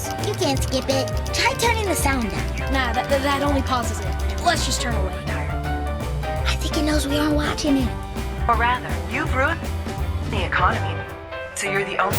this. You can't skip it. Try turning the sound down. Nah, that only pauses it. Let's just turn away. I think it knows we aren't watching it. Or rather, you've ruined the economy. So you're the only...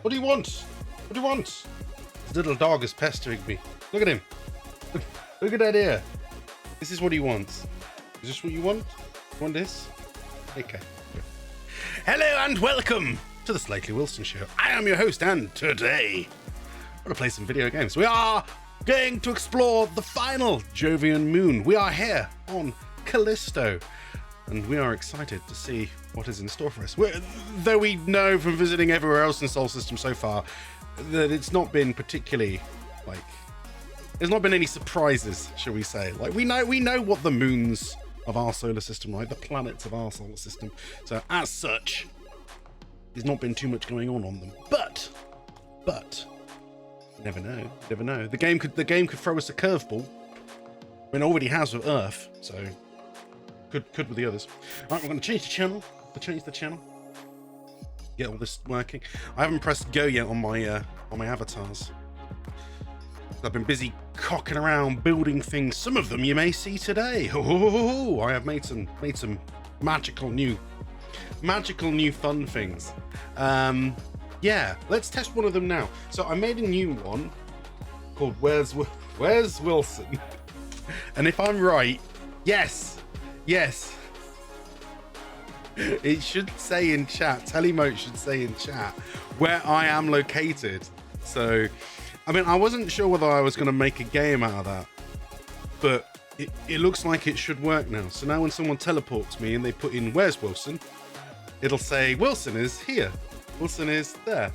What do you want? What do you want? This little dog is pestering me. Look at him. Look at that ear. This is what he wants. Is this what you want? You want this? Okay. Hello and welcome to the Slightly Wilson Show. I am your host, and today want to play some video games. We are going to explore the final Jovian moon. We are here on Callisto, and we are excited to see what is in store for us. Though we know from visiting everywhere else in the Solar System so far that it's not been particularly, like, there's not been any surprises, shall we say. Like, we know what the moons of our solar system, right? The planets of our solar system. So as such, there's not been too much going on them. But you never know. You never know. The game could throw us a curveball. I mean, it already has with Earth, so could with the others. All right, we're going to change the channel. Get all this working. I haven't pressed go yet on my avatars. I've been busy cocking around building things. Some of them you may see today. Oh, I have made some magical new fun things. Yeah, let's test one of them now. So I made a new one called Where's Wilson? And if I'm right, yes, it should say in chat, Telemote should say in chat where I am located. So, I mean, I wasn't sure whether I was going to make a game out of that, but it looks like it should work now. So now when someone teleports me and they put in Where's Wilson, it'll say Wilson is here, Wilson is there.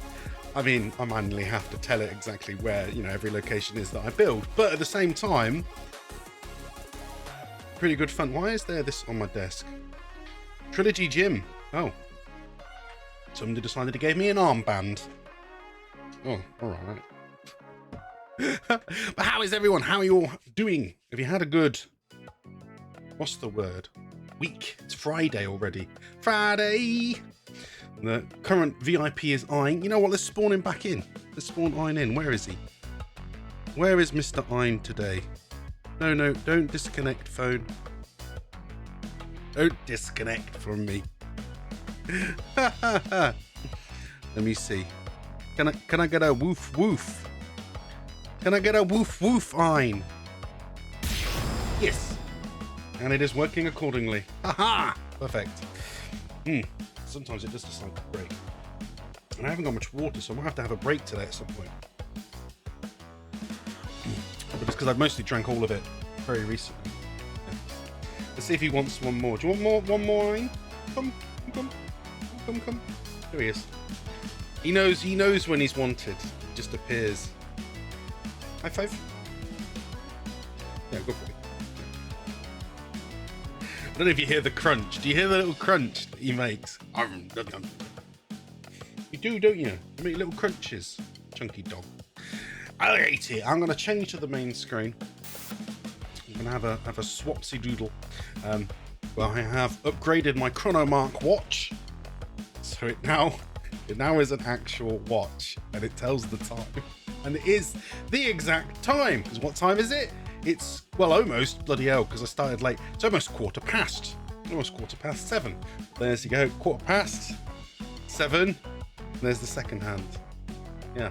I mean, I manually have to tell it exactly where, you know, every location is that I build, but at the same time, pretty good fun. Why is there this on my desk? Trilogy Gym. Oh. Somebody decided to give me an armband. Oh, alright. But how is everyone? How are you all doing? Have you had a good... What's the word? Week. It's Friday already. Friday! The current VIP is Ein. You know what? Let's spawn him back in. Let's spawn Ein in. Where is he? Where is Mr. Ein today? No, don't disconnect phone. Don't disconnect from me. Let me see. Can I get a woof woof? Can I get a woof woof, Ein? Yes. And it is working accordingly. Haha! Perfect. Sometimes it does decide to break. And I haven't got much water, so I might have to have a break today at some point. But it's because I've mostly drank all of it very recently. Yeah. Let's see if he wants one more. Do you want one more, Ein? Come. There he is. He knows when he's wanted. He just appears. High five. Yeah, go for it. I don't know if you hear the crunch. Do you hear the little crunch that he makes? You do, don't you? You make little crunches. Chunky dog. I hate it. I'm going to change to the main screen. I'm going to have a swapsy doodle. Well, I have upgraded my Chronomark watch. So it now is an actual watch. And it tells the time. And it is the exact time. Because what time is it? It's, well, almost, bloody hell, because I started late. It's almost 7:15. There's you go, 7:15. There's the second hand. Yeah.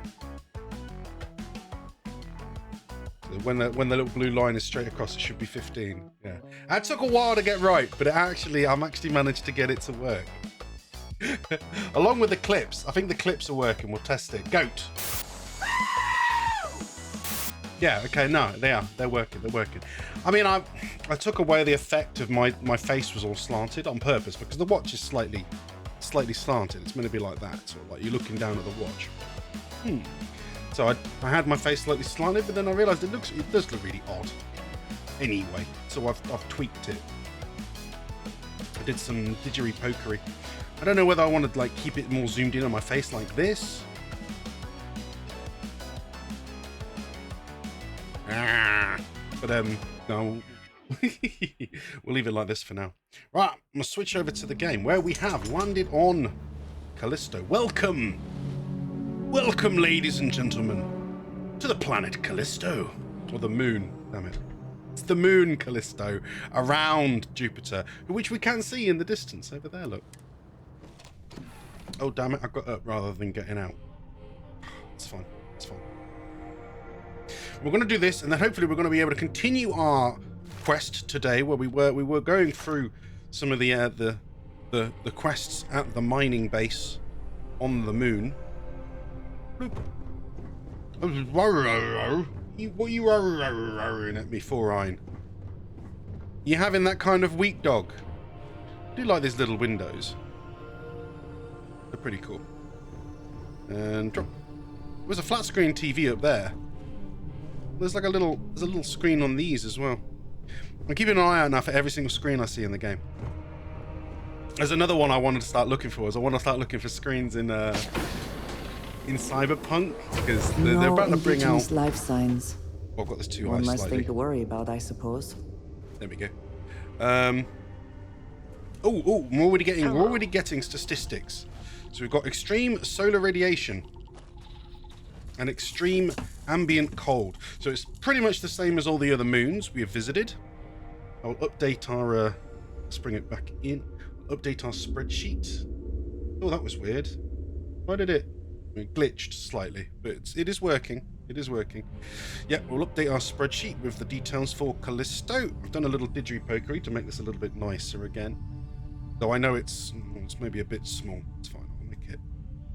So when the little blue line is straight across, it should be 15. Yeah. It took a while to get right, but I'm actually managed to get it to work. Along with the clips. I think the clips are working. We'll test it. Goat. Yeah, okay, no, they're working. I mean, I took away the effect of my face was all slanted on purpose because the watch is slightly slanted. It's meant to be like that, sort of like you're looking down at the watch. So I had my face slightly slanted, but then I realized it does look really odd. Anyway, so I've tweaked it. I did some didgery-pokery. I don't know whether I want to like keep it more zoomed in on my face like this. But no. We'll leave it like this for now. Right, I'm gonna switch over to the game where we have landed on Callisto. Welcome, ladies and gentlemen, to the planet Callisto, or the moon. Damn it, it's the moon Callisto around Jupiter, which we can see in the distance over there. Look. Oh damn it! I got up rather than getting out. It's fine. We're going to do this, and then hopefully we're going to be able to continue our quest today, where we were going through some of the quests at the mining base on the moon. Bloop. What are you roaring at me for, Ryan? You having that kind of weak dog? I do like these little windows. They're pretty cool. And drop. There's a flat screen TV up there. There's like a little screen on these as well. I'm keeping an eye out now for every single screen I see in the game. There's another one I wanted to start looking for. I want to start looking for screens in Cyberpunk, because they're about to bring out life signs. Well, I've got this too One high less slightly. thing to worry about, I suppose. There we go. We're already getting statistics. So we've got extreme solar radiation and extreme ambient cold. So it's pretty much the same as all the other moons we have visited. I'll update our let's bring it back in. Update our spreadsheet. Oh, that was weird. Why did it glitched slightly, but it is working. It is working. Yeah, we'll update our spreadsheet with the details for Callisto. I've done a little didgeridoo to make this a little bit nicer again. Though I know it's maybe a bit small. It's fine.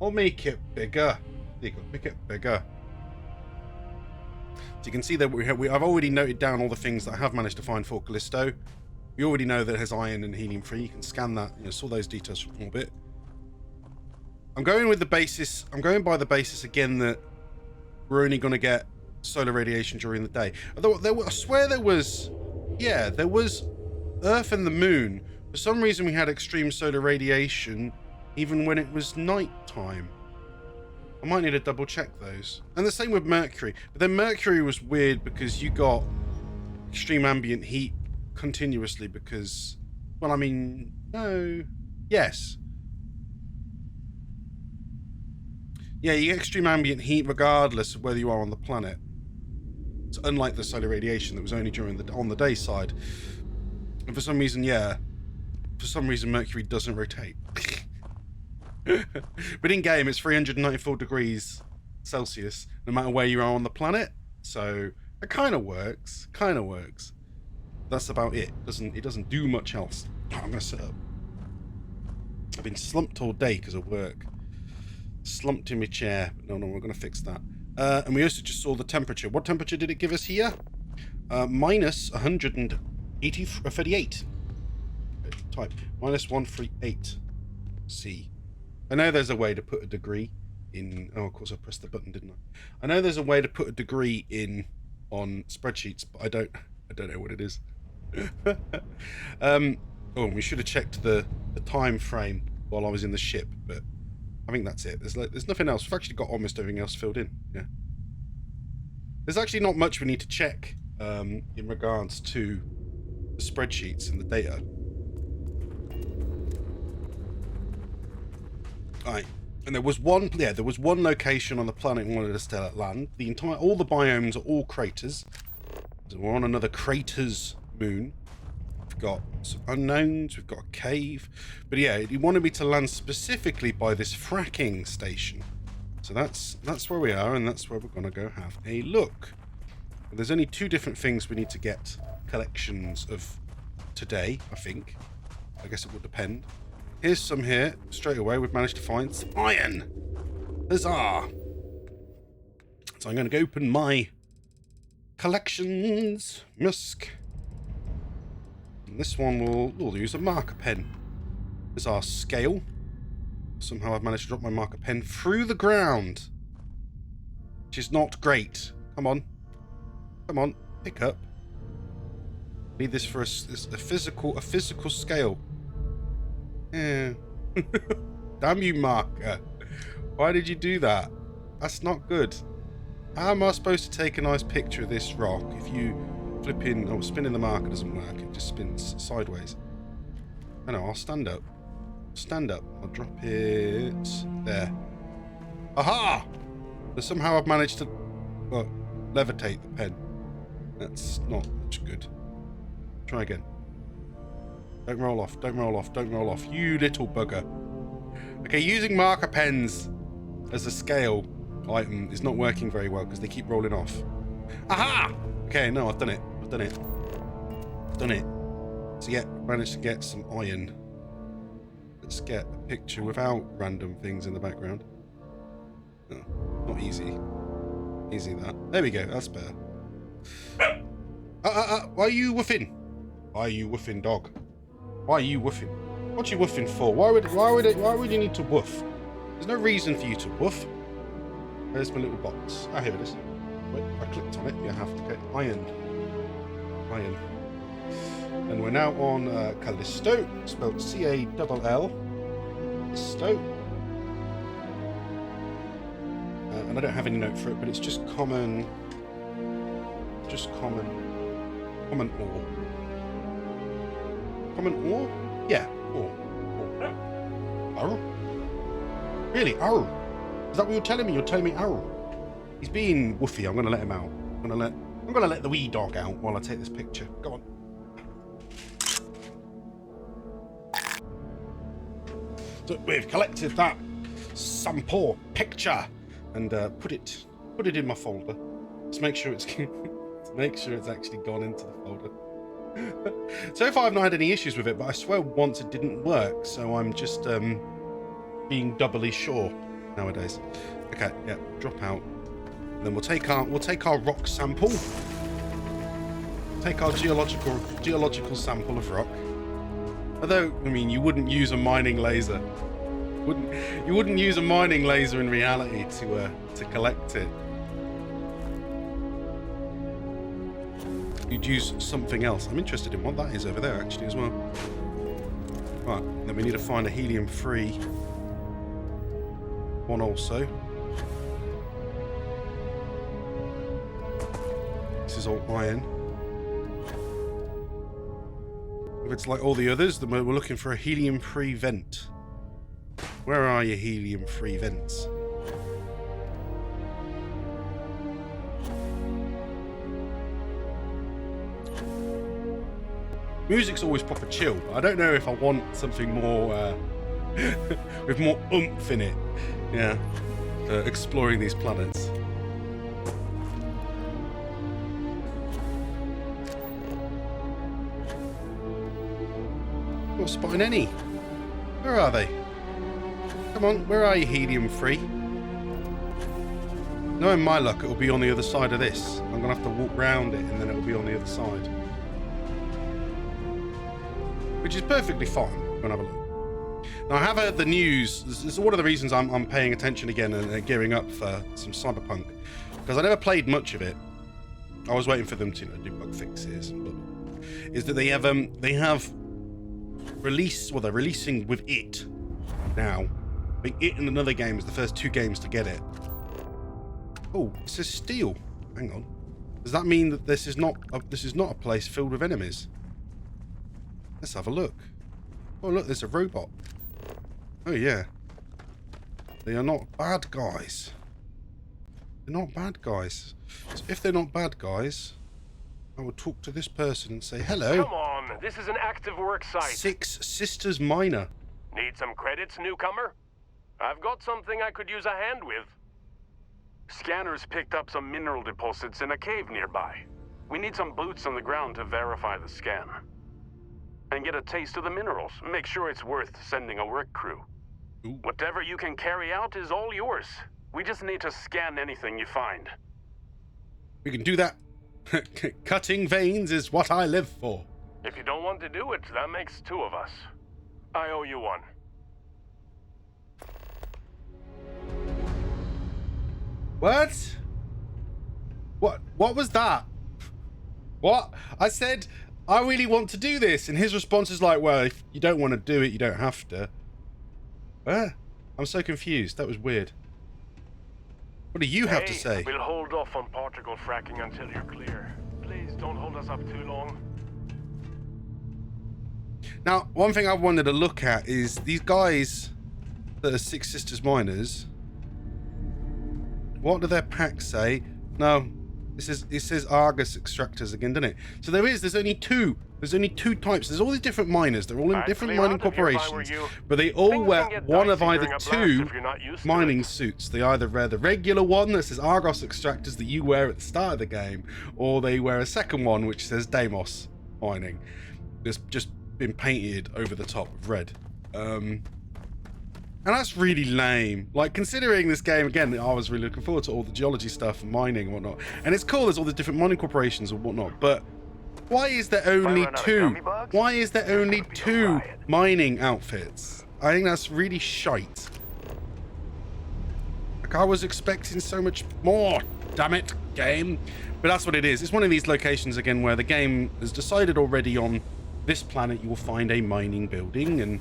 I'll make it bigger. There you go. Make it bigger. So you can see that I've already noted down all the things that I have managed to find for Callisto. We already know that it has iron and helium-3. You can scan that. Saw those details from orbit. I'm going by the basis again that we're only going to get solar radiation during the day. Although I swear there was Earth and the Moon. For some reason we had extreme solar radiation even when it was night time. I might need to double check those. And the same with Mercury. But then Mercury was weird because you got extreme ambient heat continuously because, well, I mean, no. Yes. Yeah, you get extreme ambient heat regardless of whether you are on the planet. It's unlike the solar radiation that was only on the day side. And for some reason, Mercury doesn't rotate. But in game, it's 394 degrees Celsius, no matter where you are on the planet. So it kind of works. That's about it. It doesn't do much else. Oh, I'm gonna sit up. I've been slumped all day because of work. Slumped in my chair. No, we're gonna fix that. And we also just saw the temperature. What temperature did it give us here? Minus 138. Type minus 138 C. I know there's a way to put a degree in. Oh, of course I pressed the button, didn't I? I know there's a way to put a degree in on spreadsheets, but I don't know what it is. We should have checked the time frame while I was in the ship, but I think that's it. There's nothing else. We've actually got almost everything else filled in. Yeah. There's actually not much we need to check in regards to the spreadsheets and the data. Right, and there was one location on the planet we wanted us to land. All the biomes are all craters. So we're on another craters moon. We've got some unknowns. We've got a cave. But yeah, he wanted me to land specifically by this fracking station. So that's where we are, and that's where we're gonna go have a look. But there's only two different things we need to get collections of today, I think. I guess it will depend. Here's some here. Straight away, we've managed to find some iron. Huzzah! So I'm going to go open my collections. Musk. And this one we'll use a marker pen. There's our scale. Somehow I've managed to drop my marker pen through the ground. Which is not great. Come on. Pick up. Need this for a physical scale. Yeah. Damn you, marker. Why did you do that? That's not good. How am I supposed to take a nice picture of this rock if you spinning the marker doesn't work, it just spins sideways. I know, I'll stand up. I'll drop it there. Aha! But somehow I've managed to levitate the pen. That's not much good. Try again. Don't roll off, you little bugger. Okay, using marker pens as a scale item is not working very well because they keep rolling off. Aha! Okay, no, I've done it. So yeah, managed to get some iron. Let's get a picture without random things in the background. Oh, not easy. Easy that. There we go. That's better. Why are you woofing? Why are you woofing, dog? Why are you woofing? What you woofing for? Why would you need to woof? There's no reason for you to woof. Where's my little box? Ah, here it is. Wait, if I clicked on it, you have to get iron. Iron. And we're now on Callisto, spelled C-A-L-L. Callisto. And I don't have any note for it, but it's just common. Common ore. Common ore? Yeah, ore. Arrow? Really, arrow? Is that what you're telling me? You're telling me arrow? He's being woofy. I'm gonna let him out. I'm gonna let the wee dog out while I take this picture. Go on. So we've collected that sample picture and put it in my folder. Let's make sure it's actually gone into the folder. So far I've not had any issues with it, but I swear once it didn't work, so I'm just being doubly sure nowadays. Okay, yeah, drop out. And then we'll take our rock sample. Take our geological sample of rock. Although, I mean, you wouldn't use a mining laser. You wouldn't use a mining laser in reality to collect it. You'd use something else. I'm interested in what that is over there actually as well. Right, then we need to find a helium-free one also. This is all iron. If it's like all the others, then we're looking for a helium-free vent. Where are your helium-free vents? Music's always proper chill, but I don't know if I want something more with more oomph in it. Yeah, exploring these planets. Not spotting any. Where are they? Come on, where are you, helium-free? Knowing my luck, it'll be on the other side of this. I'm gonna have to walk round it, and then it'll be on the other side. Which is perfectly fine. Go and have a look. Now, I have heard the news. This is one of the reasons I'm paying attention again and gearing up for some Cyberpunk, because I never played much of it. I was waiting for them to do bug fixes and blah, blah. Is that they have released, well, they're releasing with it now. I think it and another game is the first two games to get it. Oh, it says steel. Hang on. Does that mean that this is not a place filled with enemies? Let's have a look. Oh, look, there's a robot. Oh, yeah. They are not bad guys. They're not bad guys. So if they're not bad guys, I would talk to this person and say, hello. Come on, this is an active work site. Six Sisters Miner. Need some credits, newcomer? I've got something I could use a hand with. Scanners picked up some mineral deposits in a cave nearby. We need some boots on the ground to verify the scan. And get a taste of the minerals. Make sure it's worth sending a work crew. Ooh. Whatever you can carry out is all yours. We just need to scan anything you find. We can do that. Cutting veins is what I live for. If you don't want to do it, that makes two of us. I owe you one. What? What was that? What? I said, I really want to do this. And his response is like, well, if you don't want to do it, you don't have to. I'm so confused. That was weird. What do you have to say? We'll hold off on particle fracking until you're clear. Please don't hold us up too long. Now, one thing I wanted to look at is these guys that are Six Sisters Miners. What do their packs say? No, it says Argus extractors again, doesn't it? So there's only two. There's only two types. There's all these different miners. They're all in different mining corporations, but they all wear one of either two mining suits. They either wear the regular one that says Argus extractors that you wear at the start of the game, or they wear a second one which says Deimos mining. It's just been painted over the top of red. And that's really lame. Like, considering this game, again, I was really looking forward to all the geology stuff and mining and whatnot. And it's cool, there's all the different mining corporations and whatnot, but why is there only two? Why is there only two mining outfits? I think that's really shite. Like, I was expecting so much more, damn it, game. But that's what it is. It's one of these locations, again, where the game has decided already on this planet you will find a mining building, and you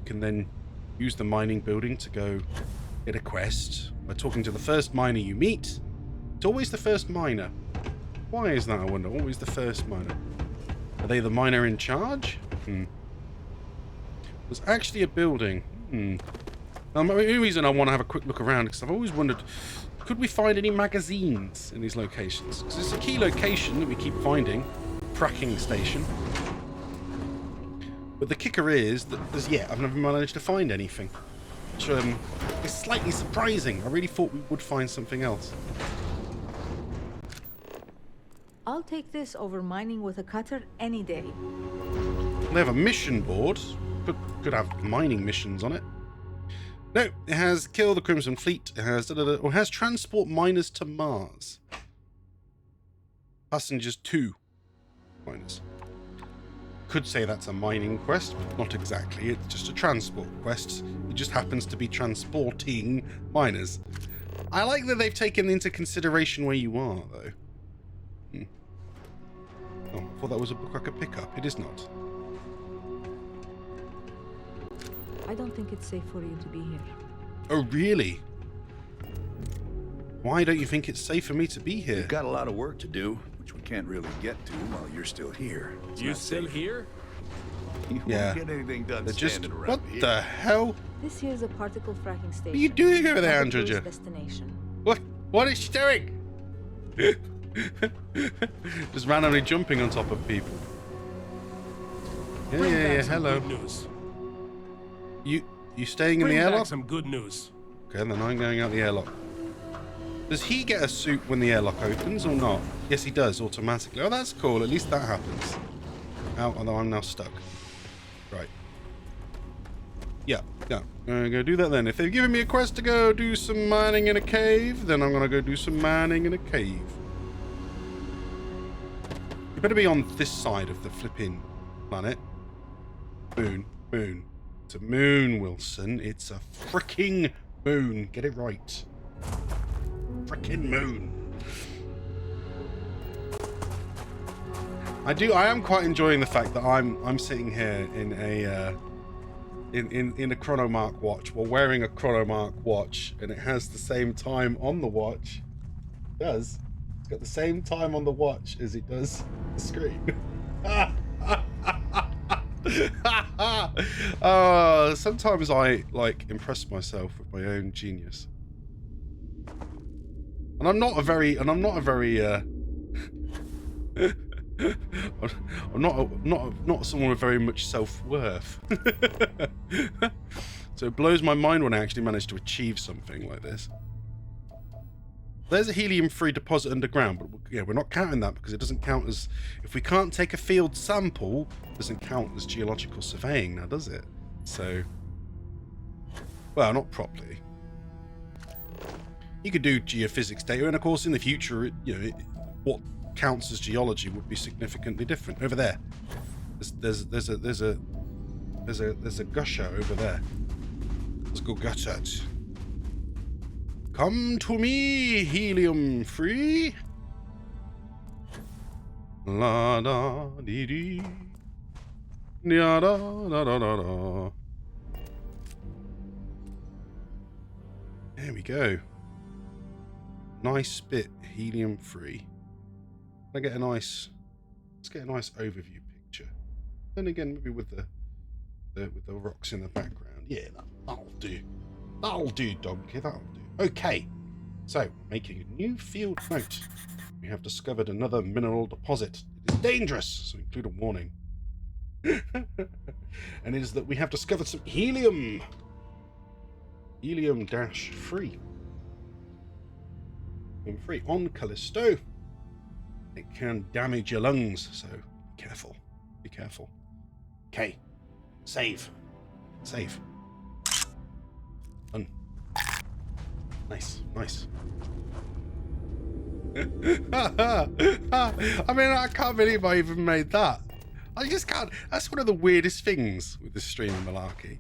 can then use the mining building to go get a quest by talking to the first miner you meet. It's always the first miner. Why is that, I wonder? Always the first miner. Are they the miner in charge? There's actually a building. Now, the only reason I want to have a quick look around is because I've always wondered, could we find any magazines in these locations? Because it's a key location that we keep finding. Fracking station. But the kicker is that I've never managed to find anything. Which is slightly surprising. I really thought we would find something else. I'll take this over mining with a cutter any day. They have a mission board. Could have mining missions on it. No, it has kill the Crimson Fleet. It has or has transport miners to Mars. Passengers to miners. Could say that's a mining quest, but not exactly. It's just a transport quest. It just happens to be transporting miners. I like that they've taken into consideration where you are, though. Oh, I thought that was a book I could pick up. It is not. I don't think it's safe for you to be here. Oh, really? Why don't you think it's safe for me to be here? We've got a lot of work to do, which we can't really get to while you're still here. You still here? You Yeah. won't get anything done They're just... standing around What here. the hell? This here's a particle fracking station. What are you doing over there, Not the Androja? destination. What is she doing? Just randomly jumping on top of people. Yeah, hello. Good news. You staying in the Bring back airlock? some good news. Okay, then I'm going out the airlock. Does he get a suit when the airlock opens or not? Yes, he does, automatically. Oh, that's cool. At least that happens. Although I'm now stuck. Right. Yeah. I'm going to go do that then. If they've given me a quest to go do some mining in a cave, then I'm going to go do some mining in a cave. You better be on this side of the flipping planet. Moon. It's a moon, Wilson. It's a freaking moon. Get it right. Freaking moon. I am quite enjoying the fact that I'm sitting here in a in a Chronomark watch, while wearing a Chronomark watch, and it has the same time on the watch. It does. It's got the same time on the watch as it does the screen. Sometimes I impress myself with my own genius, and I'm not a very I'm not someone with very much self-worth. So it blows my mind when I actually manage to achieve something like this. There's a helium-free deposit underground, but yeah, we're not counting that because it doesn't count as... If we can't take a field sample, it doesn't count as geological surveying now, does it? So... Well, not properly. You could do geophysics data, and of course in the future, what counts as geology would be significantly different. Over there. There's a gusher over there. Let's go gut it. Come to me, helium free. La da dee dee. Da da da da da da. There we go. Nice bit, helium free. Let's get a nice overview picture. Then again, maybe with the rocks in the background. Yeah, that'll do. That'll do, donkey. That'll do. Okay, so making a new field note. We have discovered another mineral deposit. It is dangerous, so include a warning. And it is that we have discovered some helium. Helium-free. Helium-free on Callisto. It can damage your lungs, so be careful. Be careful. Okay, save. Nice, nice. I mean, I can't believe I even made that. I just can't. That's one of the weirdest things with this stream and malarkey,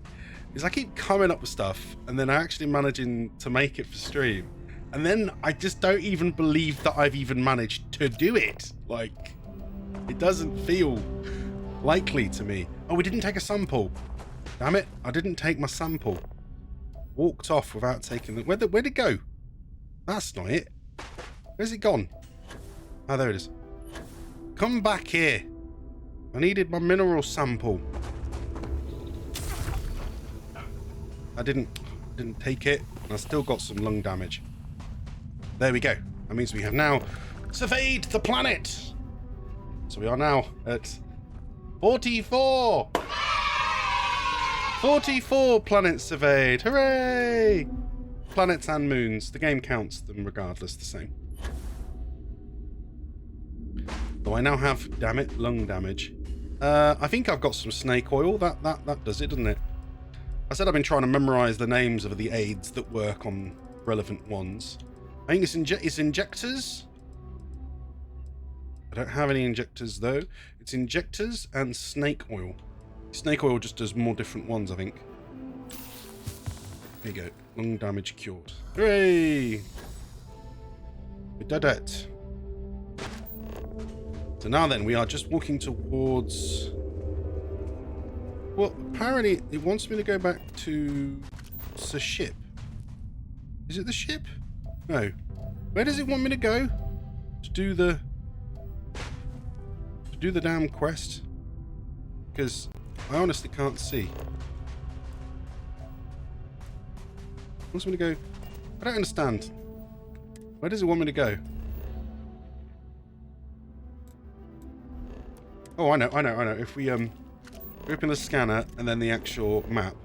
is I keep coming up with stuff and then actually managing to make it for stream, and then I just don't even believe that I've even managed to do it. Like, it doesn't feel likely to me. Oh, we didn't take a sample. Damn it, I didn't take my sample. Walked off without taking the... Where'd it go? That's not it. Where's it gone? Oh, there it is. Come back here. I needed my mineral sample. I didn't take it, and I still got some lung damage. There we go. That means we have now surveyed the planet. So we are now at 44. 44 planets surveyed. Hooray! Planets and moons. The game counts them regardless the same. So I now have, damn it, lung damage. I think I've got some snake oil. That does it, doesn't it? I said I've been trying to memorize the names of the aids that work on relevant ones. I think it's injectors. I don't have any injectors though. It's injectors and snake oil. Snake oil just does more different ones, I think. There you go. Lung damage cured. Hooray! We did it. So now then, we are just walking towards... Well, apparently it wants me to go back to the ship. Is it the ship? No. Where does it want me to go? To do the damn quest? Because I honestly can't see. It wants me to go... I don't understand. Where does it want me to go? Oh, I know. If we open the scanner and then the actual map.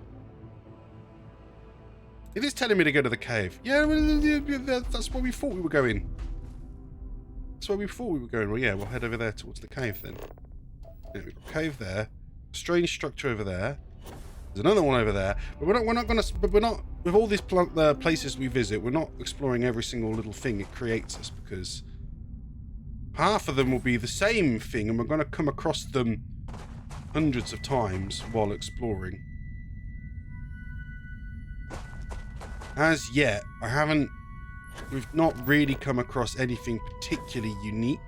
It is telling me to go to the cave. Yeah, that's where we thought we were going. That's where we thought we were going. Well, yeah, we'll head over there towards the cave then. Yeah, we've got a cave there. Strange structure over there. There's another one over there. But we're not with all these places we visit, we're not exploring every single little thing it creates us, because half of them will be the same thing and we're going to come across them hundreds of times while exploring. As yet, we've not really come across anything particularly unique.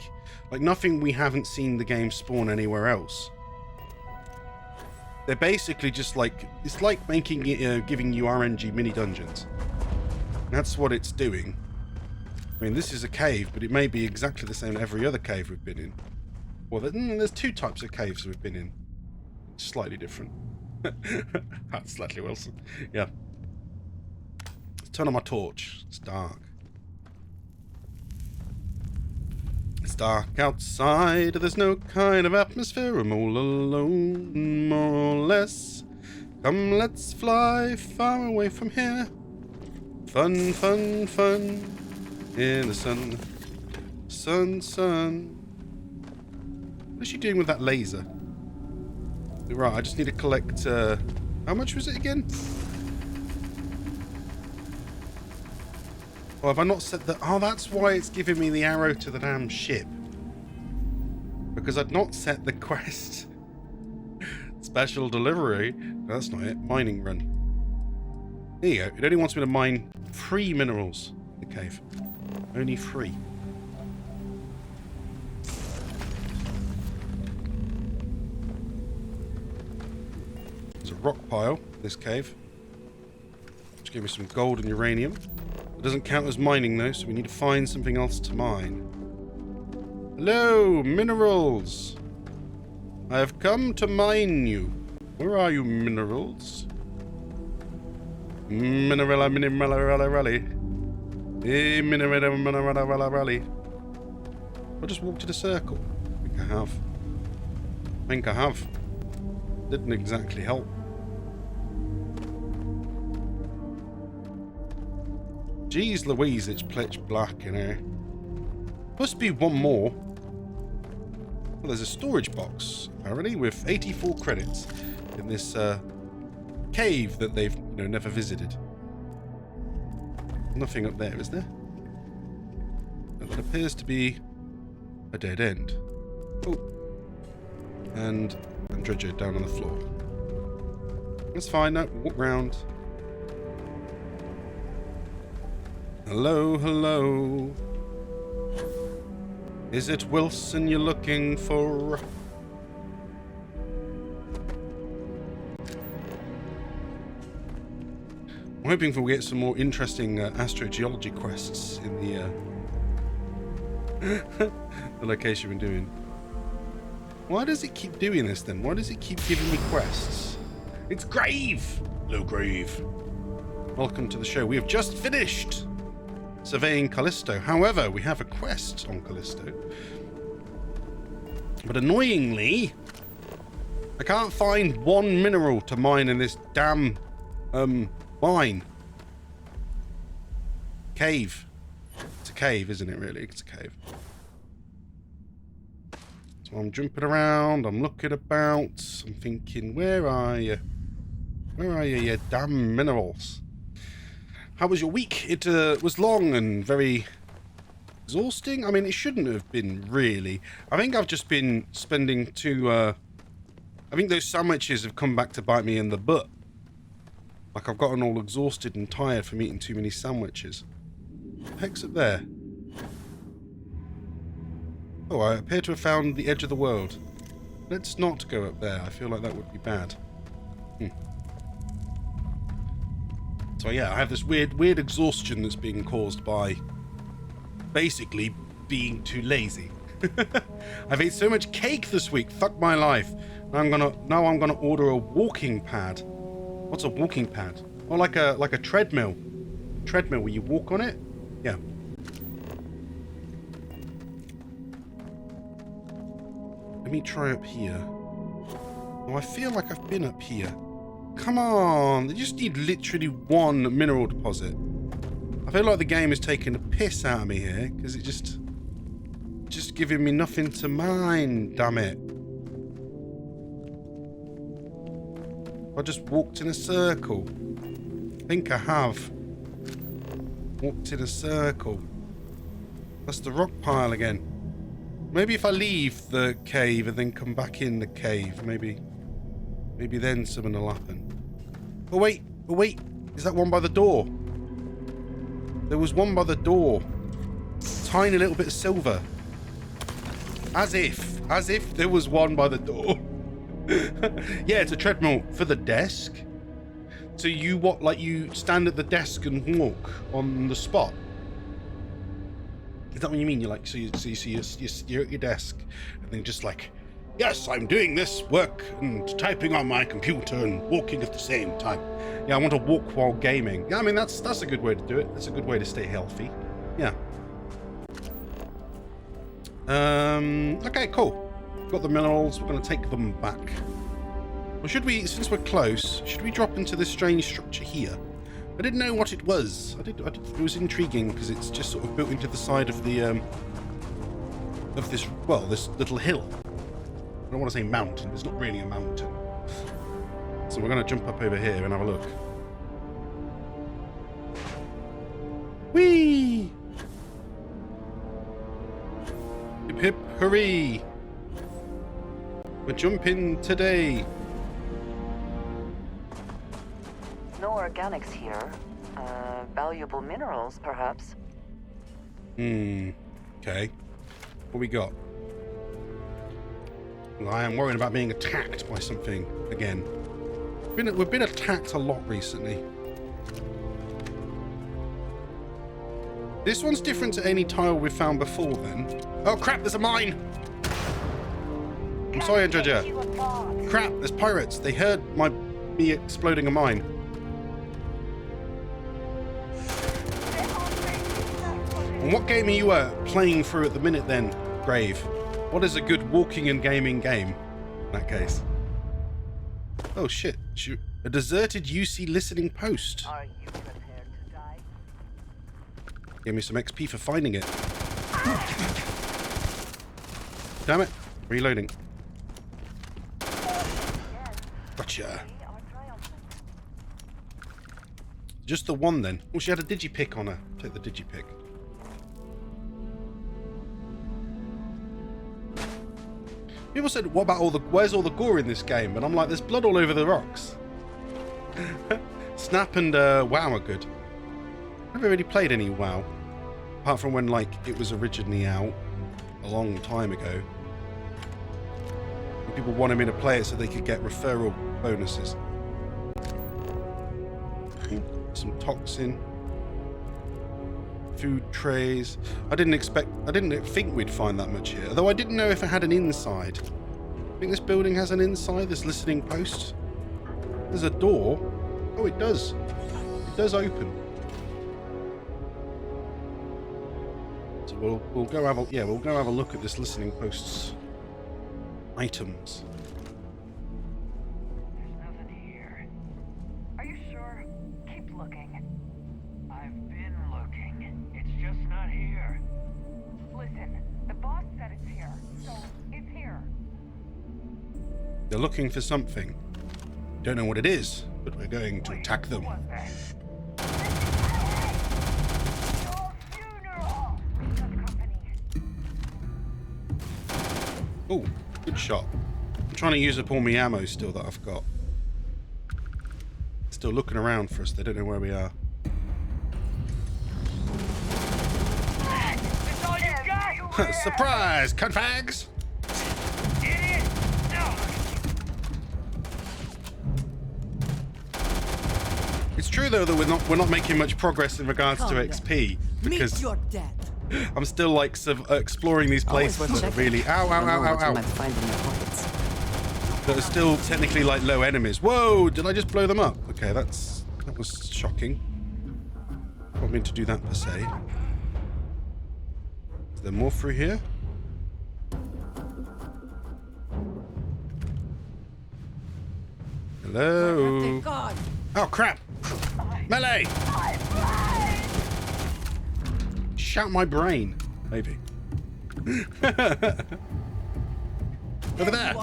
Like, nothing we haven't seen the game spawn anywhere else. They're basically just like, it's like making it, giving you RNG mini dungeons. That's what it's doing. I mean, this is a cave, but it may be exactly the same as every other cave we've been in. Well, there's two types of caves we've been in. Slightly different. That's Leslie Wilson. Yeah. Let's turn on my torch. It's dark. It's dark outside. There's no kind of atmosphere. I'm all alone, more or less. Come, let's fly far away from here. Fun, fun, fun. In the sun. Sun, sun. What is she doing with that laser? Right, I just need to collect... how much was it again? Oh, have I not set the... Oh, that's why it's giving me the arrow to the damn ship. Because I'd not set the quest. Special delivery. No, that's not it. Mining run. There you go. It only wants me to mine 3 minerals in the cave. Only 3. There's a rock pile, this cave. Which gave me some gold and uranium. It doesn't count as mining though, so we need to find something else to mine. Hello, minerals! I have come to mine you. Where are you, minerals? Minerala, minerala, rally. Hey, minerala, minerala, rally. I'll just walk to the circle. I think I have. Didn't exactly help. Jeez Louise, it's pitch black in here. Must be one more. Well, there's a storage box, apparently, with 84 credits in this cave that they've never visited. nothing up there, is there? That appears to be a dead end. Oh. And dredger down on the floor. That's fine, no, walk round. Hello, hello. Is it Wilson you're looking for? I'm hoping we'll get some more interesting astrogeology quests in the the location we're doing. Why does it keep doing this then? Why does it keep giving me quests? It's Grave! Hello, Grave. Welcome to the show. We have just finished surveying Callisto. However, we have a quest on Callisto. But annoyingly, I can't find one mineral to mine in this damn mine. Cave. It's a cave, isn't it, really? It's a cave. So I'm jumping around, I'm looking about, I'm thinking, where are you? Where are you, you damn minerals? How was your week? It was long and very exhausting. I mean, it shouldn't have been, really. I think I've just been spending I think those sandwiches have come back to bite me in the butt. Like, I've gotten all exhausted and tired from eating too many sandwiches. What the heck's up there? Oh, I appear to have found the edge of the world. Let's not go up there. I feel like that would be bad. So yeah, I have this weird exhaustion that's being caused by basically being too lazy. I've ate so much cake this week. Fuck my life. Now I'm gonna order a walking pad. What's a walking pad? Oh, like a treadmill. Treadmill where you walk on it? Yeah. Let me try up here. Oh, I feel like I've been up here. Come on, they just need literally one mineral deposit. I feel like the game is taking a piss out of me here, because it just giving me nothing to mine, damn it. I just walked in a circle. I think I have. Walked in a circle. That's the rock pile again. Maybe if I leave the cave and then come back in the cave, maybe then something will happen. Oh wait, is that one by the door? There was one by the door. Tiny little bit of silver. As if there was one by the door. Yeah, it's a treadmill for the desk. So you stand at the desk and walk on the spot? Is that what you mean? You're like, so you're at your desk and then just like, yes, I'm doing this work and typing on my computer and walking at the same time. Yeah, I want to walk while gaming. Yeah, I mean, that's a good way to do it. That's a good way to stay healthy. Yeah. Okay, cool. Got the minerals. We're going to take them back. Well, should we, since we're close, should we drop into this strange structure here? I didn't know what it was. It was intriguing because it's just sort of built into the side of the this little hill. I don't want to say mountain. It's not really a mountain. So we're going to jump up over here and have a look. Whee! Hip hip hooray! We're jumping today. No organics here. Valuable minerals, perhaps. Okay. What we got? Well, I am worried about being attacked by something again. We've been attacked a lot recently. This one's different to any tile we've found before then. Oh crap, there's a mine! I'm sorry, Andrea. Crap, there's pirates. They heard me exploding a mine. And what game are you playing through at the minute then, Grave? What is a good walking and gaming game in that case? Oh shit, a deserted UC listening post. Are you prepared to die? Gave me some XP for finding it. Damn it, reloading. Gotcha. Just the one then. Oh, she had a digipick on her. Take the digipick. People said, what about where's all the gore in this game? And I'm like, there's blood all over the rocks. Snap and WoW are good. I've never really played any WoW. Apart from when, like, it was originally out a long time ago. And people wanted me to play it so they could get referral bonuses. Ooh, some toxin. Food trays. I didn't think we'd find that much here. Although I didn't know if it had an inside. I think this building has an inside, this listening post. There's a door. Oh, it does. It does open. So we'll go have a look at this listening post's items. There's nothing here. Are you sure? Keep looking. I've been looking. It's just not here. Listen, the boss said it's here, so it's here. They're looking for something. Don't know what it is, but we're going to attack them. What the? Oh, good shot. I'm trying to use up all my ammo still that I've got. Still looking around for us. They don't know where we are. Surprise, cutfags! It's true though that we're not making much progress in regards to XP because I'm still like exploring these places that are really that are still technically like low enemies. Whoa! Did I just blow them up? Okay, that was shocking. I don't mean to do that per se. Is there more through here? Hello? Oh crap! Melee! Shout my brain, maybe. Over there!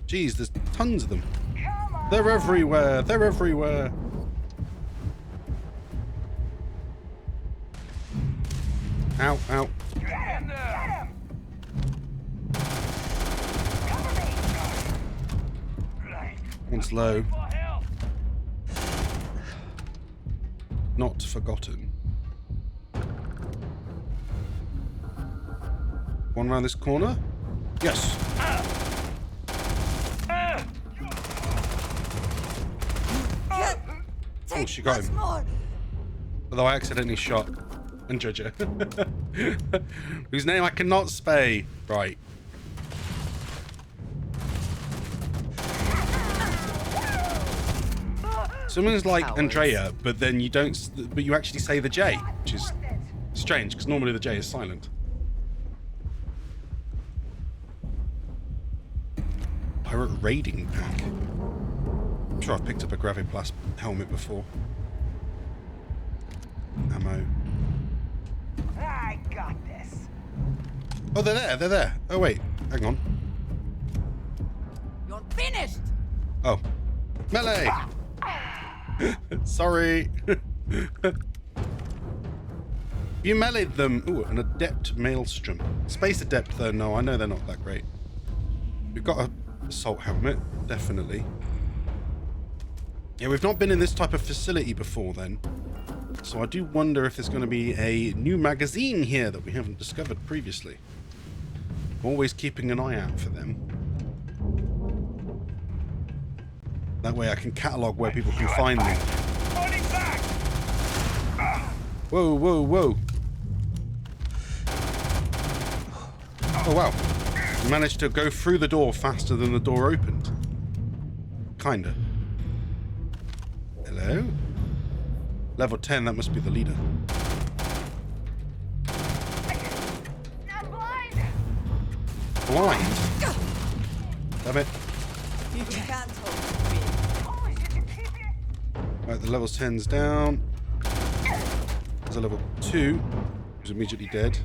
Jeez, there's tons of them. They're everywhere. They're everywhere. Ow, ow. One's low. Not forgotten. One around this corner? Yes. Oh, she got him. Although I accidentally shot and judge her. Whose name I cannot say. Right. Someone's like Andrea, but then you don't. But you actually say the J, which is strange because normally the J is silent. Pirate raiding pack. I'm sure I've picked up a Graviplast helmet before. Ammo. I got this. Oh, they're there. They're there. Oh wait, hang on. You're finished. Oh, melee. Sorry. You meleeed them. Ooh, an adept maelstrom. Space adept though, no, I know they're not that great. We've got a assault helmet, definitely. Yeah, we've not been in this type of facility before then. So I do wonder if there's going to be a new magazine here that we haven't discovered previously. Always keeping an eye out for them. That way I can catalogue where people can find them. Whoa, whoa, whoa. Oh, wow. We managed to go through the door faster than the door opened. Kinda. Hello? Level 10, that must be the leader. I'm blind. Blind? Damn it. You can't hold me. Holy shit, you keep it. Right, the level 10's down. There's a level 2, who's immediately dead.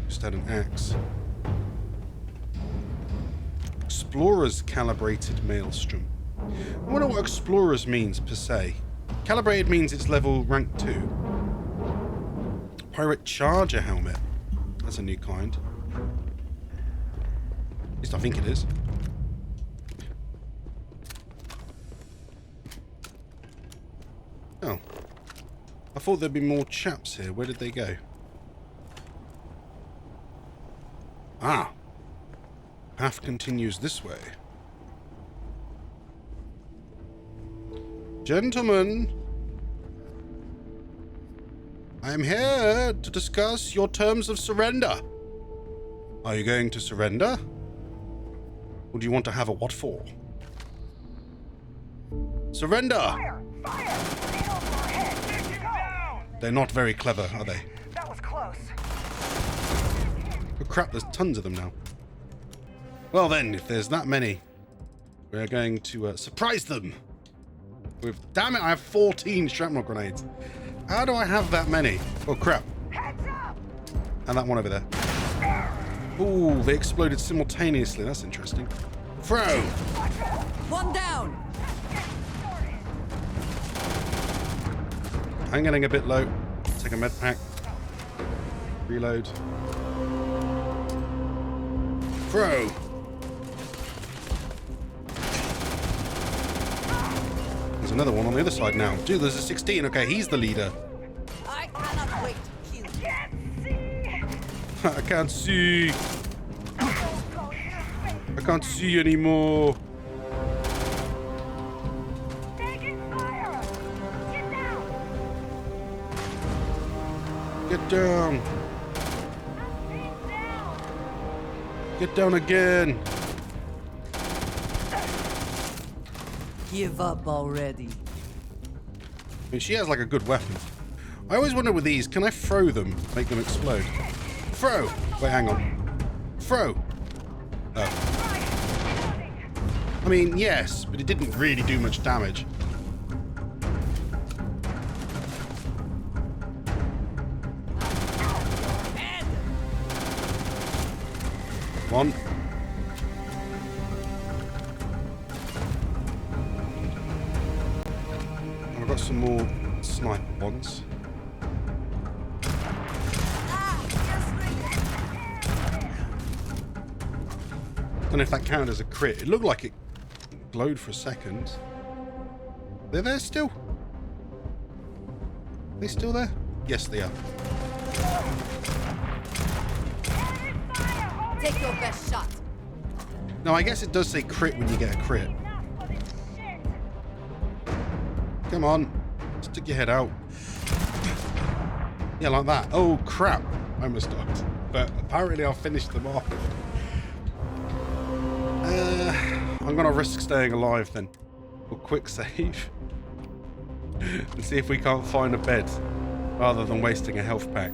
Just had an axe. Explorer's calibrated maelstrom. I wonder what Explorer's means per se. Calibrated means it's level rank 2. Pirate Charger helmet. That's a new kind. At least I think it is. Oh. I thought there'd be more chaps here. Where did they go? Ah. Path continues this way. Gentlemen, I am here to discuss your terms of surrender. Are you going to surrender? Or do you want to have a what for? Surrender! Fire! Fire! They're not very clever, are they? That was close. Oh crap, there's tons of them now. Well then, if there's that many, we're going to surprise them. With, damn it, I have 14 shrapnel grenades. How do I have that many? Oh crap. Heads up! And that one over there. Ooh, they exploded simultaneously. That's interesting. Throw! One down! I'm getting a bit low. Take a med pack. Reload. Throw! There's another one on the other side now. Dude, there's a 16. Okay, he's the leader. I cannot wait to kill you. I can't see. I can't see anymore. Taking fire! Get down! Get down. Get down again. Give up already. I mean, she has like a good weapon. I always wonder with these, can I throw them, make them explode? Throw! Wait, hang on. Throw! Oh. I mean, yes, but it didn't really do much damage. One. I've got some more sniper ones. Don't know if that counted as a crit. It looked like it glowed for a second. They're there still? Are they still there? Yes, they are. Take your best shot. No, I guess it does say crit when you get a crit. Come on. Stick your head out. Yeah, like that. Oh, crap. I almost died. But apparently I've finished them off. I'm going to risk staying alive then. We'll quick save. And see if we can't find a bed. Rather than wasting a health pack.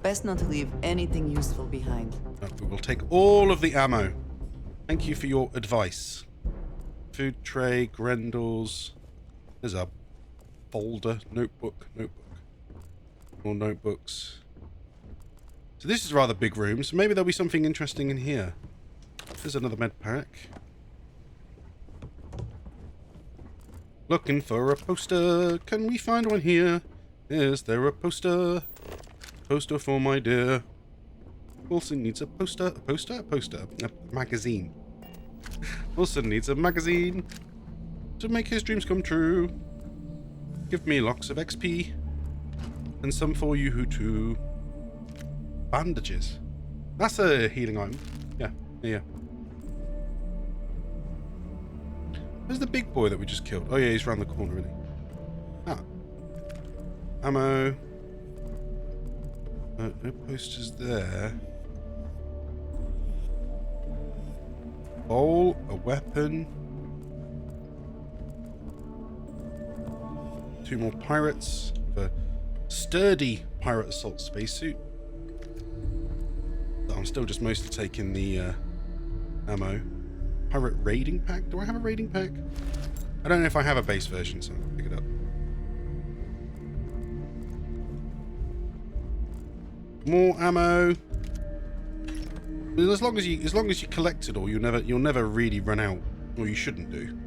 Best not to leave anything useful behind. No, we will take all of the ammo. Thank you for your advice. Food tray, Grendel's. There's a folder, notebook. More notebooks. So this is a rather big room, so maybe there'll be something interesting in here. There's another med pack. Looking for a poster. Can we find one here? Is there a poster? Poster for my dear. Wilson needs a poster. A poster? A poster. A magazine. Wilson needs a magazine to make his dreams come true. Give me lots of XP. And some for you too. Bandages. That's a healing item. Yeah. Where's the big boy that we just killed? Oh yeah, he's around the corner, really. Ah. Ammo. No posters there. Bowl, a weapon. 2 more pirates. A sturdy pirate assault spacesuit. I'm still just mostly taking the ammo. Pirate raiding pack? Do I have a raiding pack? I don't know if I have a base version, so I'll pick it up. More ammo. As long as you collect it all, you'll never really run out, or you shouldn't do.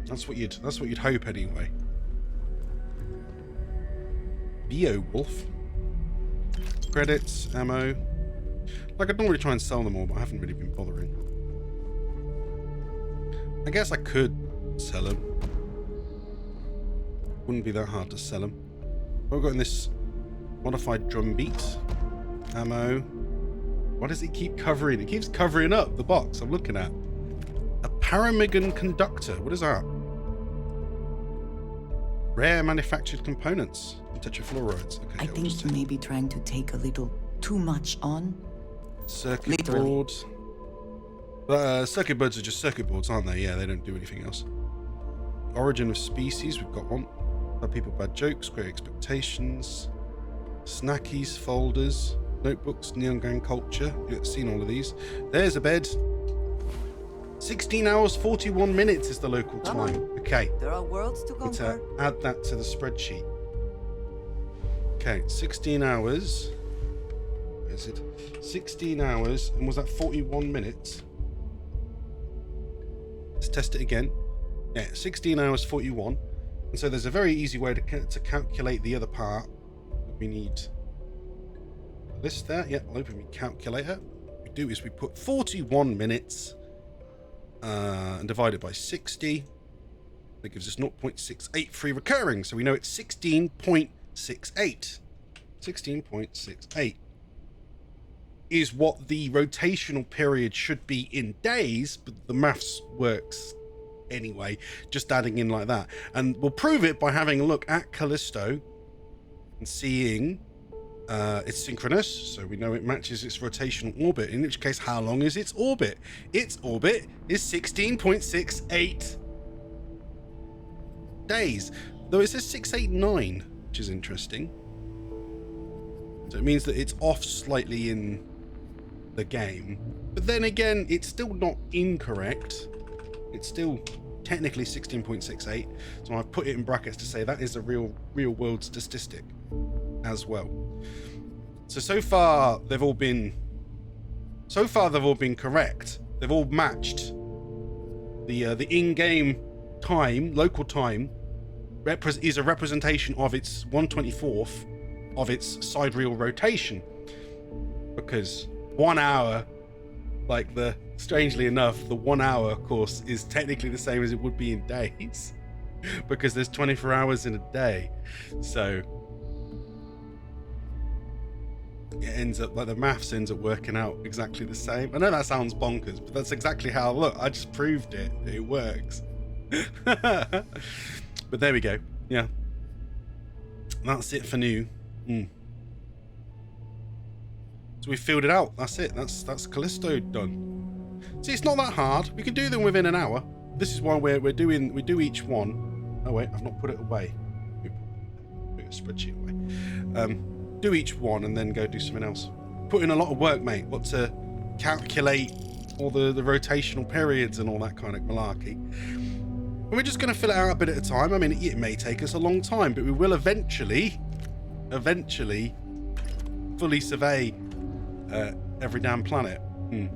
That's what you'd hope anyway. Beowulf. Credits, ammo. Like, I'd normally try and sell them all, but I haven't really been bothering. I guess I could sell them. Wouldn't be that hard to sell them. What have we got in this modified drum beat? Ammo. Why does it keep covering? It keeps covering up the box I'm looking at. A Paramigan conductor. What is that? Rare manufactured components. Tetrafluorides. Okay, I think you may be trying to take a little too much on. Circuit boards. Circuit boards are just circuit boards, aren't they? Yeah, they don't do anything else. Origin of species. We've got one. Bad people, bad jokes. Great expectations. Snackies, folders, notebooks, neon gang culture. You've seen all of these. There's a bed. 16 hours 41 minutes is the local time. Okay. There are worlds to conquer. Add that to the spreadsheet. Okay, 16 hours. Where is it? 16 hours, and was that 41 minutes? Let's test it again. Yeah, 16 hours 41. And so there's a very easy way to calculate the other part. We need this there. Yeah, I'll open my calculator. What we do is we put 41 minutes and divide it by 60. That gives us 0.683 recurring. So we know it's 16.68. 16.68 is what the rotational period should be in days, but the maths works anyway, just adding in like that. And we'll prove it by having a look at Callisto and seeing it's synchronous, so we know it matches its rotational orbit, in which case how long is its orbit? Its orbit is 16.68 days, though it says 689, which is interesting. So it means that it's off slightly in the game, but then again it's still not incorrect. It's still technically 16.68, so I've put it in brackets to say that is a real world statistic as well. So far they've all been correct. They've all matched the in-game time, local time is a representation of its 1/24th of its sidereal rotation, because 1 hour, like strangely enough, the 1 hour course is technically the same as it would be in days because there's 24 hours in a day. So it ends up like the maths ends up working out exactly the same. I know that sounds bonkers, but that's exactly how, look, I just proved it. It works. But there we go. Yeah. That's it for new. So we filled it out. That's it. That's Callisto done. See, it's not that hard. We can do them within an hour. This is why we do each one. Oh wait, I've not put it away. Put a spreadsheet away. Do each one and then go do something else. Put in a lot of work, mate. What to calculate all the rotational periods and all that kind of malarkey. And we're just going to fill it out a bit at a time. I mean, it may take us a long time, but we will eventually fully survey every damn planet and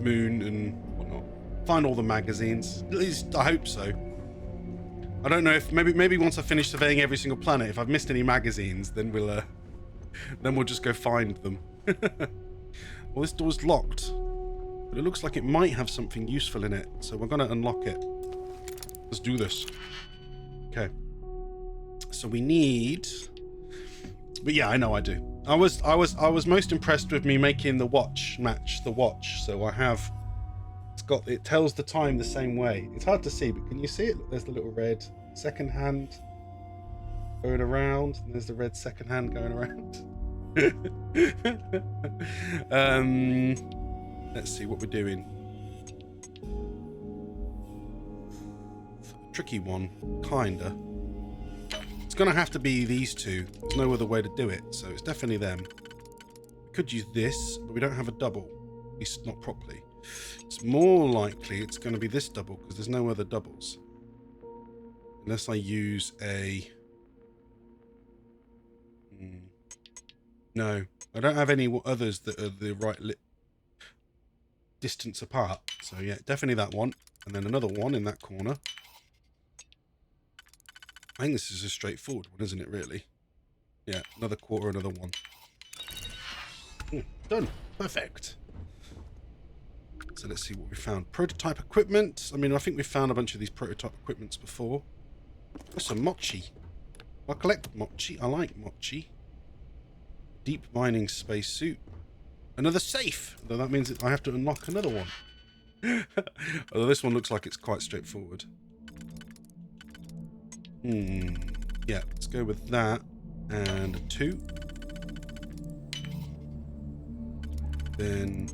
moon and whatnot. Find all the magazines. At least I hope so. I don't know if maybe once I finish surveying every single planet, if I've missed any magazines, then we'll just go find them. Well, this door's locked, but it looks like it might have something useful in it, so we're gonna unlock it. Let's do this. Okay. So we need. But yeah, I know I do. I was most impressed with me making the watch match the watch. So I have. It tells the time the same way. It's hard to see, but can you see it? Look, there's the little red second hand going around, and there's the red second hand going around. Let's see what we're doing. Tricky one, kinda. It's gonna have to be these two. There's no other way to do it, so it's definitely them. We could use this, but we don't have a double, at least not properly. It's more likely it's going to be this double because there's no other doubles. Unless I use a... No, I don't have any others that are the right distance apart. So yeah, definitely that one. And then another one in that corner. I think this is a straightforward one, isn't it, really? Yeah, another quarter, another one. Done. Perfect. So let's see what we found. Prototype equipment. I mean, I think we found a bunch of these prototype equipments before. There's some mochi. I'll collect mochi. I like mochi. Deep mining spacesuit. Another safe. Though that means that I have to unlock another one. Although this one looks like it's quite straightforward. Yeah, let's go with that. And a 2. Then...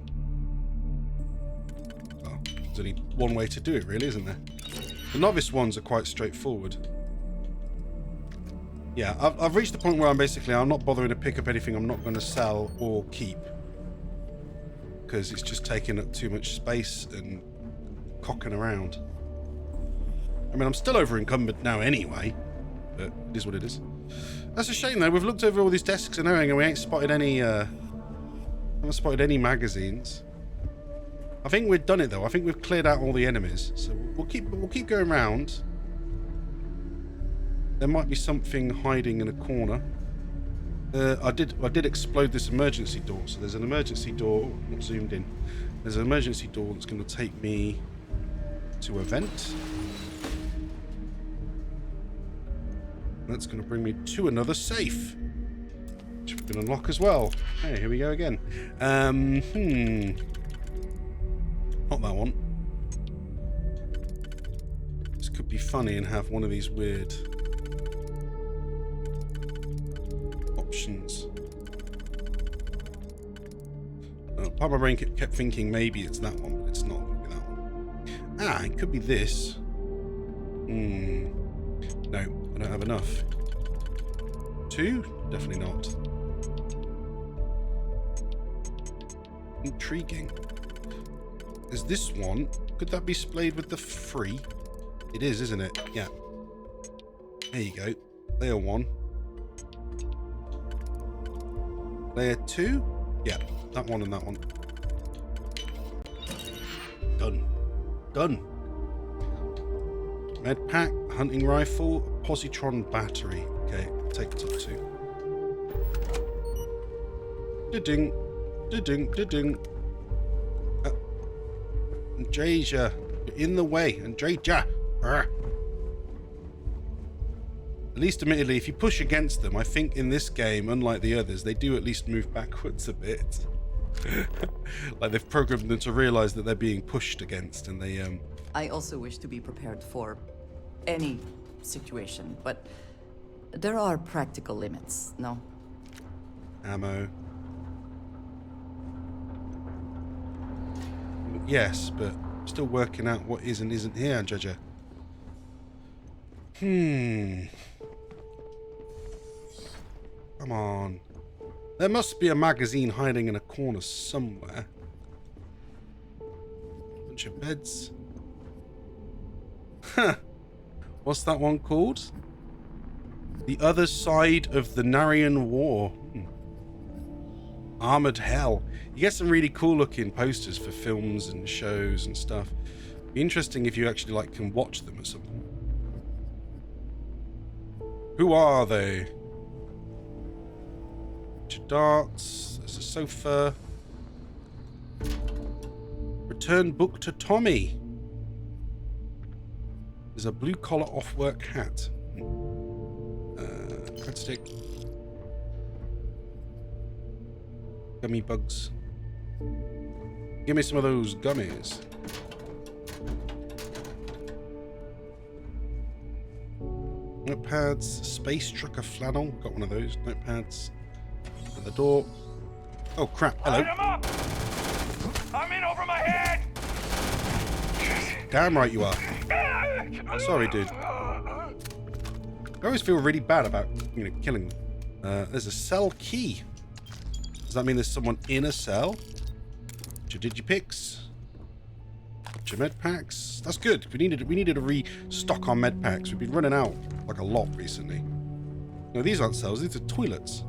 oh, there's only one way to do it, really, isn't there? The novice ones are quite straightforward. Yeah, I've reached the point where I'm not bothering to pick up anything I'm not going to sell or keep. Because it's just taking up too much space and cocking around. I mean, I'm still over encumbered now anyway, but it is what it is. That's a shame though. We've looked over all these desks and everything, and we ain't spotted any. Haven't spotted any magazines. I think we've done it though. I think we've cleared out all the enemies, so we'll keep going around. There might be something hiding in a corner. I did explode this emergency door, so there's an emergency door. Not zoomed in. There's an emergency door that's going to take me to a vent. That's going to bring me to another safe, which we can unlock as well. Hey, here we go again. Not that one. This could be funny and have one of these weird options. Part of my brain kept thinking maybe it's that one, but it's not going to be that one. Ah, it could be this. No, I don't have enough. 2? Definitely not. Intriguing. Is this one? Could that be splayed with the 3? It is, isn't it? Yeah. There you go. Layer 1. Layer 2? Yeah, that one and that one. Done. Done. Med pack, hunting rifle, positron battery. Okay, take the top 2. Da-ding. Da-ding. Da-ding. Andreja, you're in the way. Andreja. At least, admittedly, if you push against them, I think in this game, unlike the others, they do at least move backwards a bit. Like they've programmed them to realize that they're being pushed against, and they I also wish to be prepared for any situation, but there are practical limits, no? Ammo. Yes, but I'm still working out what is and isn't here, Judger. Come on. There must be a magazine hiding in a corner somewhere. Bunch of beds. Huh. What's that one called? The Other Side of the Narian War. Armored Hell. You get some really cool looking posters for films and shows and stuff. Be interesting if you actually like can watch them at some point. Who are they? Darts. There's a sofa. Return book to Tommy. There's a blue collar off work hat. Red stick. Gummy bugs. Give me some of those gummies. Notepads. Space trucker flannel. Got one of those. Notepads. At the door. Oh crap. Hello. I'm in over my head. Damn right you are. Sorry, dude. I always feel really bad about, killing them. There's a cell key. Does that mean there's someone in a cell? Digipix. Med packs. That's good. We needed to restock our med packs. We've been running out like a lot recently. No, these aren't cells. These are toilets.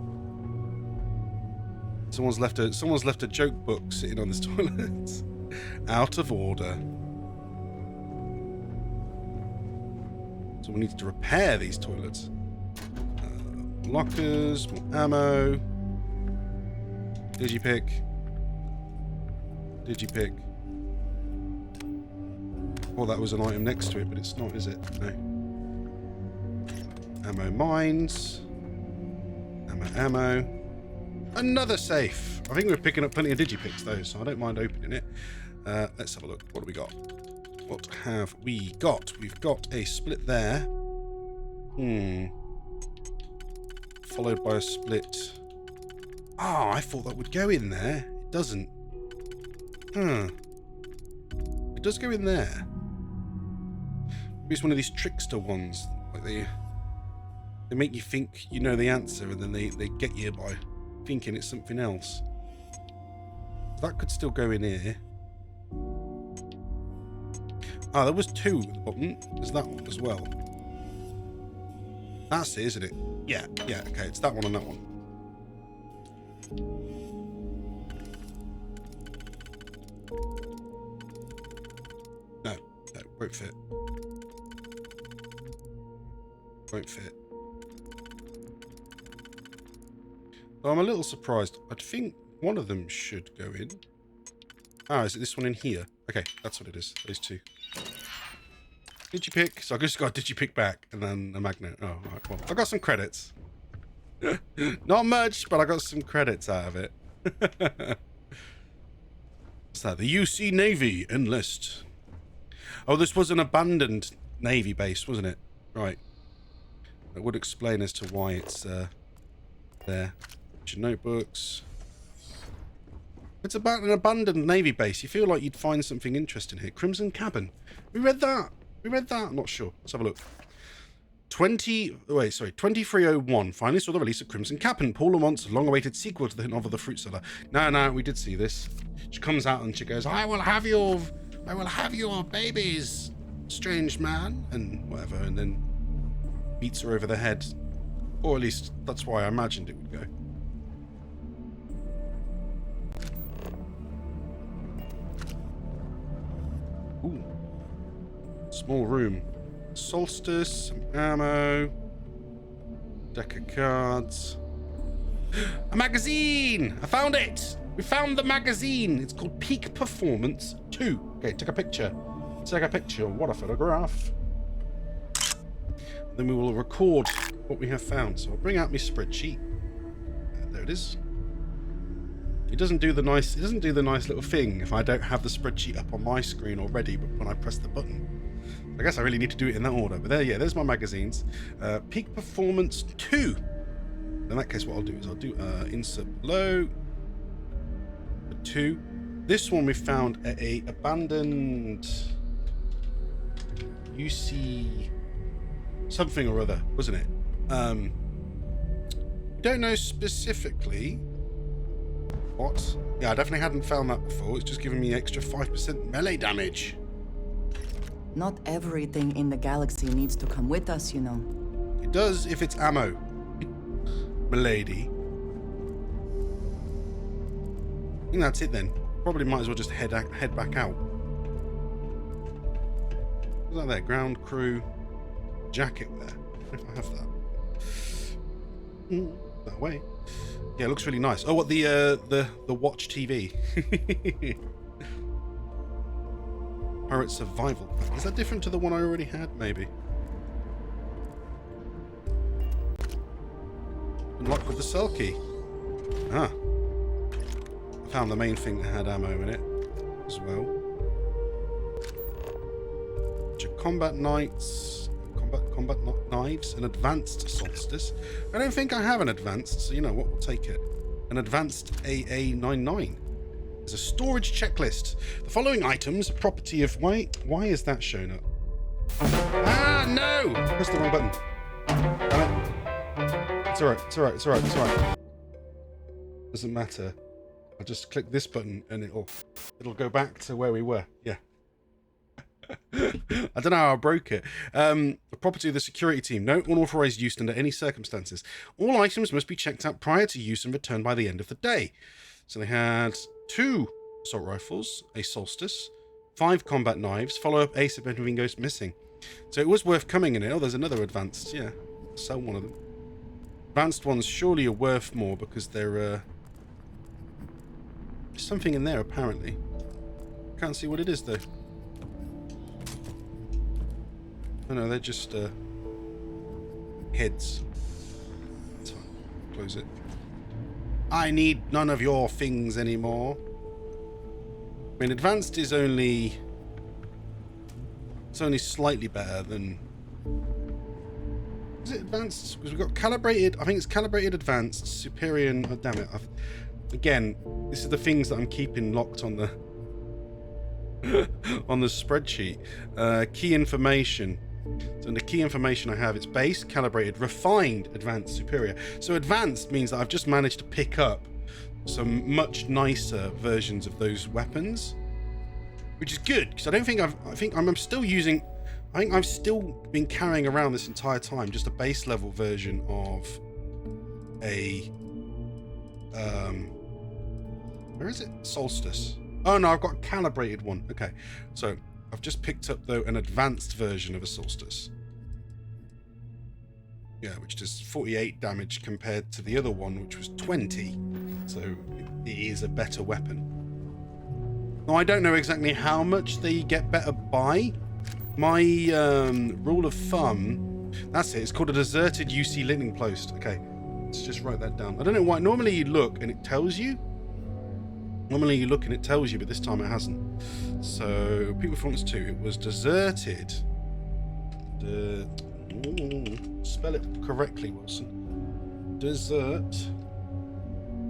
Someone's left a joke book sitting on this toilet. Out of order. So we need to repair these toilets. Lockers, more ammo. Digipick. Digipick. Well, that was an item next to it, but it's not, is it? No. Ammo mines. Ammo. Another safe. I think we're picking up plenty of digipicks though, so I don't mind opening it. Let's have a look. What do we got? What have we got? We've got a split there. Followed by a split. Oh, I thought that would go in there. It doesn't. It does go in there. Maybe it's one of these trickster ones. Like they make you think you know the answer, and then they get you by thinking it's something else. That could still go in here. Ah, there was two at the bottom. There's that one as well. That's it, isn't it? Yeah, okay, it's that one and that one. No, won't fit. Won't fit. Well, I'm a little surprised. I think one of them should go in. Ah, is it this one in here? Okay, that's what it is. Those two. Digipick. So I just got a digipick back and then a magnet. Oh, right, well, I got some credits. Not much, but I got some credits out of it. What's that? The UC Navy enlist. Oh, this was an abandoned Navy base, wasn't it? Right. That would explain as to why it's there. Your notebooks. It's about an abandoned Navy base. You feel like you'd find something interesting here. Crimson Cabin. We read that. I'm not sure. Let's have a look. 2301. Finally saw the release of Crimson Cabin. Paul Lamont's long-awaited sequel to the novel The Fruit Seller. No, we did see this. She comes out and she goes, I will have your babies, strange man, and whatever, and then beats her over the head. Or at least that's why I imagined it would go. Ooh. Small room. Solstice, some ammo. Deck of cards. A magazine! I found it! We found the magazine! It's called Peak Performance 2. Okay, take a picture. Take a picture. What a photograph. Then we will record what we have found. So I'll bring out my spreadsheet. There it is. It doesn't do the nice little thing if I don't have the spreadsheet up on my screen already, but when I press the button. I guess I really need to do it in that order. But there's my magazines. Peak Performance 2. In that case, what I'll do is I'll do insert below. 2. This one we found at a abandoned UC something or other, wasn't it? We don't know specifically what. Yeah, I definitely hadn't found that before. It's just giving me extra 5% melee damage. Not everything in the galaxy needs to come with us, you know. It does if it's ammo, milady. I think that's it then. Probably might as well just head back out. What's that there? Ground crew jacket there. If I have that. That way. Yeah, it looks really nice. Oh, what the watch TV. Pirate Survival Pack. Is that different to the one I already had? Maybe. Unlocked with the cell key. Ah. I found the main thing that had ammo in it as well. Combat knights. Combat knives. An advanced solstice. I don't think I have an advanced, so you know what, we'll take it. An advanced AA99. There's a storage checklist. The following items are property of... Why is that shown up? Ah, no! Pressed the wrong button. Damn it. It's alright. Doesn't matter. I'll just click this button and it'll go back to where we were. Yeah. I don't know how I broke it. The property of the security team. No unauthorized use under any circumstances. All items must be checked out prior to use and returned by the end of the day. So they had 2 assault rifles, a solstice, 5 combat knives, follow-up ace if anything goes missing. So it was worth coming in it. Oh, there's another advanced. Yeah, sell one of them. Advanced ones surely are worth more because they're... there's something in there, apparently. Can't see what it is, though. Oh, no, they're just heads. That's fine. Close it. I need none of your things anymore. I mean, advanced is only... It's only slightly better than... Is it advanced? Because we've got calibrated... I think it's calibrated advanced, superior... And, oh, damn it. Again, this is the things that I'm keeping locked on the... on the spreadsheet. Key information. So in the key information I have, it's base, calibrated, refined, advanced, superior. So advanced means that I've just managed to pick up some much nicer versions of those weapons, which is good because I think I'm still using. I think I've still been carrying around this entire time just a base level version of a where is it? Solstice. Oh no, I've got a calibrated one. Okay, so I've just picked up though an advanced version of a solstice. Yeah, which does 48 damage compared to the other one, which was 20. So it is a better weapon. Now I don't know exactly how much they get better by. My rule of thumb, that's it. It's called a deserted UC linking post. Okay, let's just write that down. I don't know why. Normally you look and it tells you. Normally you look and it tells you, but this time it hasn't. So, Peak Performance 2, it was deserted. Spell it correctly, Wilson. Desert.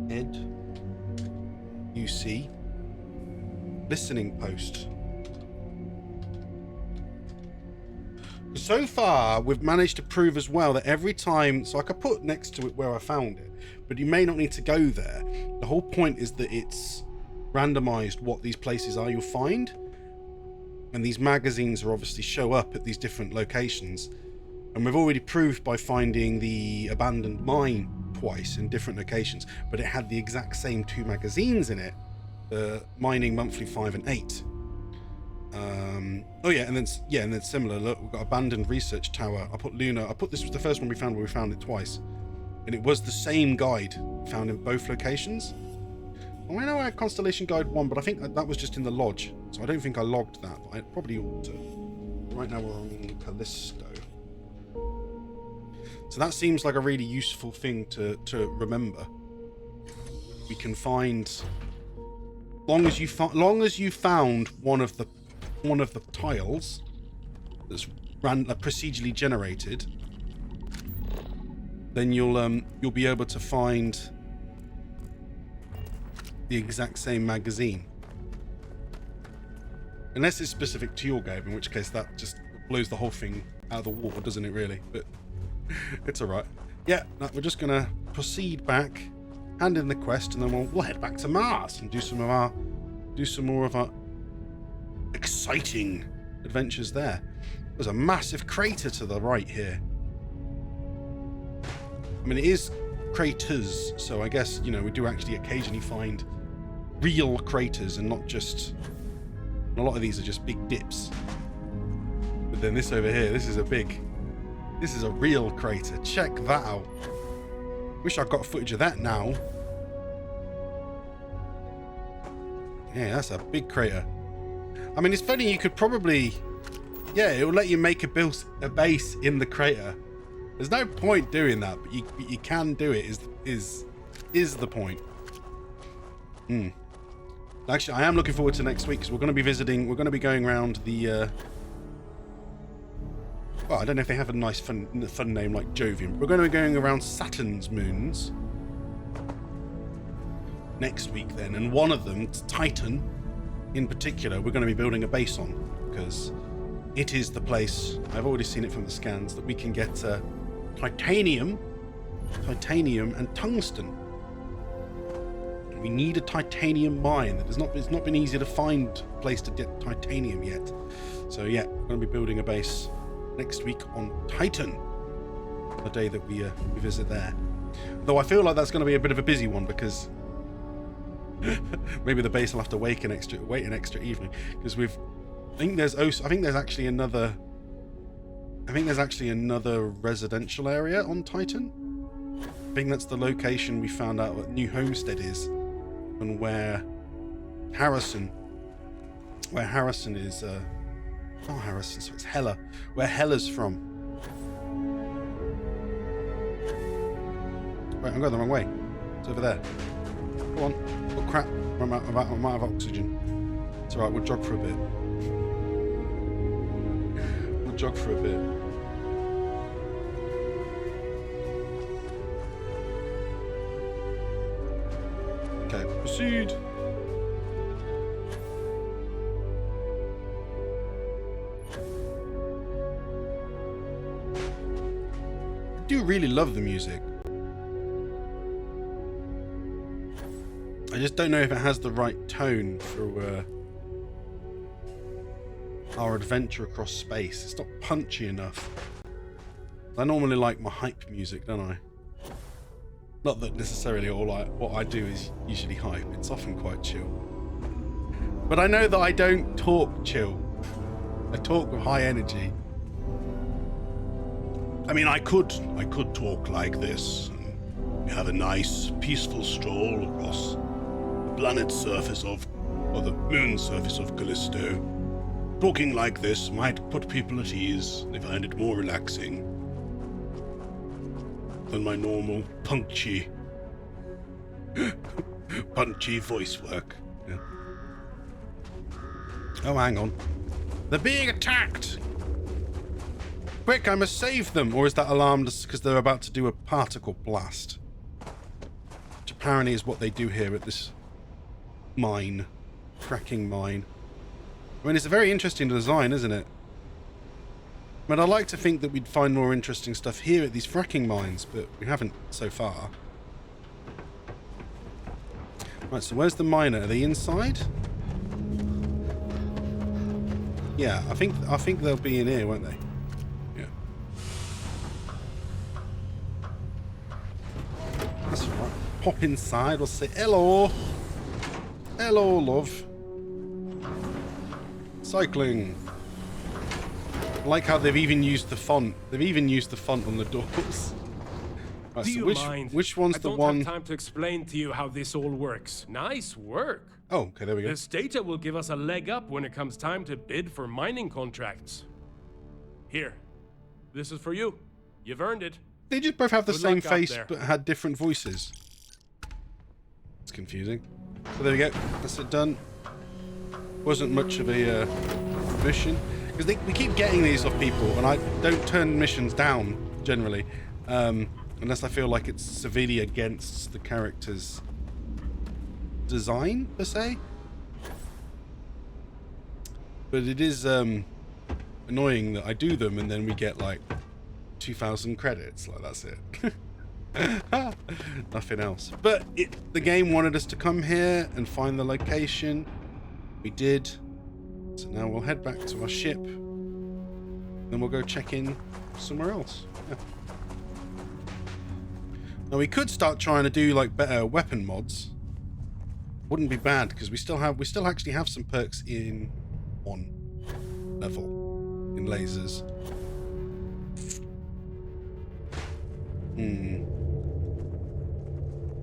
Ed. UC. Listening post. So far, we've managed to prove as well that every time... So I could put next to it where I found it, but you may not need to go there. The whole point is that it's randomized what these places are you'll find, and these magazines are obviously show up at these different locations, and we've already proved by finding the abandoned mine twice in different locations, but it had the exact same 2 magazines in it, mining monthly 5 and 8. Oh yeah, and then similar, look, we've got abandoned research tower. I put this was the first one we found where we found it twice, and it was the same guide found in both locations. I know I had Constellation Guide 1, but I think that was just in the lodge, so I don't think I logged that, but I probably ought to. Right now we're on Callisto. So that seems like a really useful thing to remember. We can find, long as you found one of the tiles that's procedurally generated, then you'll be able to find the exact same magazine, unless it's specific to your game, in which case that just blows the whole thing out of the water, doesn't it really? But it's all right. Yeah, no, we're just gonna proceed back, hand in the quest, and then we'll head back to Mars and do some more of our exciting adventures there. There's a massive crater to the right here. I mean, it is craters, so I guess, you know, we do actually occasionally find real craters and not just... A lot of these are just big dips. But then this over here, this is a real crater. Check that out. Wish I got footage of that now. Yeah, that's a big crater. I mean, it's funny, you could probably... Yeah, it will let you make a base in the crater. There's no point doing that, but you can do it, is the point. Actually, I am looking forward to next week, because we're going to be going around the... well, I don't know if they have a nice fun name like Jovian, but we're going to be going around Saturn's moons next week then, and one of them, Titan in particular, we're going to be building a base on, because it is the place, I've already seen it from the scans, that we can get titanium and tungsten. We need a titanium mine. It's not been easy to find a place to get titanium yet. So yeah, we're going to be building a base next week on Titan, the day that we visit there. Though I feel like that's going to be a bit of a busy one because maybe the base will have to wait an extra evening because I think there's actually another residential area on Titan. I think that's the location we found out what New Homestead is, and where Harrison is. Not Harrison, so it's Hela. Where Hela's from. Wait, I'm going the wrong way. It's over there. Go on. Oh crap! I'm out of oxygen. It's alright. We'll jog for a bit. Okay, proceed. I do really love the music. I just don't know if it has the right tone for our adventure across space. It's not punchy enough. I normally like my hype music, don't I? Not that necessarily what I do is usually hype. It's often quite chill. But I know that I don't talk chill. I talk with high energy. I mean, I could talk like this. And have a nice, peaceful stroll across the planet's surface or the moon's surface of Callisto. Talking like this might put people at ease. They find it more relaxing than my normal punchy voice work. Yeah. Oh, hang on. They're being attacked! Quick, I must save them! Or is that alarmed because they're about to do a particle blast? Which apparently is what they do here at this mine. Fracking mine. I mean, it's a very interesting design, isn't it? I mean, I'd like to think that we'd find more interesting stuff here at these fracking mines, but we haven't so far. Right, so where's the miner? Are they inside? Yeah, I think they'll be in here, won't they? Yeah. That's right. Pop inside. We'll say hello. Hello, love. Cycling. I like how they've even used the font. They've even used the font on the doors. Right, Do so you mind? which one's the one? I don't have time to explain to you how this all works. Nice work. Oh, okay, there we go. This data will give us a leg up when it comes time to bid for mining contracts. Here, this is for you. You've earned it. They just both have the Good same luck out face, there. but had different voices. It's confusing. So there we go. That's it done. Wasn't much of a mission. Because we keep getting these off people, and I don't turn missions down, generally. Unless I feel like it's severely against the character's design, per se. But it is annoying that I do them, and then we get, like, 2,000 credits. Like, that's it. Nothing else. But the game wanted us to come here and find the location. We did. So now we'll head back to our ship. Then we'll go check in somewhere else. Yeah. Now we could start trying to do like better weapon mods. Wouldn't be bad because we still actually have some perks in one level in lasers.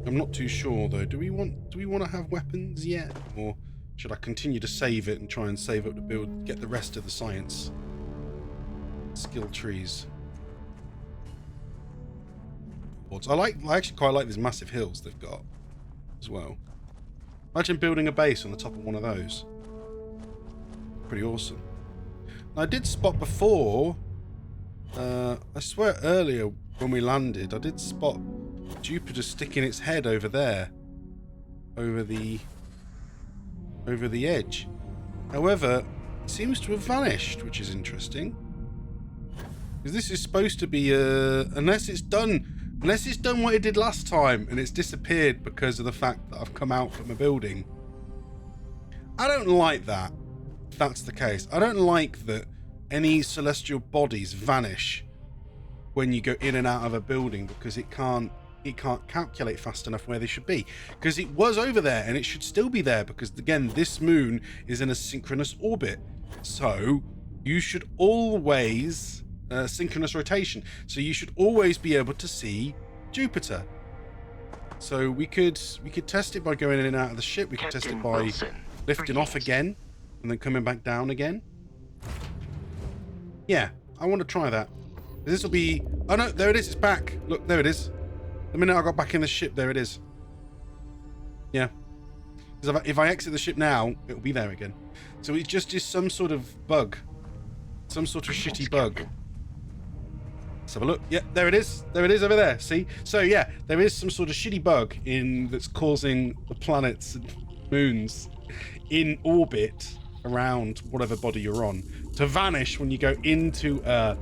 I'm not too sure though. Do we want to have weapons yet, or should I continue to save it and try and save up to get the rest of the science skill trees? I actually quite like these massive hills they've got as well. Imagine building a base on the top of one of those. Pretty awesome. Now, I did spot before, I swear earlier when we landed, I did spot Jupiter sticking its head over there, over the edge. However, it seems to have vanished, which is interesting. Because this is supposed to be unless it's done what it did last time and it's disappeared because of the fact that I've come out from a building. I don't like that. if that's the case. I don't like that any celestial bodies vanish when you go in and out of a building, because it can't calculate fast enough where they should be, because it was over there and it should still be there, because again, this moon is in a synchronous orbit, so you should always synchronous rotation, so you should always be able to see Jupiter. So we could test it by going in and out of the ship. We could test it by lifting off again and then coming back down again. Yeah, I want to try that. This will be... Oh no, there it is. It's back. Look, there it is. The minute I got back in the ship, there it is. Yeah. Because if I exit the ship now, it'll be there again. So it just is some sort of bug. Some sort of shitty bug. Let's have a look. Yeah, there it is. There it is over there. See? So yeah, there is some sort of shitty bug that's causing the planets and moons in orbit around whatever body you're on to vanish when you go into a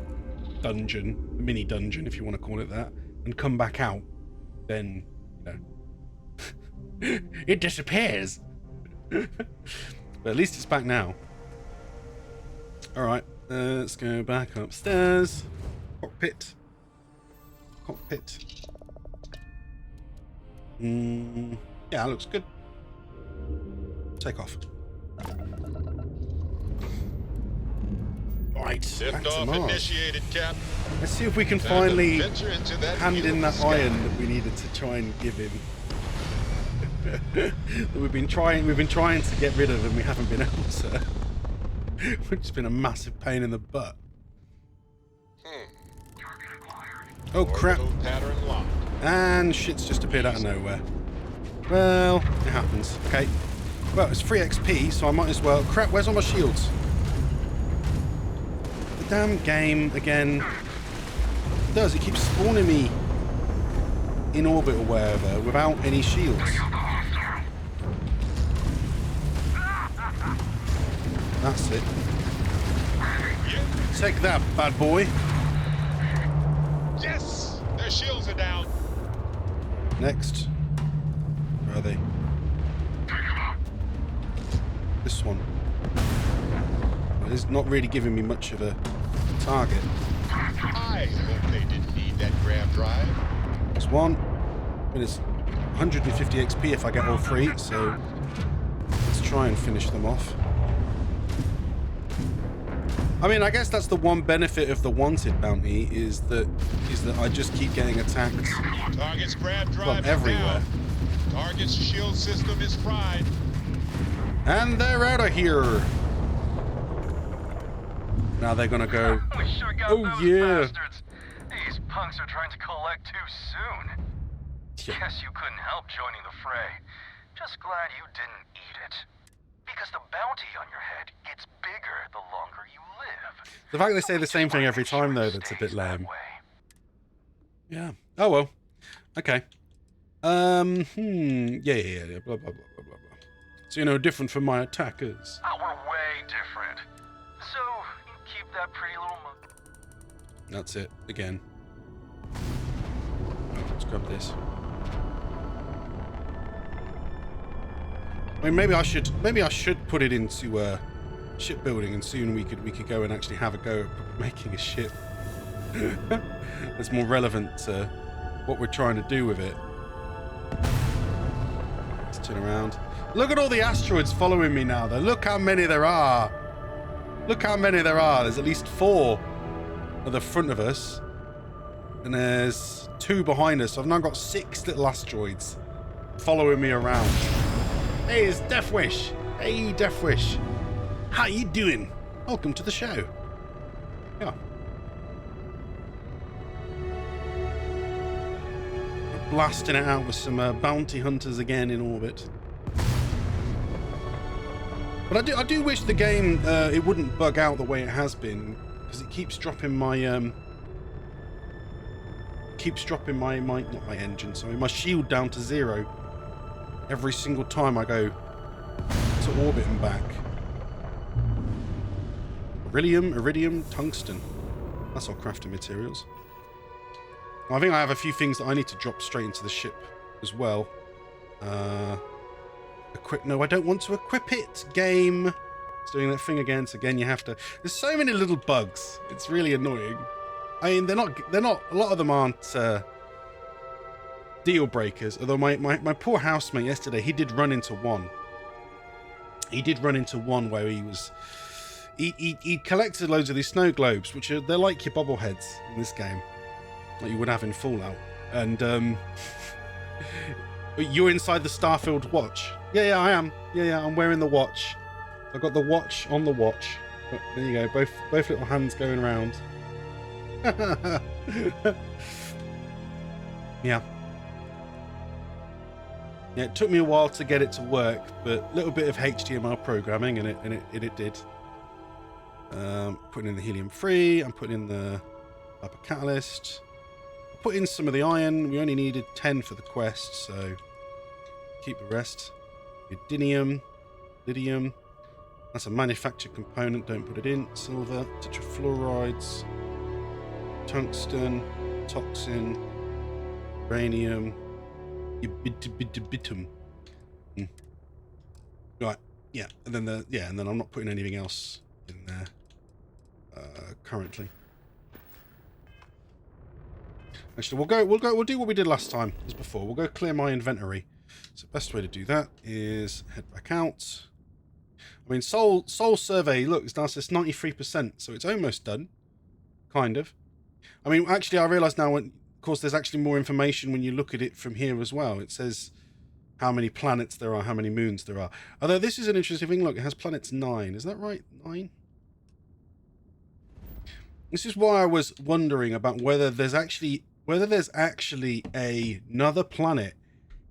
dungeon, a mini dungeon, if you want to call it that, and come back out. Then, you know, it disappears. But at least it's back now. All right, let's go back upstairs. Cockpit. Yeah, that looks good. Take off. Right, back to Mars. Initiated, Cap. Let's see if we can finally hand in that iron that we needed to try and give him. That we've been trying to get rid of, and we haven't been able to. Which has been a massive pain in the butt. Oh crap. And shit's just appeared out of nowhere. Well, it happens. Okay. Well, it's free XP, so I might as well... Crap, where's all my shields? The damn game, again... It does, it keeps spawning me in orbit or wherever without any shields. That's it. Take that, bad boy. Yes! Their shields are down. Next. Where are they? This one. Well, it's not really giving me much of a target. I hope they didn't need that grav drive. There's one. And it's 150 XP if I get all three, so let's try and finish them off. I mean, I guess that's the one benefit of the wanted bounty is that I just keep getting attacked. Target's grav drive everywhere. Down. Target's shield system is fried. And they're out of here. Now they're gonna go. We sure got oh those yeah. bastards. These punks are trying to collect too soon. Yeah. Guess you couldn't help joining the fray. Just glad you didn't eat it. Because the bounty on your head gets bigger the longer you live. The fact they say the same thing every time, though, that's a bit lame. Yeah. Oh well. Okay. Yeah. Blah blah blah blah blah. So you're no different from my attackers. Oh, we're way different. So you keep that pretty little mug. That's it again. Let's grab this. I mean, maybe I should put it into shipbuilding, and soon we could go and actually have a go at making a ship that's more relevant to what we're trying to do with it. Let's turn around. Look at all the asteroids following me now, though. Look how many there are. Look how many there are. There's at least 4 at the front of us, and there's 2 behind us. So I've now got 6 little asteroids following me around. Hey, it's Deathwish. Hey, Deathwish. How you doing? Welcome to the show. Yeah. We're blasting it out with some bounty hunters again in orbit. But I do wish the game it wouldn't bug out the way it has been, because it keeps dropping my not my engine, sorry, my shield down to 0 every single time I go to orbit and back. Iridium, tungsten. That's all crafting materials. I think I have a few things that I need to drop straight into the ship as well. No, I don't want to equip it, game. It's doing that thing again. So again, you have to... There's so many little bugs. It's really annoying. I mean, they're not... A lot of them aren't deal breakers. Although my poor housemate yesterday, he did run into one. He did run into one where he was... He collected loads of these snow globes, which are... They're like your bobbleheads in this game. Like you would have in Fallout. And, you're inside the Starfield watch. Yeah, I am. Yeah, I'm wearing the watch. I've got the watch on the watch. But there you go, both little hands going around. Yeah. Yeah, it took me a while to get it to work, but a little bit of HTML programming and it did. Putting in the helium-3, I'm putting in the upper catalyst. I put in some of the iron. We only needed 10 for the quest, so keep the rest. Iridium, lithium. That's a manufactured component, don't put it in. Silver, tetrafluorides, tungsten, toxin, uranium, ytterbitum. Right, yeah, and then I'm not putting anything else in there currently. Actually, we'll do what we did last time as before. We'll go clear my inventory. So the best way to do that is head back out. I mean, Soul Survey, look, it's now says 93%, so it's almost done. Kind of. I mean, actually, I realise now, of course, there's actually more information when you look at it from here as well. It says how many planets there are, how many moons there are. Although this is an interesting thing. Look, it has planets 9. Is that right? 9? This is why I was wondering about whether there's actually another planet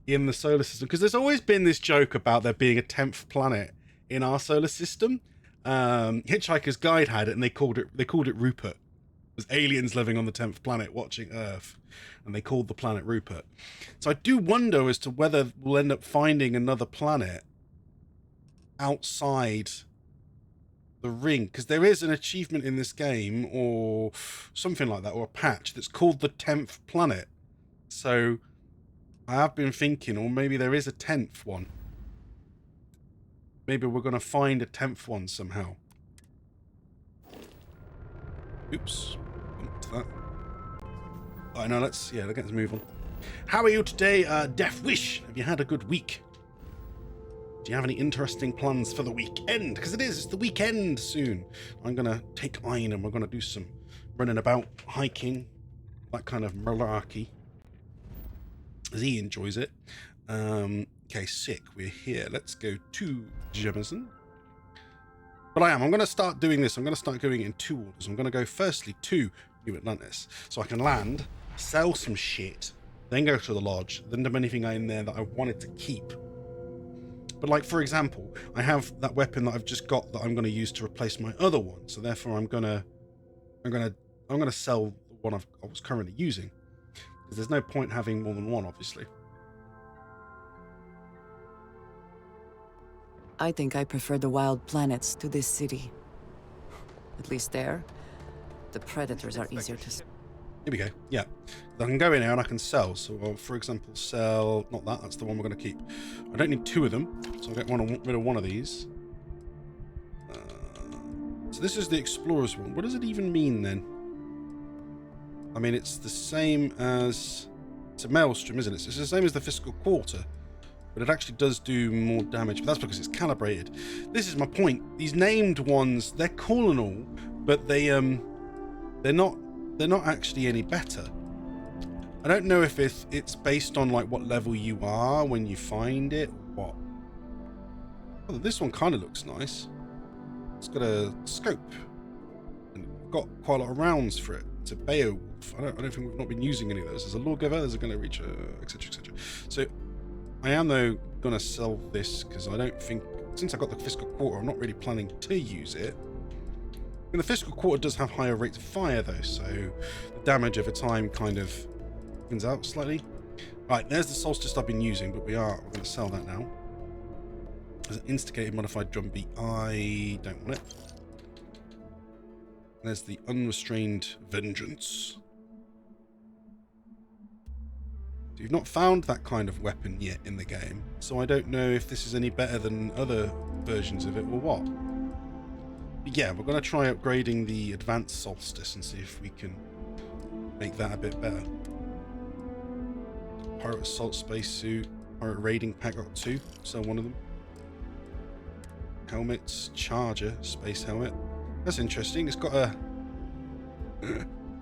in the solar system, because there's always been this joke about there being a 10th planet in our solar system. Hitchhiker's Guide had it, and they called it Rupert. There's aliens living on the 10th planet watching Earth, and they called the planet Rupert. So I do wonder as to whether we'll end up finding another planet outside the ring, because there is an achievement in this game or something like that, or a patch that's called the 10th planet. So I have been thinking, or maybe there is a 10th one. Maybe we're going to find a 10th one somehow. Oops. That. Alright, now let's move on. How are you today, Death Wish? Have you had a good week? Do you have any interesting plans for the weekend? Because it's the weekend soon. I'm going to take Iron and we're going to do some running about, hiking, that kind of malarkey. As he enjoys it. Okay, sick. We're here. Let's go to Jemison. But I'm going to start doing this. I'm going to start going in 2 orders. I'm going to go firstly to New Atlantis. So I can land, sell some shit, then go to the lodge, then do anything in there that I wanted to keep. But like, for example, I have that weapon that I've just got that I'm going to use to replace my other one. So therefore I'm going to sell the one I was currently using. Because there's no point having more than one, obviously. I think I prefer the wild planets to this city. At least there, the predators are easier to... Here we go. Yeah. I can go in here and I can sell. So I'll, for example, sell... Not that. That's the one we're going to keep. I don't need 2 of them. So I'll get rid of one of these. So this is the Explorer's one. What does it even mean then? I mean, it's the same as... It's a maelstrom, isn't it? It's the same as the fiscal quarter. But it actually does do more damage. But that's because it's calibrated. This is my point. These named ones, they're cool and all. But they're not actually any better. I don't know if it's based on like what level you are when you find it or what. Oh, this one kind of looks nice. It's got a scope and got quite a lot of rounds for it. It's a Beowulf. I don't think we've not been using any of those. There's a lawgiver, there's a going to reach, etc, etc. So I am though going to sell this because I don't think, since I got the fiscal quarter, I'm not really planning to use it. And the fiscal quarter does have higher rates of fire though, so the damage over time kind of evens out slightly. Right, there's the solstice I've been using, but we're going to sell that now. There's an instigated modified drumbeat. I don't want it. There's the unrestrained vengeance. So you've not found that kind of weapon yet in the game, so I don't know if this is any better than other versions of it or what. Yeah, we're going to try upgrading the advanced solstice and see if we can make that a bit better. Pirate assault spacesuit, pirate raiding pack, got 2, so one of them. Helmets, charger, space helmet. That's interesting. It's got a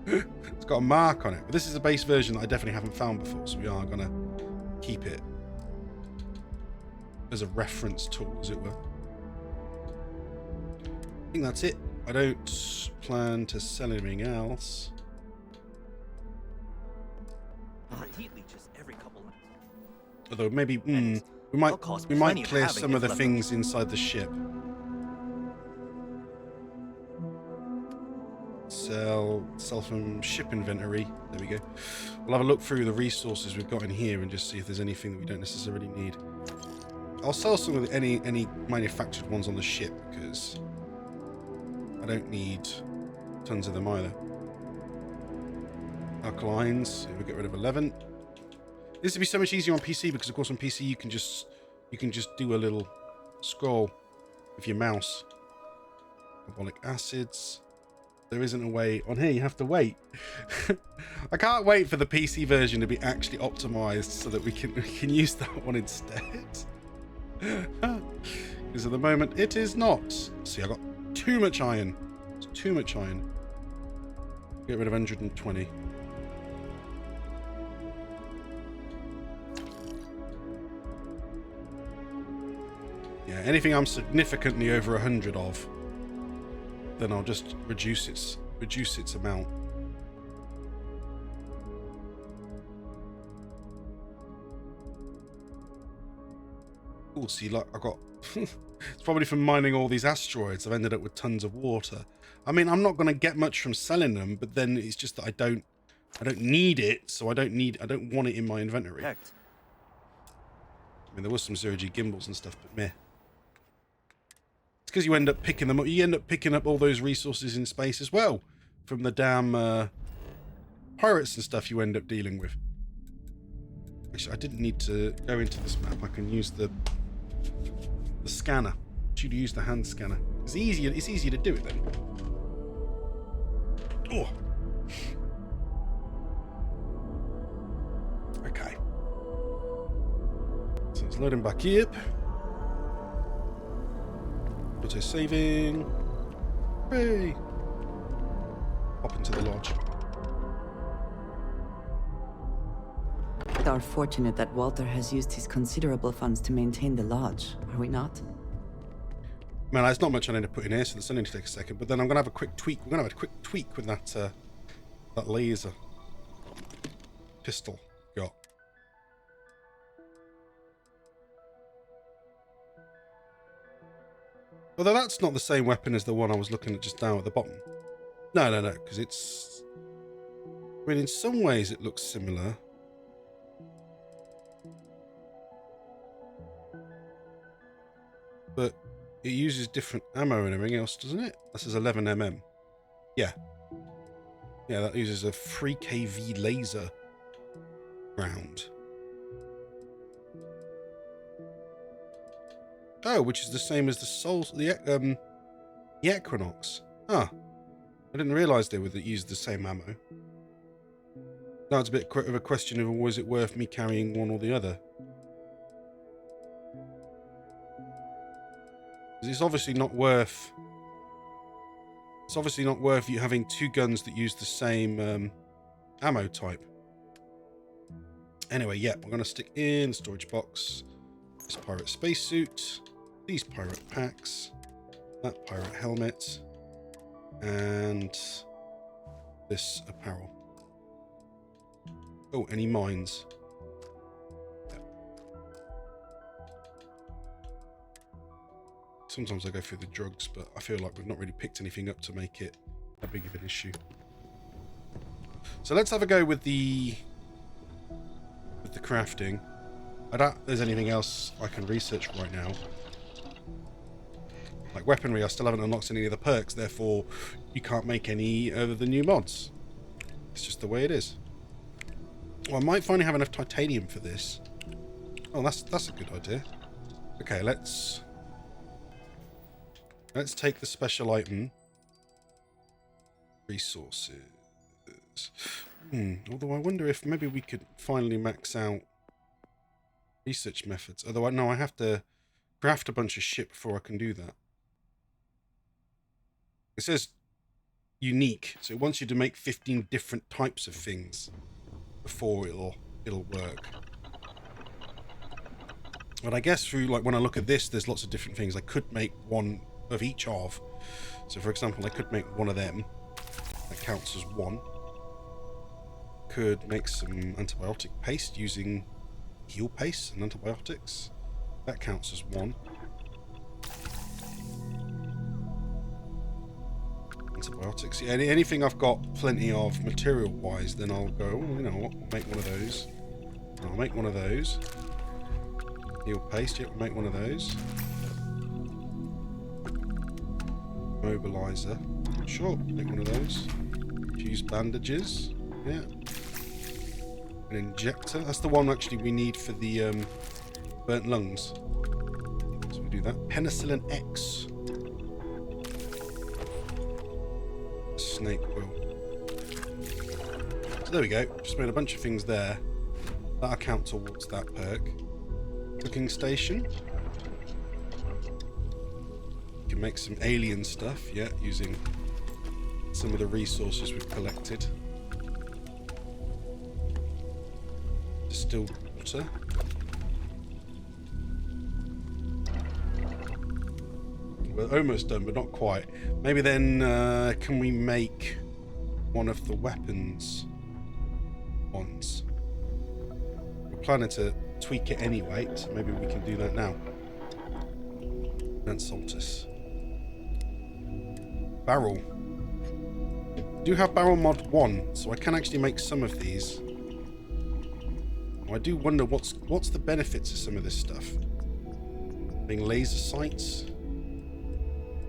it's got a mark on it. But this is a base version that I definitely haven't found before, so we are gonna keep it as a reference tool, as it were. I think that's it. I don't plan to sell anything else. Although maybe we might clear some of the things inside the ship. Sell from ship inventory. There we go. We'll have a look through the resources we've got in here and just see if there's anything that we don't necessarily need. I'll sell some of any manufactured ones on the ship because I don't need tons of them either. Alkalines, we'll get rid of 11. This would be so much easier on PC because, of course, on PC you can just do a little scroll with your mouse. Carbonic acids. There isn't a way on here. You have to wait. I can't wait for the PC version to be actually optimized so that we can use that one instead. Because at the moment it is not. See, I got too much iron. It's too much iron. Get rid of 120. Yeah, anything I'm significantly over 100 of, then I'll just reduce its amount. Oh, see, like I got. It's probably from mining all these asteroids. I've ended up with tons of water. I mean, I'm not going to get much from selling them, but then it's just that I don't need it, so I don't want it in my inventory. I mean, there was some zero-G gimbals and stuff, but meh. It's because you end up picking them up. You end up picking up all those resources in space as well, from the damn pirates and stuff you end up dealing with. Actually, I didn't need to go into this map. I can use the scanner. I should use the hand scanner. It's easier to do it then. Oh. Okay. So it's loading back up. Auto saving. Hooray! Hop into the lodge. We are fortunate that Walter has used his considerable funds to maintain the lodge, are we not? Man, there's not much I need to put in here, so this only take a second. But then I'm gonna have a quick tweak. We're gonna have a quick tweak with that laser pistol got. Although that's not the same weapon as the one I was looking at just down at the bottom. No, because it's. I mean, in some ways it looks similar. But it uses different ammo and everything else, doesn't it? This is 11mm. Yeah. Yeah, that uses a 3kV laser round. Oh, which is the same as the Equinox. Ah. I didn't realise they would use the same ammo. Now it's a bit of a question of, was it worth me carrying one or the other? It's obviously not worth. It's obviously not worth you having two guns that use the same ammo type. Anyway, yeah, we're gonna stick in the storage box this pirate spacesuit, these pirate packs, that pirate helmet, and this apparel. Oh, any mines? Sometimes I go through the drugs, but I feel like we've not really picked anything up to make it that big of an issue. So let's have a go with the crafting. I doubt there's anything else I can research right now. Like weaponry, I still haven't unlocked any of the perks, therefore you can't make any of the new mods. It's just the way it is. Well, I might finally have enough titanium for this. Oh, that's a good idea. Okay, let's Let's take the special item. Resources. Although I wonder if maybe we could finally max out research methods. Although no, I have to craft a bunch of shit before I can do that. It says unique, so it wants you to make 15 different types of things before it'll work. But I guess through, like, when I look at this, there's lots of different things. I could make one of each of. So for example, I could make one of them. That counts as one. Could make some antibiotic paste using heal paste and antibiotics. That counts as one. Antibiotics. Yeah, anything I've got plenty of material-wise, then I'll go, oh, you know what, I'll make one of those. And I'll make one of those. Heal paste, yeah, we'll make one of those. Mobilizer. Sure, make one of those. Fuse bandages. Yeah. An injector. That's the one actually we need for the burnt lungs. So we do that. Penicillin X. Snake oil. So there we go. Just made a bunch of things there. That'll count towards that perk. Cooking station. You can make some alien stuff, yeah, using some of the resources we've collected. Distilled water. We're almost done, but not quite. Maybe then, can we make one of the weapons ones? We're planning to tweak it anyway, so maybe we can do that now. And Saltus. Barrel. I do have barrel mod 1, so I can actually make some of these. I do wonder what's the benefits of some of this stuff. Being laser sights.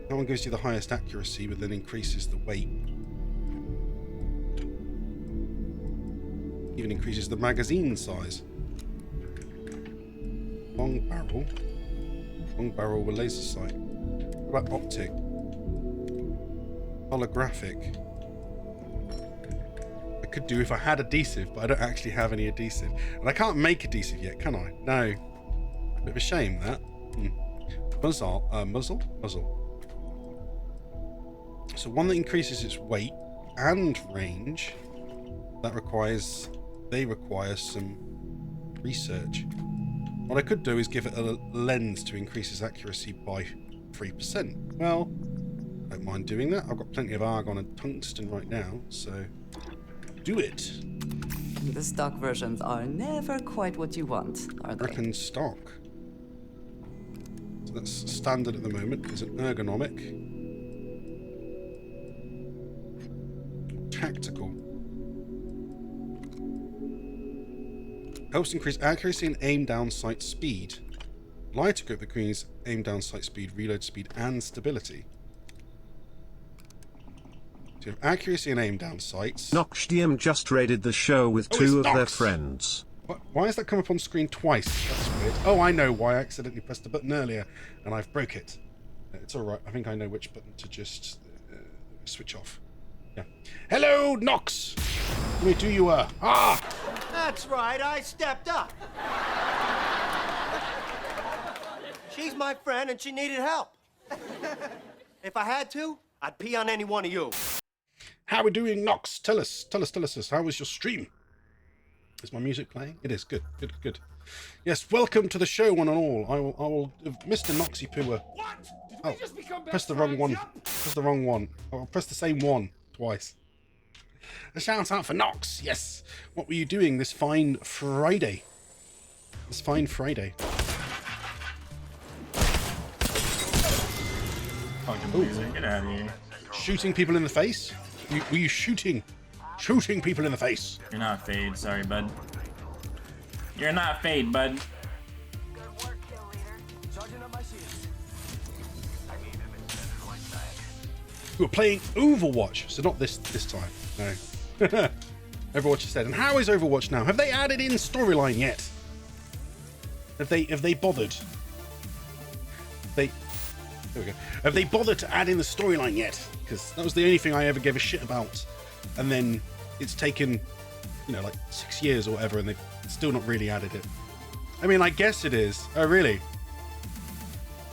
That one gives you the highest accuracy, but then increases the weight. Even increases the magazine size. Long barrel. Long barrel with laser sight. What about optic? Holographic. I could do if I had adhesive, but I don't actually have any adhesive. And I can't make adhesive yet, can I? No. Bit of a shame, that. Muzzle. So one that increases its weight and range. They require some research. What I could do is give it a lens to increase its accuracy by 3%. Well, I don't mind doing that. I've got plenty of argon and tungsten right now, so do it. The stock versions are never quite what you want, are they? Reckon stock. So that's standard at the moment. Is it ergonomic? Tactical. Helps increase accuracy and aim down sight speed. Lighter grip that increases aim down sight speed, reload speed, and stability. So you have accuracy and aim down sights. NoxDM just raided the show with two of their friends. Why has that come up on screen twice? That's weird. Oh, I know why. I accidentally pressed the button earlier and I've broke it. It's alright. I think I know which button to just switch off. Yeah. Hello, Nox! Where do you That's right, I stepped up. She's my friend and she needed help. If I had to, I'd pee on any one of you. How are we doing, Nox? Tell us. How was your stream? Is my music playing? It is. Good. Yes, welcome to the show, one and all. I will Mr. Noxy Pooer. What? Did we just become press the wrong one. Press the wrong one. I'll press the same one twice. A shout out for Nox. Yes. What were you doing this fine Friday? Fucking get out of here. Shooting people in the face? Were you shooting people in the face? You're not Fade, sorry, bud. You're not Fade, bud. We were playing Overwatch, so not this time. No. Overwatch instead. And how is Overwatch now? Have they added in storyline yet? Have they bothered? There we go. Have they bothered to add in the storyline yet? Because that was the only thing I ever gave a shit about. And then it's taken, you know, like 6 years or whatever, and they've still not really added it. I mean, I guess it is. Oh, really?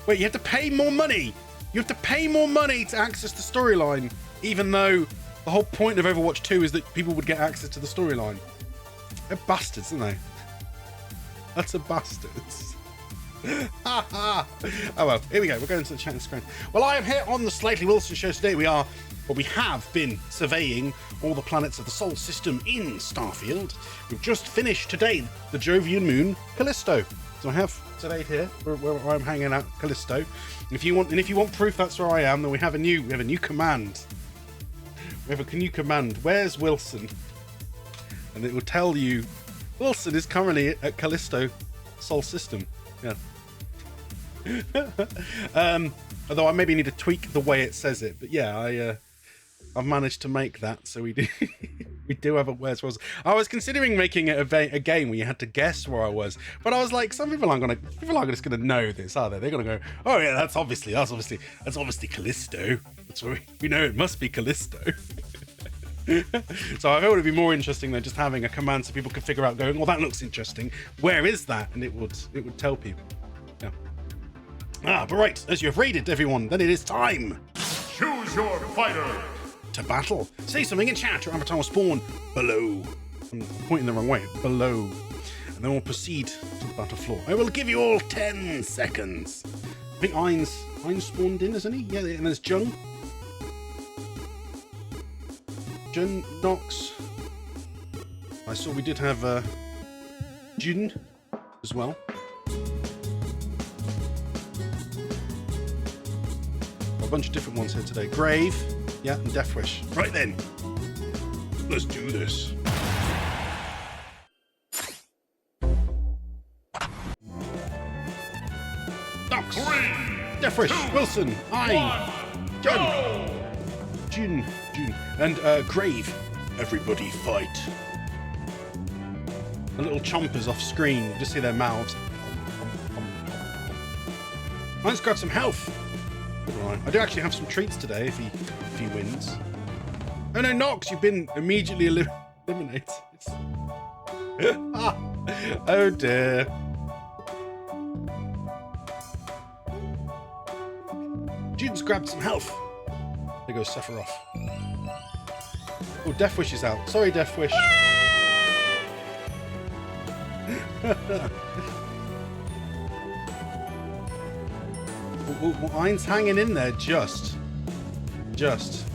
Wait, you have to pay more money! You have to pay more money to access the storyline, even though the whole point of Overwatch 2 is that people would get access to the storyline. They're bastards, aren't they? That's a bastards. Oh well, here we go. We're going to the chat screen. Well, I am here on the Slightly Wilson Show today. We have been surveying all the planets of the Sol system in Starfield. We've just finished today the Jovian moon Callisto. So I have today here where I'm hanging out, Callisto. If you want proof that's where I am, then we have a new command. We have a new command. Where's Wilson? And it will tell you Wilson is currently at Callisto Sol system. Yeah. Although I maybe need to tweak the way it says it, but yeah, I've managed to make that, so we do we do have a where's Wilson. I was considering making it a game where you had to guess where I was, but I was like, some people aren't just gonna know this, are they? They're gonna go, oh yeah, that's obviously Callisto. That's where we know it must be Callisto. So I thought it'd be more interesting than just having a command so people could figure out, going, well, that looks interesting. Where is that? And it would tell people. Yeah. But right, as you have raided everyone, then it is time. Choose your fighter. To battle. Say something in chat. Your avatar will spawn below. I'm pointing the wrong way. Below. And then we'll proceed to the battle floor. I will give you all 10 seconds. I think Ein's spawned in, isn't he? Yeah, and there's Jung. Jun, Nox. I saw we did have Jun as well. A bunch of different ones here today. Grave, yeah, and Deathwish. Right then, let's do this. Nox, Deathwish, Wilson, Ein, Jun, and Grave. Everybody fight. The little chompers off screen, you just see their mouths. Mine's got some health. I do actually have some treats today if he wins. Oh no, Nox, you've been immediately eliminated. Oh dear. Jude's grabbed some health. There goes Sephiroth. Oh, Deathwish is out. Sorry, Deathwish. Well, Ein's hanging in there just. This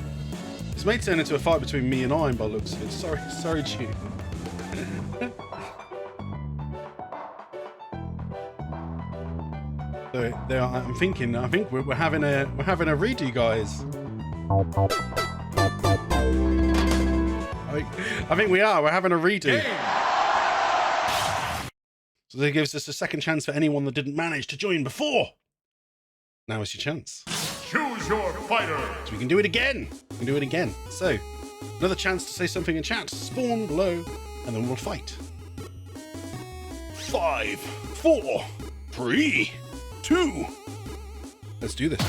may turn into a fight between me and Ein by the looks of it. Sorry, Jude. So I think we're having a redo, guys. I think we are. We're having a redo. So that gives us a second chance for anyone that didn't manage to join before. Now is your chance. Choose your fighter. So we can do it again. So, another chance to say something in chat. Spawn below, and then we'll fight. 5, 4, 3, 2. Let's do this.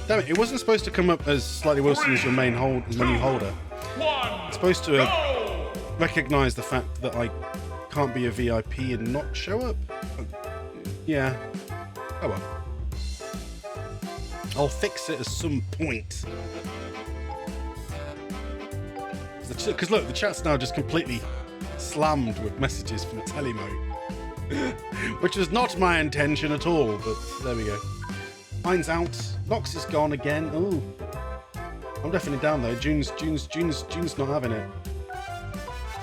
Damn it! It wasn't supposed to come up as Slightly Wilson as your menu holder. It's supposed to recognise the fact that I can't be a VIP and not show up. Yeah. Oh well. I'll fix it at some point. Because look, the chat's now just completely slammed with messages from Telemo. Which was not my intention at all, but there we go. Mine's out. Nox is gone again. Ooh. I'm definitely down though. June's not having it.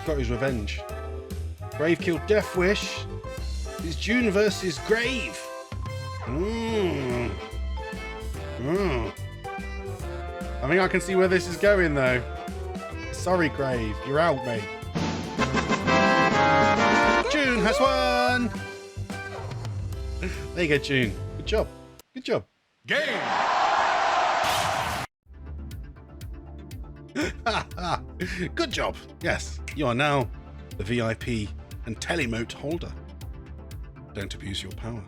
Got his revenge. Grave killed Deathwish. It's June versus Grave. I think I can see where this is going though. Sorry, Grave. You're out, mate. June has won. There you go, June. Good job. Good job. Game. Good job. Yes, you are now the VIP and telemote holder. Don't abuse your power.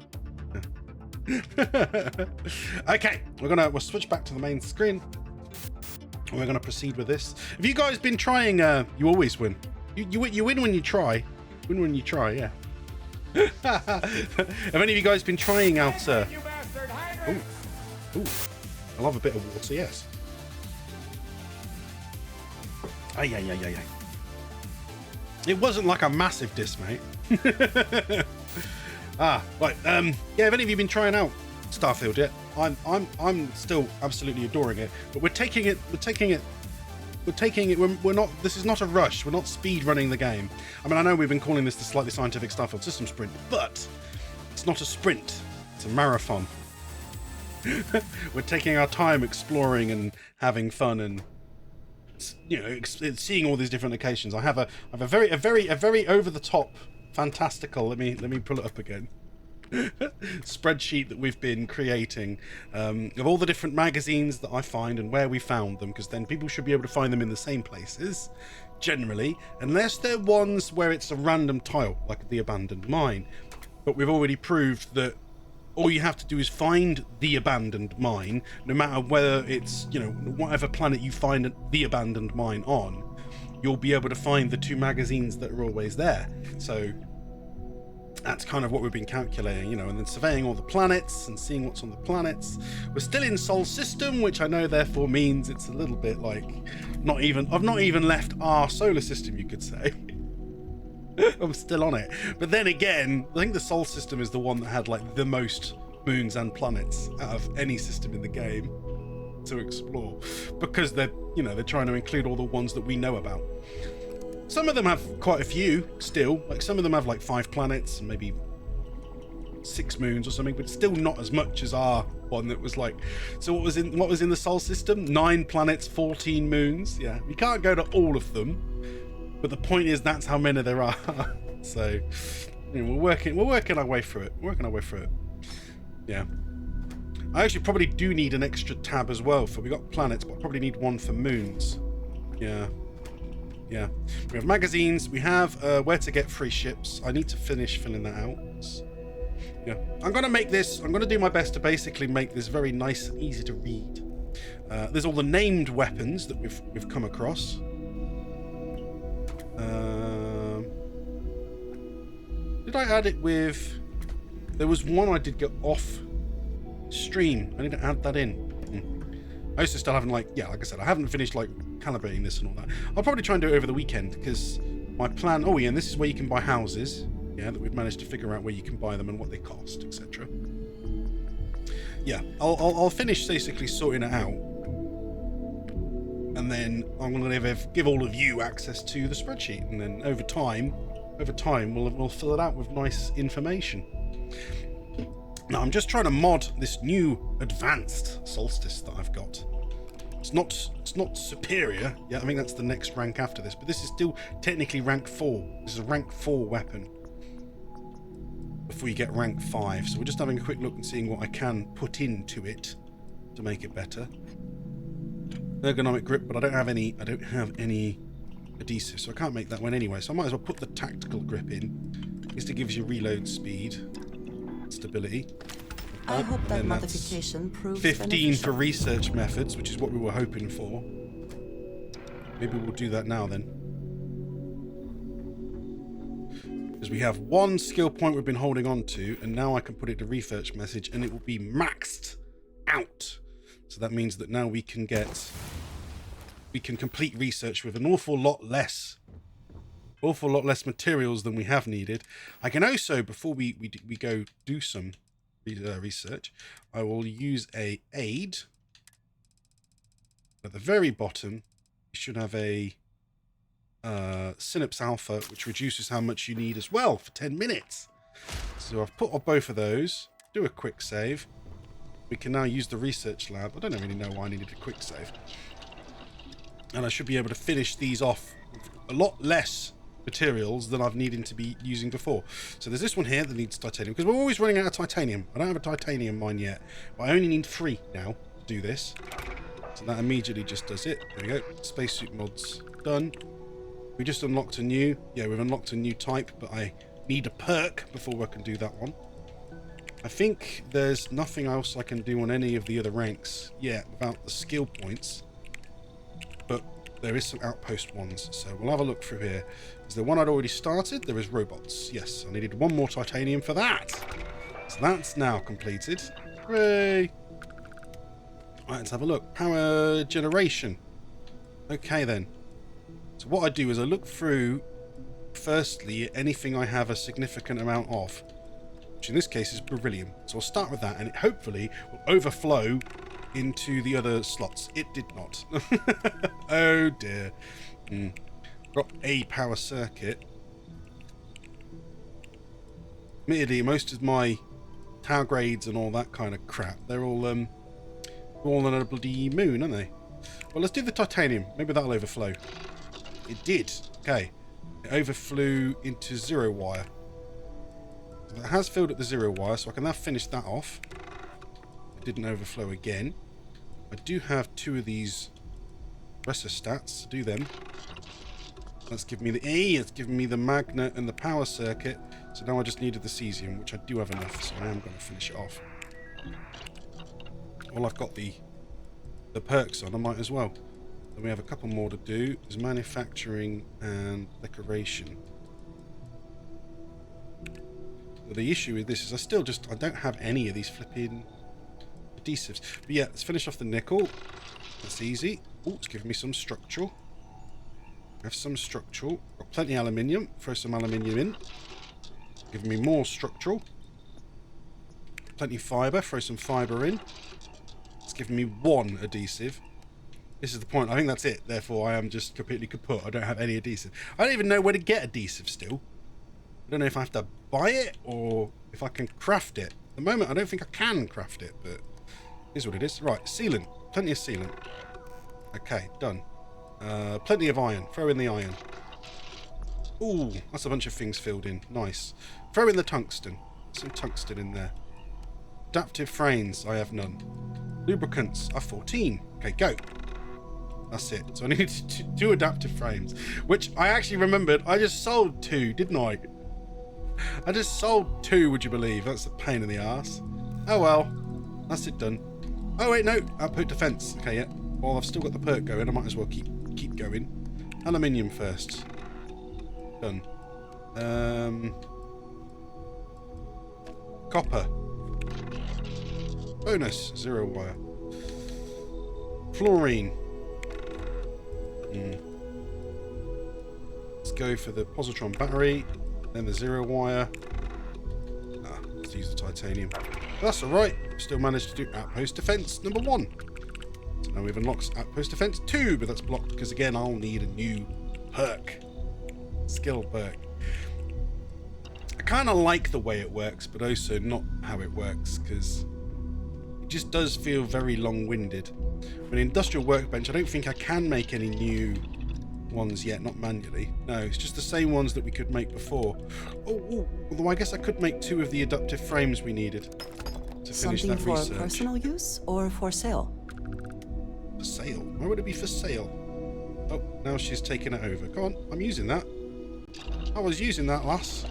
Okay, we'll switch back to the main screen. And we're gonna proceed with this. Have you guys been trying? You always win. You win when you try. Win when you try. Yeah. Have any of you guys been trying out? Ooh, I love a bit of water. Yes. Ay. It wasn't like a massive diss, mate. Right. Yeah. Have any of you been trying out Starfield yet? I'm still absolutely adoring it, but we're taking it. We're not. This is not a rush. We're not speed running the game. I mean, I know we've been calling this the slightly scientific Starfield system sprint, but it's not a sprint. It's a marathon. We're taking our time exploring and having fun and, you know, seeing all these different locations. I have a very over the top, fantastical. Let me pull it up again. Spreadsheet that we've been creating of all the different magazines that I find and where we found them, because then people should be able to find them in the same places generally, unless they're ones where it's a random tile like the abandoned mine. But we've already proved that all you have to do is find the abandoned mine, no matter whether it's, you know, whatever planet you find the abandoned mine on, you'll be able to find the 2 magazines that are always there. So that's kind of what we've been calculating, you know, and then surveying all the planets and seeing what's on the planets. We're still in Sol system, which I know therefore means it's a little bit like I've not even left our solar system, you could say. I'm still on it. But then again, I think the Sol system is the one that had like the most moons and planets out of any system in the game to explore, because they're trying to include all the ones that we know about. Some of them have quite a few still, like some of them have like 5 planets and maybe 6 moons or something, but still not as much as our one that was like, so what was in the Sol system? 9 planets, 14 moons. Yeah, you can't go to all of them, but the point is that's how many there are. So, you know, we're working our way through it. Yeah, I actually probably do need an extra tab as well for, we got planets, but I probably need one for moons. Yeah, we have magazines, we have where to get free ships. I need to finish filling that out. Yeah, I'm gonna do my best to basically make this very nice and easy to read. There's all the named weapons that we've come across. Did I add it with... There was one I did get off stream. I need to add that in. I also still haven't, like I said, I haven't finished like calibrating this and all that. I'll probably try and do it over the weekend, because my plan... Oh yeah, and this is where you can buy houses. Yeah, that we've managed to figure out where you can buy them and what they cost, etc. Yeah, I'll finish basically sorting it out, and then I'm going to give all of you access to the spreadsheet, and then over time we'll fill it out with nice information. Now I'm just trying to mod this new advanced solstice that I've got. It's not superior. Yeah, I think that's the next rank after this, but this is still technically rank 4. This is a rank 4 weapon before you get rank 5. So we're just having a quick look and seeing what I can put into it to make it better. Ergonomic grip, but I don't have any adhesive, so I can't make that one anyway. So I might as well put the tactical grip in. At least it gives you reload speed, stability. I hope that modification proves 15 beneficial. for research methods, which is what we were hoping for. Maybe we'll do that now then. Because we have 1 skill point we've been holding on to, and now I can put it to research message, and it will be maxed out. So that means that now we can complete research with an awful lot less materials than we have needed. I can also, before we go do some research, I will use a aid. At the very bottom, you should have a Synapse Alpha, which reduces how much you need as well for 10 minutes. So I've put on both of those. Do a quick save. We can now use the research lab. I don't really know why I needed a quick save. And I should be able to finish these off with a lot less materials than I've needed to be using before. So there's this one here that needs titanium, because we're always running out of titanium. I don't have a titanium mine yet, but I only need 3 now to do this. So that immediately just does it. There we go. Spacesuit mods done. We just unlocked a new... Yeah, we've unlocked a new type, but I need a perk before I can do that one. I think there's nothing else I can do on any of the other ranks yet without the skill points. But there is some outpost ones, so we'll have a look through here. Is there one I'd already started? There is robots. Yes, I needed one more titanium for that. So that's now completed. Hooray! Right, let's have a look. Power generation. Okay then. So what I do is I look through, firstly, anything I have a significant amount of, which in this case is beryllium. So I'll start with that, and it hopefully will overflow into the other slots. It did not. Oh dear. Got a power circuit. Admittedly, most of my tower grades and all that kind of crap, they're all on a bloody moon, aren't they? Well, let's do the titanium. Maybe that'll overflow. It did. Okay. It overflew into 0 wire. So that has filled at the 0 wire, so I can now finish that off. It didn't overflow again. I do have 2 of these resistats. Do them. That's giving me the it's giving me the magnet and the power circuit. So now I just needed the cesium, which I do have enough, so I am going to finish it off. Well, I've got the perks on, I might as well. Then we have a couple more to do. There's manufacturing and decoration. The issue with this is I don't have any of these flipping adhesives. But yeah, let's finish off the nickel. That's easy. Oh, it's giving me some structural. I have some structural. Got plenty of aluminium. Throw some aluminium in. Giving me more structural. Plenty of fibre. Throw some fibre in. It's giving me 1 adhesive. This is the point. I think that's it. Therefore, I am just completely kaput. I don't have any adhesive. I don't even know where to get adhesive still. I don't know if I have to buy it or if I can craft it. At the moment, I don't think I can craft it, but here's what it is. Right, sealant. Plenty of sealant. Okay, done. Plenty of iron. Throw in the iron. Ooh, that's a bunch of things filled in. Nice. Throw in the tungsten. Some tungsten in there. Adaptive frames. I have none. Lubricants. I have 14. Okay, go. That's it. So I need 2 adaptive frames, which I actually remembered. I just sold 2, didn't I? I just sold 2, would you believe? That's a pain in the ass. Oh well. That's it done. Oh wait, no. Output defense. Okay, yeah. Well, I've still got the perk going. I might as well keep going. Aluminium first. Done. Copper. Bonus. 0 wire. Fluorine. Let's go for the positron battery. Then the 0 wire. Let's use the titanium. That's alright. Still managed to do outpost defense number 1. So now we've unlocked outpost defense 2, but that's blocked because again I'll need a new perk. Skill perk. I kind of like the way it works, but also not how it works, because it just does feel very long-winded. With an industrial workbench, I don't think I can make any new ones yet, not manually. No, it's just the same ones that we could make before. Oh, although I guess I could make 2 of the adaptive frames we needed to finish Something that for research. personal use or for sale? For sale? Why would it be for sale? Oh, now she's taking it over. Come on, I'm using that. I was using that, lass.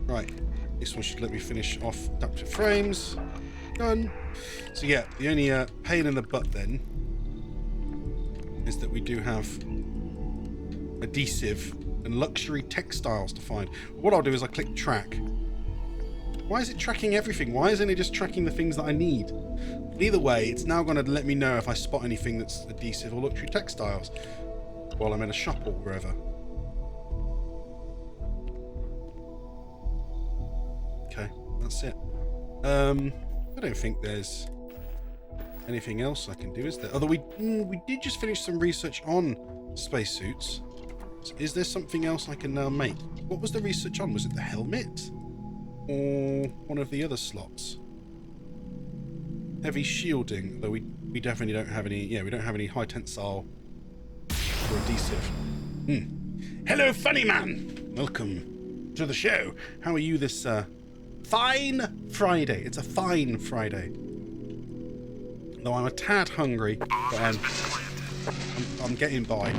Right, this one should let me finish off adaptive frames. Done. So yeah, the only pain in the butt then is that we do have adhesive and luxury textiles to find. What I'll do is I click track. Why is it tracking everything? Why isn't it just tracking the things that I need? Either way, it's now going to let me know if I spot anything that's adhesive or luxury textiles while I'm in a shop or wherever. Okay, that's it. I don't think there's anything else I can do, is there? Although we did just finish some research on spacesuits. So is there something else I can now make? What was the research on? Was it the helmet? Or one of the other slots? Heavy shielding, though we definitely don't have any. Yeah, we don't have any high tensile or adhesive. Hello, funny man. Welcome to the show. How are you this fine Friday? It's a fine Friday. Though I'm a tad hungry, but I'm getting by.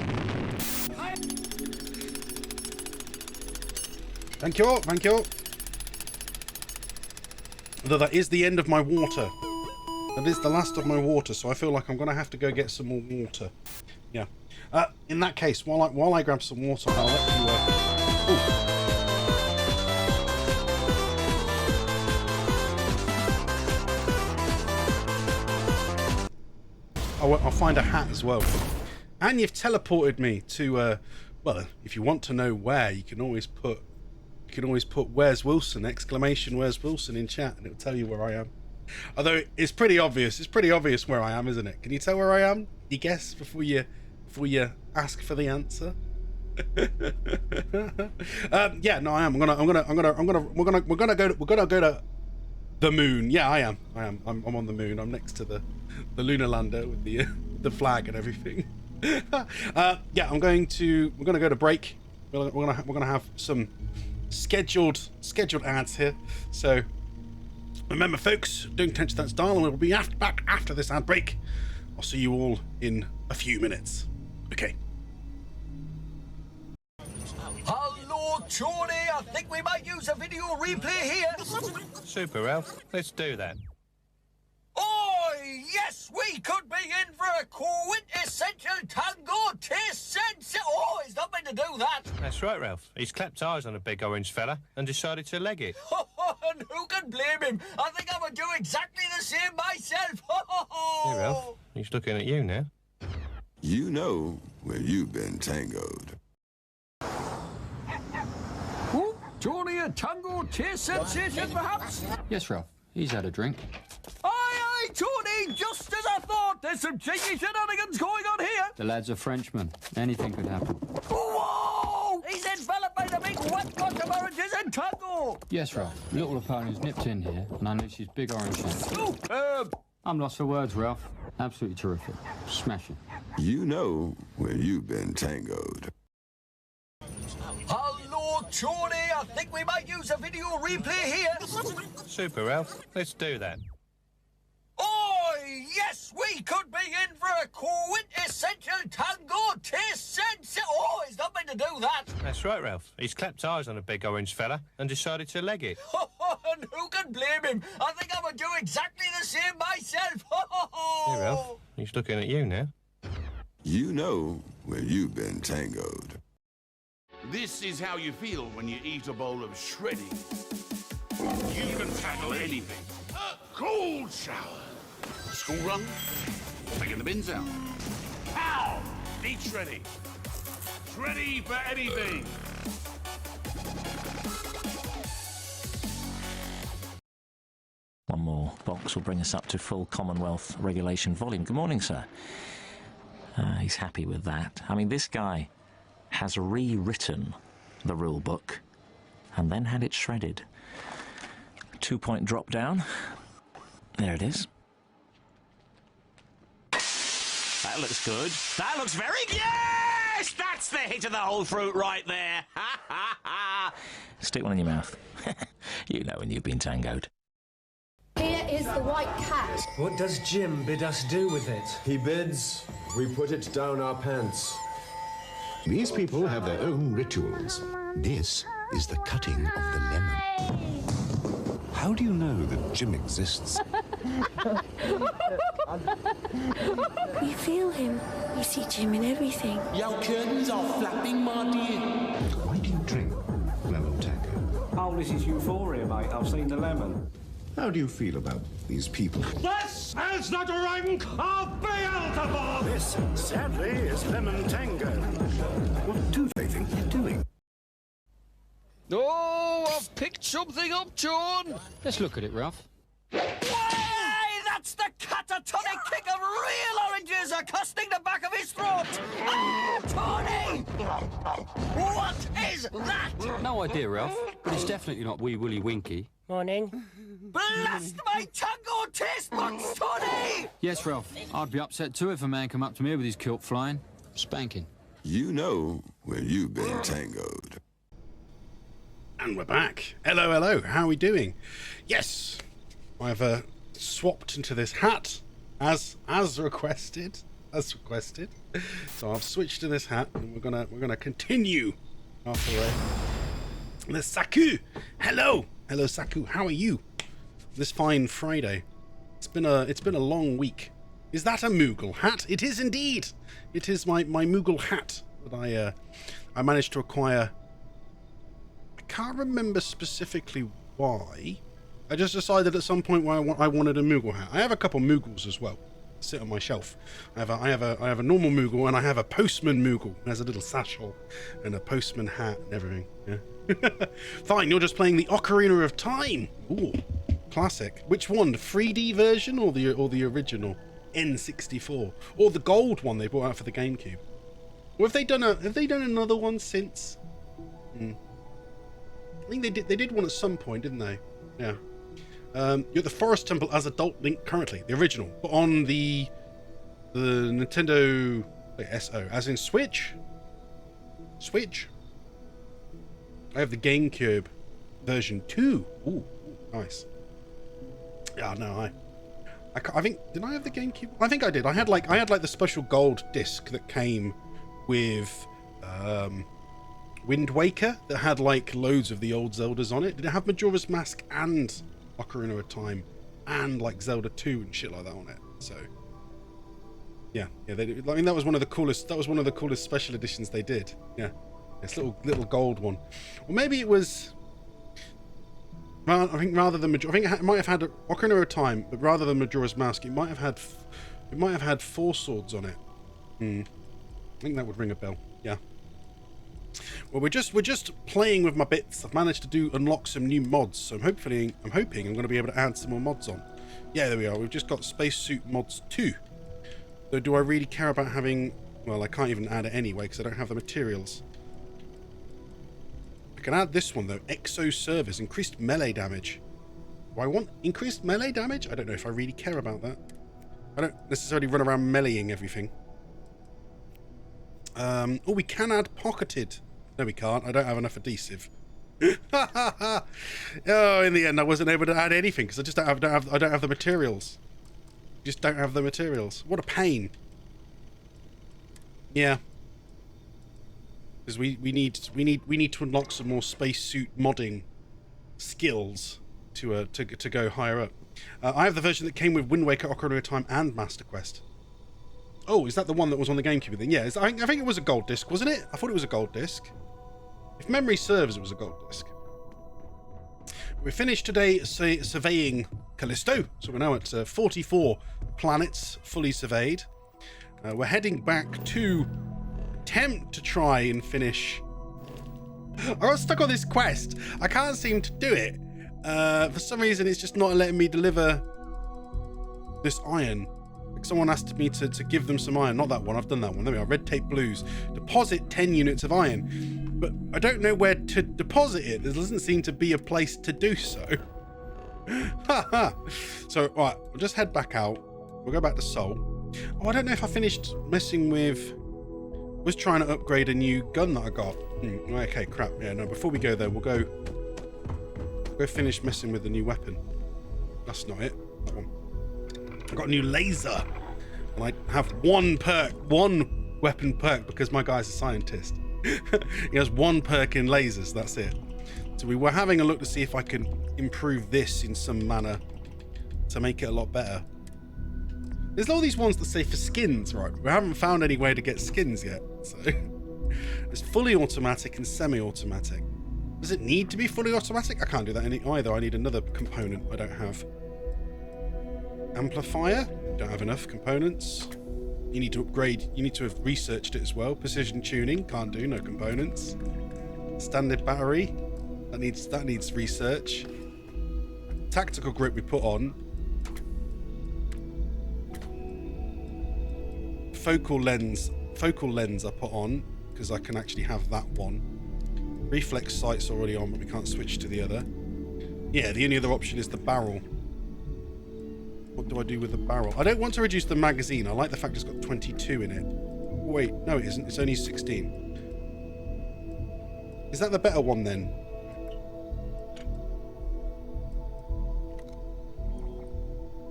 Thank you, thank you. Although that is the end of my water. That is the last of my water, so I feel like I'm going to have to go get some more water. Yeah. In that case, while I grab some water, I'll let you... I'll find a hat as well. And you've teleported me to... well, if you want to know where, you can always put "Where's Wilson?" exclamation "Where's Wilson?" in chat, and it'll tell you where I am. Although it's pretty obvious. It's pretty obvious where I am, isn't it? Can you tell where I am? You guess before you ask for the answer. Yeah, no, I am. We're gonna go to the moon. Yeah, I am. I'm on the moon. I'm next to the lunar lander with the flag and everything. Yeah, we're gonna go to break. We're gonna have some scheduled ads here. So remember, folks, don't touch that dial, and we'll be back after this ad break. I'll see you all in a few minutes. Okay. Hello, Johnny. I think we might use a video replay here. Super, Ralph. Let's do that. Oh, yes, we could be in for a quintessential tango taste sense. Oh, he's not meant to do that. That's right, Ralph. He's clapped eyes on a big orange fella and decided to leg it. And who can blame him? I think I would do exactly the same myself. Hey, Ralph. He's looking at you now. You know where you've been tangoed. Oh, Johnny, a tango taste sensation, perhaps? Yes, Ralph. He's had a drink. Aye, Tony, just as I thought. There's some cheeky shenanigans going on here. The lad's a Frenchman. Anything could happen. Whoa! He's enveloped by the big wet pot of oranges and tango. Yes, Ralph. Little opponent's nipped in here and unleashed his big orange hand. Superb! I'm lost for words, Ralph. Absolutely terrific. Smashing. You know where you've been tangoed. Hello, Tony. I think we might use a video replay here. Super, Ralph. Let's do that. Oh, yes, we could be in for a quintessential tango taste sense. Oh, he's not meant to do that. That's right, Ralph. He's clapped eyes on a big orange fella and decided to leg it. And who can blame him? I think I would do exactly the same myself. Hey, Ralph. He's looking at you now. You know where you've been tangoed. This is how you feel when you eat a bowl of shredding. You can tackle anything. Cold shower. School run. Taking the bins out. Pow! Eat shreddy. Shreddy for anything. One more box will bring us up to full Commonwealth regulation volume. Good morning, sir. He's happy with that. I mean, this guy has rewritten the rule book and then had it shredded. 2-point drop down. There it is. That looks good. That looks very... Yes! That's the hit of the whole fruit right there. Ha, ha, ha. Stick one in your mouth. You know when you've been tangoed. Here is the white cat. What does Jim bid us do with it? He bids we put it down our pants. These people have their own rituals. This is the cutting of the lemon. How do you know that Jim exists? We feel him. We see Jim in everything. Your curtains are flapping, my dear. Why do you drink lemon tango? Oh, this is euphoria, mate. I've seen the lemon. How do you feel about these people? This is the drink of Beelzebub! This, sadly, is lemon tango. What do they think they're doing? Oh, I've picked something up, John. Let's look at it, Ralph. Hey, that's the catatonic kick of real oranges accosting the back of his throat. Oh, Tony! What is that? No idea, Ralph, but it's definitely not Wee Willie Winky. Morning. Blast my tango taste buds, Tony! Yes, Ralph. I'd be upset too if a man come up to me with his kilt flying. Spanking. You know where you've been tangoed. And we're back. Hello, hello. How are we doing? Yes, I've swapped into this hat as requested. As requested. So I've switched to this hat, and we're gonna continue after There's Saku. Hello. Hello, Saku. How are you? This fine Friday. It's been a long week. Is that a Moogle hat? It is indeed. It is my Moogle hat that I managed to acquire. I can't remember specifically why. I just decided at some point why I wanted a Moogle hat. I have a couple Moogles as well. Sit on my shelf. I have a normal Moogle and I have a postman Moogle. There's a little satchel and a postman hat and everything. Yeah. Fine, you're just playing the Ocarina of Time. Ooh, classic. Which one? The 3D version or the original N64 or the gold one they brought out for the GameCube? Or have they done another one since? I think they did one at some point, didn't they? Yeah. You're at the Forest Temple as Adult Link currently, the original, but on the Nintendo SO, as in Switch. I have the GameCube version 2. Ooh, nice. Yeah, no, I think, did I have the GameCube? I think I did. I had like the special gold disc that came with Wind Waker that had like loads of the old Zeldas on it. Did it have Majora's Mask and Ocarina of Time and like Zelda 2 and shit like that on it? So yeah, I mean that was one of the coolest special editions they did. Yeah, this little gold one. Or maybe it was, I think rather than it might have had Ocarina of Time, but rather than Majora's Mask, it might have had 4 swords on it. I think that would ring a bell. Yeah. Well, we're just playing with my bits. I've managed to unlock some new mods, so I'm hoping I'm going to be able to add some more mods on. Yeah, there we are. We've just got Spacesuit Mods 2. So do I really care about having... Well, I can't even add it anyway because I don't have the materials. I can add this one though. Exo Service, increased melee damage. Do I want increased melee damage? I don't know if I really care about that. I don't necessarily run around meleeing everything. Oh, we can add pocketed. No, we can't. I don't have enough adhesive. Oh, in the end, I wasn't able to add anything because I just I don't have the materials. Just don't have the materials. What a pain. Yeah. Because we need to unlock some more spacesuit modding skills to go higher up. I have the version that came with Wind Waker, Ocarina of Time, and Master Quest. Oh, is that the one that was on the GameCube then? Yeah, I think it was a gold disc, wasn't it? I thought it was a gold disc. If memory serves, it was a gold disc. We finished today surveying Callisto, so we're now at 44 planets fully surveyed. We're heading back to attempt to try and finish... I got stuck on this quest. I can't seem to do it. For some reason, it's just not letting me deliver this iron. Someone asked me to give them some iron. Not that one, I've done that one. There we are, Red Tape Blues. Deposit 10 units of iron. But I don't know where to deposit it. There doesn't seem to be a place to do so. So, right, we'll just head back out. We'll go back to Seoul. Oh, I don't know if I finished messing with... I was trying to upgrade a new gun that I got. Okay, crap. Yeah, no, before we go there, we'll go finish messing with the new weapon. That's not it. That one. I got a new laser, and I have one weapon perk because my guy's a scientist. He has one perk in lasers, that's it. So we were having a look to see if I can improve this in some manner to make it a lot better. There's all these ones that say for skins, right? We haven't found any way to get skins yet, so it's fully automatic and semi-automatic. Does it need to be fully automatic? I can't do that either. I need another component I don't have. Amplifier, don't have enough components. You need to upgrade, you need to have researched it as well. Precision tuning, can't do, no components. Standard battery, that needs research. Tactical grip we put on. Focal lens I put on because I can actually have that one. Reflex sight's already on, but we can't switch to the other. Yeah, the only other option is the barrel. What do I do with the barrel? I don't want to reduce the magazine. I like the fact it's got 22 in it. Wait, no it isn't. It's only 16. Is that the better one then?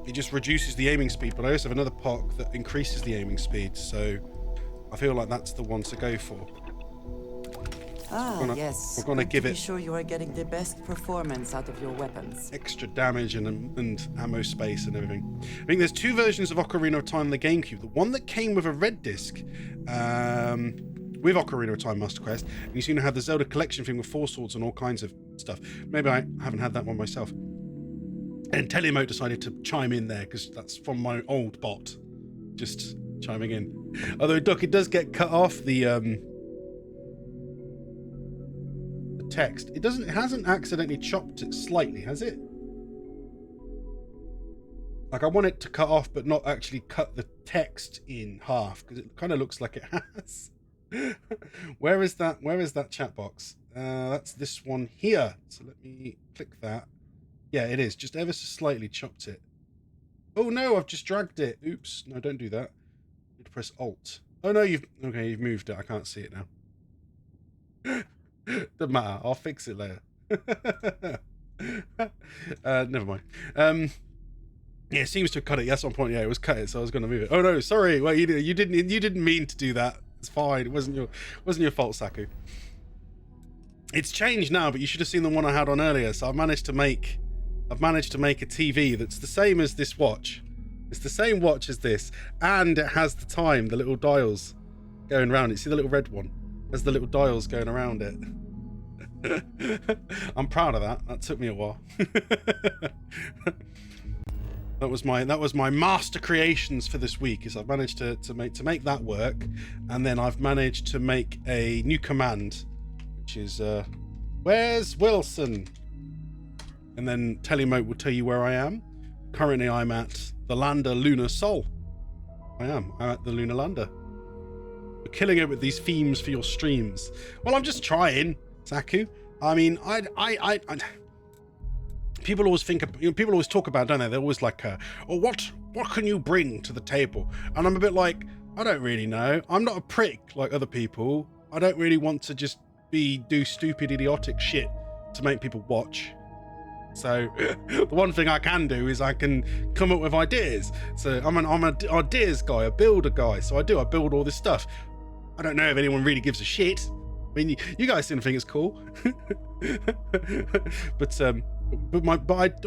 It just reduces the aiming speed, but I also have another perk that increases the aiming speed, so I feel like that's the one to go for. Yes. We're gonna give be it sure you are getting the best performance out of your weapons. extra damage and ammo space and everything. I think there's two versions of Ocarina of Time on the GameCube. The one that came with a red disc, with Ocarina of Time Master Quest, and you seem to have the Zelda collection thing with 4 swords and all kinds of stuff. Maybe I haven't had that one myself. And Telemote decided to chime in there because that's from my old bot, just chiming in. Although, Doc, it does get cut off the text. It hasn't accidentally chopped it slightly, has it? Like, I want it to cut off, but not actually cut the text in half because it kind of looks like it has. Where is that chat box? That's this one here. So let me click that. Yeah, it is. Just ever so slightly chopped it. Oh no, I've just dragged it. Oops. No, don't do that. You need to press Alt. Oh no, you've moved it. I can't see it now. Doesn't matter. I'll fix it later. Never mind. Yeah, it seems to have cut it. That's one point. Yeah, it was cut it, so I was going to move it. Oh no, sorry. Well, you didn't mean to do that. It's fine. It wasn't your fault, Saku. It's changed now, but you should have seen the one I had on earlier. So I've managed to make a TV that's the same as this watch. It's the same watch as this, and it has the time, the little dials going around it. See the little red one? There's the little dials going around it. I'm proud of that. That took me a while. That was my master creations for this week. Is I've managed to make that work, and then I've managed to make a new command, which is where's Wilson? And then Telemote will tell you where I am. Currently, I'm at the lander Lunar Sol. I'm at the Lunar Lander. We're killing it with these themes for your streams. Well, I'm just trying, Saku. I mean, I people always people always talk about, don't they? They're always like, oh, what can you bring to the table? And I'm a bit like, I don't really know. I'm not a prick like other people. I don't really want to just do stupid, idiotic shit to make people watch. So the one thing I can do is I can come up with ideas. So I'm an ideas guy, a builder guy. So I build all this stuff. I don't know if anyone really gives a shit. I mean, you guys seem to think it's cool. but I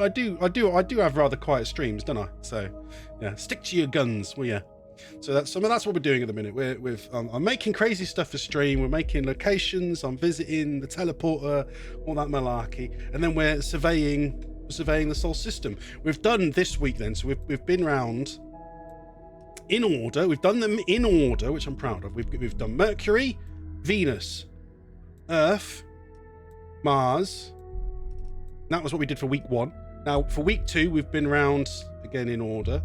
do have rather quiet streams, don't I? So yeah, stick to your guns, will ya? So that's what we're doing at the minute. I'm making crazy stuff for stream. We're making locations. I'm visiting the teleporter, all that malarkey, and then we're surveying the Sol system. We've done this week then. So we've been round in order. We've done them in order, which I'm proud of. We've done Mercury, Venus, Earth, Mars. That was what we did for week 1. Now for week 2, we've been round again in order.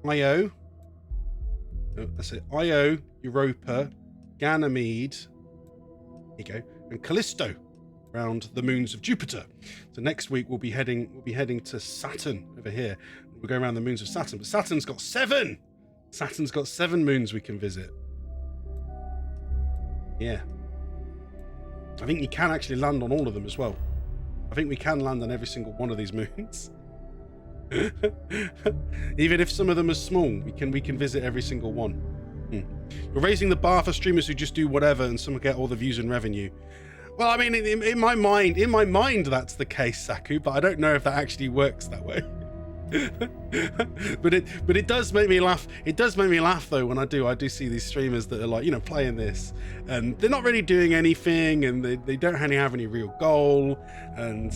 Io, that's it. Io, Europa, Ganymede, here you go, and Callisto, around the moons of Jupiter. So next week we'll be heading to Saturn over here. We'll go around the moons of Saturn, but Saturn's got 7. Saturn's got 7 moons we can visit. Yeah, I think you can actually land on all of them as well. I think we can land on every single one of these moons. Even if some of them are small, we can visit every single one. We're raising the bar for streamers who just do whatever and some get all the views and revenue. Well, I mean, in my mind that's the case, Saku, but I don't know if that actually works that way. but it does make me laugh. It does make me laugh though when I do see these streamers that are like, playing this and they're not really doing anything and they don't really have any real goal and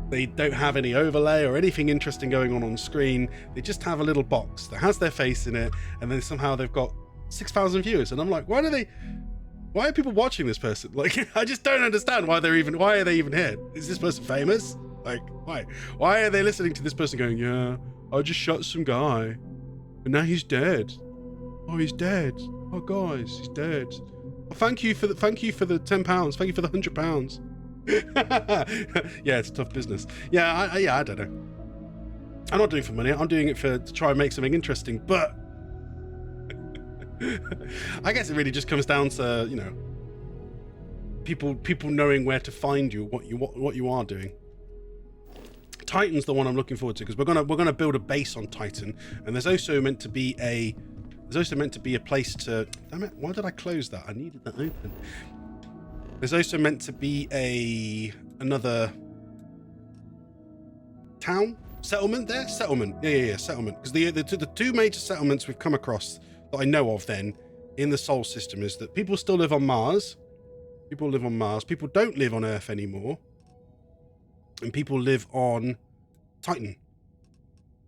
they don't have any overlay or anything interesting going on screen. They just have a little box that has their face in it, and then somehow they've got 6,000 viewers. And I'm like, why are people watching this person? Like, I just don't understand why are they even here? Is this person famous? Like, why are they listening to this person going, yeah, I just shot some guy, and now he's dead. Oh, he's dead. Oh, guys, he's dead. Oh, thank you for the £10. Thank you for the £100. Yeah, it's tough business. Yeah, I don't know. I'm not doing it for money. I'm doing it to try and make something interesting. But I guess it really just comes down to people knowing where to find you, what you are doing. Titan's the one I'm looking forward to because we're gonna build a base on Titan, and there's also meant to be a place to. Damn it! Why did I close that? I needed that open. There's also meant to be another town settlement there. Settlement, yeah, settlement. Because the two major settlements we've come across that I know of then in the Sol system is that people still live on Mars. People live on Mars. People don't live on Earth anymore, and people live on Titan.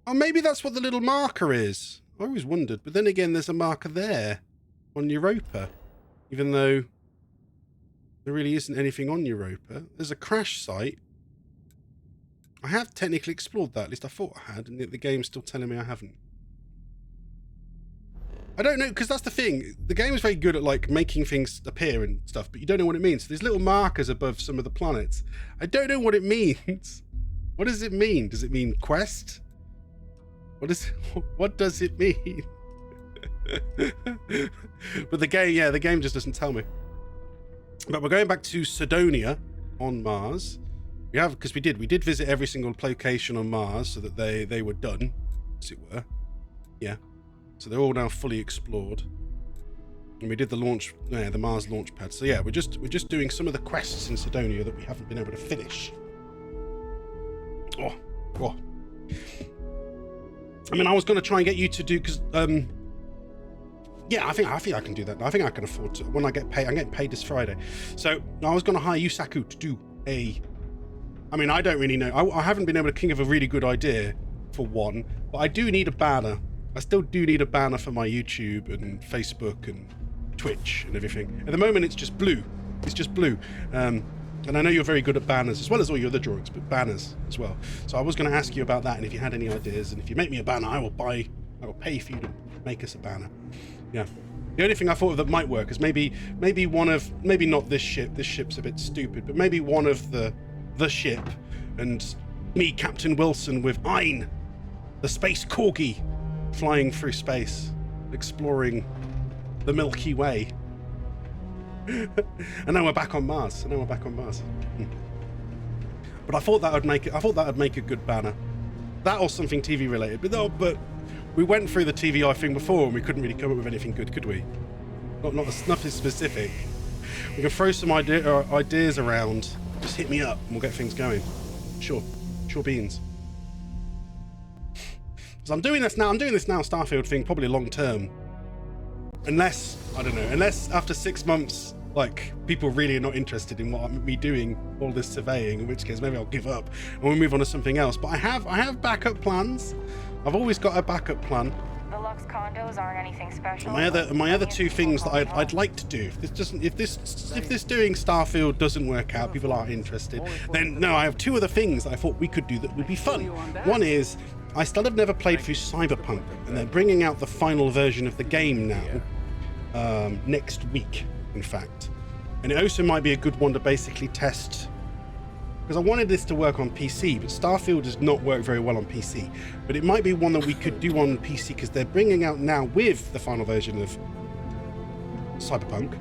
Oh, maybe that's what the little marker is. I always wondered, but then again, there's a marker there on Europa, even though there really isn't anything on Europa. There's a crash site. I have technically explored that, at least I thought I had, and yet the game's still telling me I haven't. I don't know, because that's the thing. The game is very good at, like, making things appear and stuff, but you don't know what it means. So there's little markers above some of the planets. I don't know what it means. What does it mean? Does it mean quest? What does it mean? But the game just doesn't tell me. But we're going back to Cydonia on Mars. Because we did visit every single location on Mars so that they were done, as it were. Yeah. So they're all now fully explored. And we did the Mars launch pad. So yeah, we're just doing some of the quests in Cydonia that we haven't been able to finish. Oh. I mean, I was going to try and get you to do, because yeah, I think I can do that. I think I can afford to when I get paid. I'm getting paid this Friday, so I was going to hire you, Saku, to do I mean, I don't really know. I haven't been able to think of a really good idea for one, but I do need a banner. I still do need a banner for my YouTube and Facebook and Twitch and everything. At the moment, it's just blue. It's just blue. And I know you're very good at banners, as well as all your other drawings, but banners as well. So I was going to ask you about that, and if you had any ideas, and if you make me a banner, I will pay for you to make us a banner. Yeah. The only thing I thought of that might work is maybe not this ship. This ship's a bit stupid, but maybe one of the ship, and me, Captain Wilson, with Ein, the space corgi, flying through space, exploring the Milky Way. And now we're back on Mars. But I thought that would make a good banner. That or something TV related. But we went through the TVI thing before and we couldn't really come up with anything good, could we? Nothing specific. We can throw some ideas around. Just hit me up and we'll get things going. Sure beans. So I'm doing this now, Starfield thing, probably long term. Unless after 6 months, like, people really are not interested in me doing all this surveying, in which case maybe I'll give up and we'll move on to something else. But I have backup plans. I've always got a backup plan. The Lux condos aren't anything special. My other two things that I'd like to do, if this doing Starfield doesn't work out, people aren't interested, then no, I have two other things that I thought we could do that would be fun. One is, I still have never played through Cyberpunk, and they're bringing out the final version of the game now, next week, in fact. And it also might be a good one to basically test, because I wanted this to work on PC, but Starfield does not work very well on PC. But it might be one that we could do on PC, because they're bringing out now with the final version of Cyberpunk.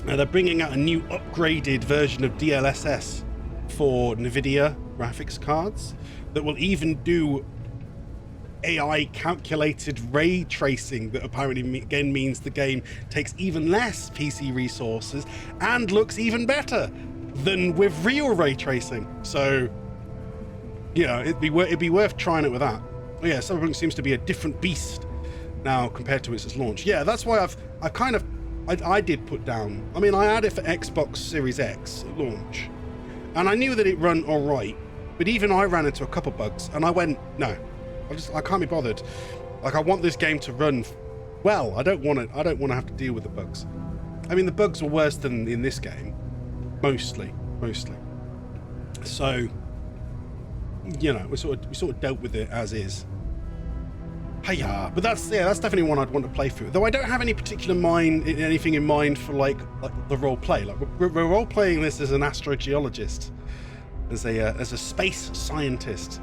They're bringing out a new upgraded version of DLSS for NVIDIA graphics cards that will even do AI calculated ray tracing that apparently again means the game takes even less PC resources and looks even better than with real ray tracing. So, you know, it'd be worth trying it with that. But yeah, Cyberpunk seems to be a different beast now compared to its launch. Yeah, that's why I did put down. I mean, I had it for Xbox Series X at launch, and I knew that it run all right. But even I ran into a couple bugs, and I went, no, I can't be bothered. Like, I want this game to run well. I don't want to have to deal with the bugs. I mean, the bugs were worse than in this game, mostly. So, you know, we sort of dealt with it as is. Hiya! But that's definitely one I'd want to play through. Though I don't have any particular anything in mind for like the role play. Like we're role playing this as an astrogeologist, as a space scientist,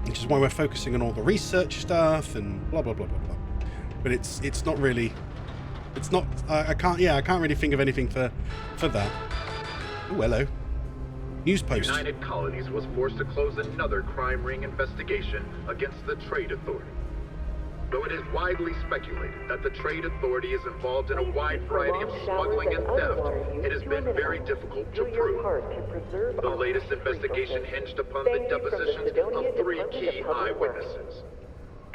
which is why we're focusing on all the research stuff and blah blah blah blah blah. But it's not really. It's not. I can't really think of anything for that. Oh, hello. News post. United Colonies was forced to close another crime ring investigation against the Trade Authority. Though it is widely speculated that the Trade Authority is involved in a wide variety of smuggling and theft, it has been very difficult to prove. The latest investigation hinged upon the depositions of 3 key eyewitnesses.